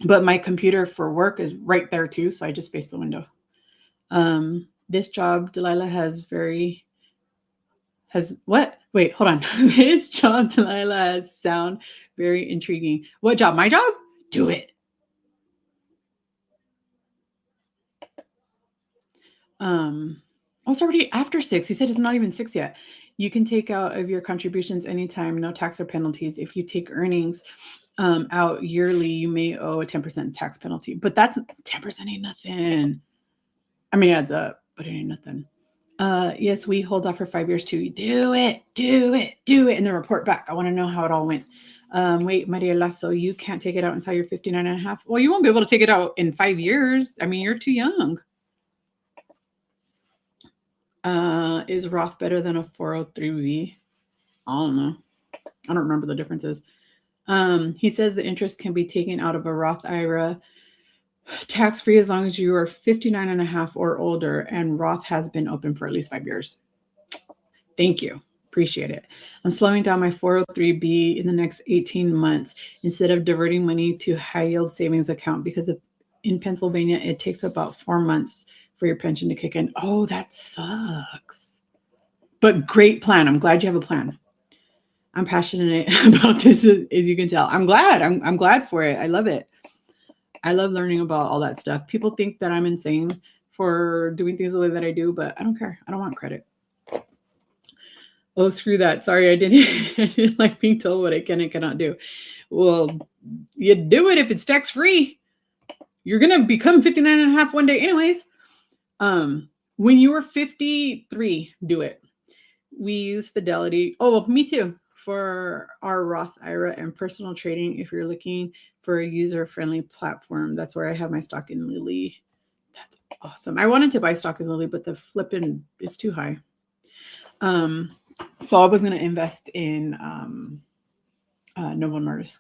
But my computer for work is right there too, so I just face the window. This job, Delilah, has what? Wait, hold on. This job, Delilah, has sound very intriguing. What job? My job? Do it. It's already after 6. He said it's not even 6 yet. You can take out of your contributions anytime, no tax or penalties. If you take earnings out yearly, you may owe a 10% tax penalty, but that's 10% ain't nothing. I mean, it adds up, but it ain't nothing. Yes, we hold off for 5 years too. Do it, and then report back. I want to know how it all went. Wait, Maria Lasso, you can't take it out until you're 59 and a half. Well, you won't be able to take it out in 5 years. I mean, you're too young. Is Roth better than a 403B? I don't know. I don't remember the differences. He says the interest can be taken out of a Roth IRA tax-free as long as you are 59 and a half or older, and Roth has been open for at least 5 years. Thank you. Appreciate it. I'm slowing down my 403B in the next 18 months instead of diverting money to high-yield savings account because in Pennsylvania, it takes about 4 months for your pension to kick in. Oh, that sucks. But great plan. I'm glad you have a plan. I'm passionate about this, as you can tell. I'm glad. I'm glad for it. I love it. I love learning about all that stuff. People think that I'm insane for doing things the way that I do, but I don't care. I don't want credit. Oh, screw that. Sorry, I didn't like being told what I can and cannot do. Well, you do it if it's tax-free. You're going to become 59 and a half one day anyways. When you were 53, do it. We use Fidelity. Oh, well, me too. For our Roth IRA and personal trading, if you're looking for a user-friendly platform, that's where I have my stock in Lily. That's awesome. I wanted to buy stock in Lily, but the flipping is too high. So I was going to invest in Novo Nordisk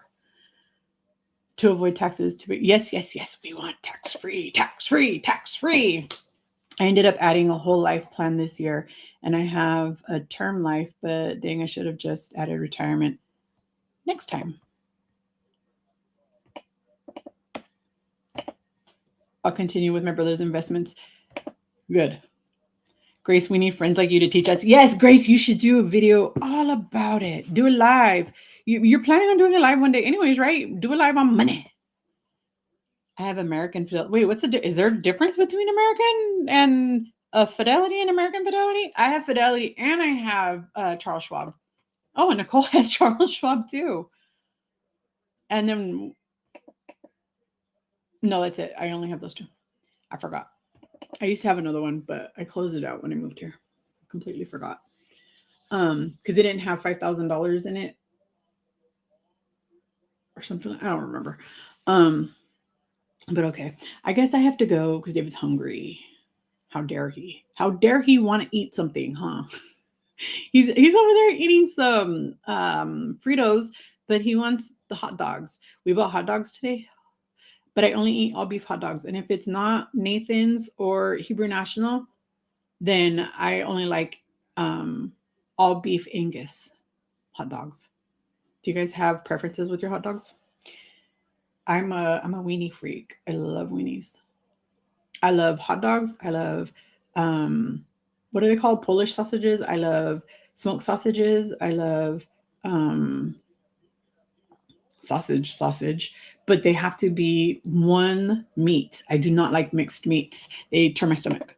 to avoid taxes. Yes. We want tax-free. I ended up adding a whole life plan this year, and I have a term life, but dang, I should have just added retirement next time. I'll continue with my brother's investments. Good. Grace, we need friends like you to teach us. Yes, Grace, you should do a video all about it. Do it live. You're planning on doing it live one day anyways, right? Do it live on money. I have American Fidelity. Wait, is there a difference between American and Fidelity and American Fidelity? I have Fidelity and I have Charles Schwab. Oh, and Nicole has Charles Schwab too. And then, no, that's it. I only have those two. I forgot. I used to have another one, but I closed it out when I moved here. Completely forgot. Because it didn't have $5,000 in it or something. I don't remember. But okay, I guess I have to go because David's hungry. How dare he? How dare he want to eat something, huh? He's over there eating some Fritos, but he wants the hot dogs. We bought hot dogs today, but I only eat all beef hot dogs. And if it's not Nathan's or Hebrew National, then I only like all beef Angus hot dogs. Do you guys have preferences with your hot dogs? I'm a weenie freak. I love weenies. I love hot dogs. I love what are they called? Polish sausages. I love smoked sausages. I love sausage, but they have to be one meat. I do not like mixed meats. They turn my stomach.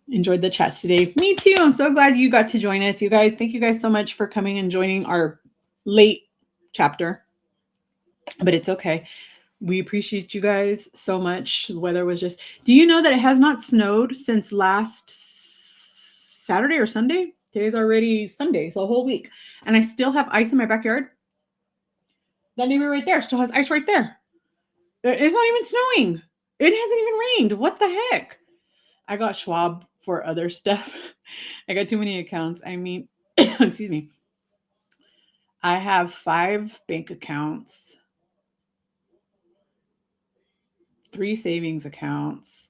Enjoyed the chats today. Me too. I'm so glad you got to join us. You guys, thank you guys so much for coming and joining our late chapter, but it's okay. We appreciate you guys so much. The weather was just, do you know that it has not snowed since last Saturday or Sunday? Today's already Sunday, so a whole week. And I still have ice in my backyard. That neighbor right there still has ice right there. It's not even snowing. It hasn't even rained. What the heck? I got Schwab for other stuff. I got too many accounts. I mean, excuse me. I have 5 bank accounts, 3 savings accounts,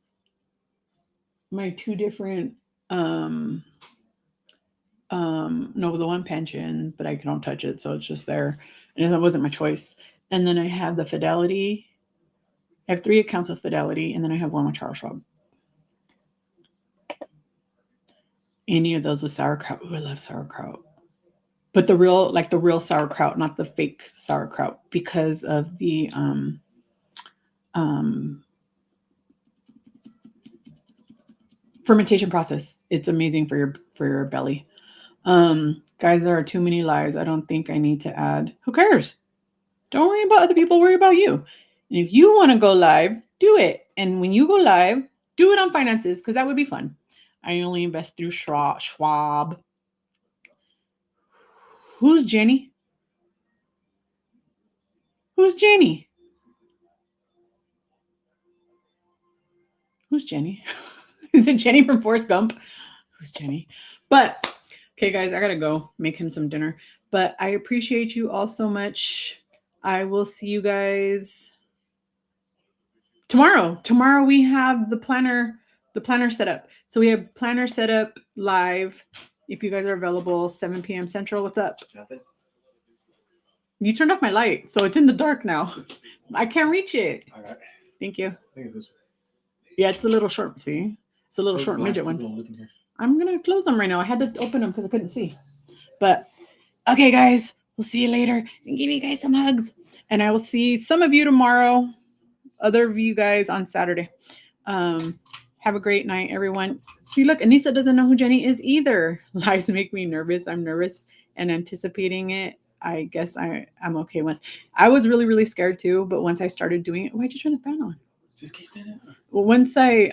my 2 different, no, the one pension, but I don't touch it. So it's just there. And that wasn't my choice. And then I have the Fidelity. I have 3 accounts with Fidelity. And then I have one with Charles Schwab. Any of those with sauerkraut. Ooh, I love sauerkraut. But the real sauerkraut, not the fake sauerkraut, because of the fermentation process. It's amazing for your belly. Guys, there are too many lives. I don't think I need to add. Who cares? Don't worry about other people. Worry about you. And if you want to go live, do it. And when you go live, do it on finances, because that would be fun. I only invest through Schwab. Who's Jenny? Who's Jenny? Who's Jenny? Is it Jenny from Forrest Gump? Who's Jenny? But, okay, guys, I got to go make him some dinner. But I appreciate you all so much. I will see you guys tomorrow. Tomorrow we have the planner set up. So we have planner set up live. If you guys are available, 7 p.m. Central. What's up? Nothing. You turned off my light, so it's in the dark now. I can't reach it. All right. Thank you. I think it's this way. Yeah, it's the little short. See, it's the little short midget one. Look in here. I'm gonna close them right now. I had to open them because I couldn't see. But okay, guys, we'll see you later and give you guys some hugs. And I will see some of you tomorrow. Other of you guys on Saturday. Have a great night, everyone. See, look, Anissa doesn't know who Jenny is either. Lives make me nervous. I'm nervous and anticipating it. I guess I'm okay once. I was really, really scared too, but once I started doing it, why'd you turn the fan on? Just keep that up. Well, once I,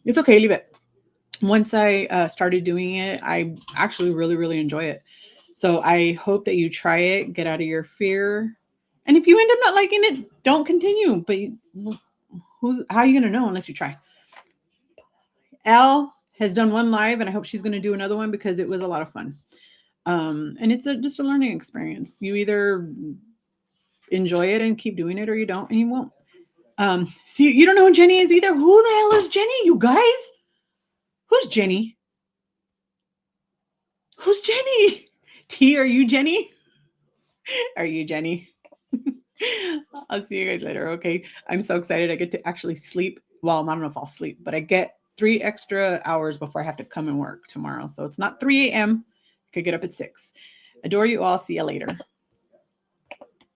it's okay, leave it. Once I started doing it, I actually really, really enjoy it. So I hope that you try it, get out of your fear. And if you end up not liking it, don't continue. But how are you going to know unless you try? Elle has done one live, and I hope she's going to do another one because it was a lot of fun. And it's just a learning experience. You either enjoy it and keep doing it, or you don't, and you won't. See, you don't know who Jenny is either. Who the hell is Jenny, you guys? Who's Jenny? Who's Jenny? T, are you Jenny? Are you Jenny? I'll see you guys later. Okay. I'm so excited. I get to actually sleep. Well, I don't know if I'll sleep, but I get 3 extra hours before I have to come and work tomorrow. So it's not 3 a.m. I could get up at 6. Adore you all. See you later.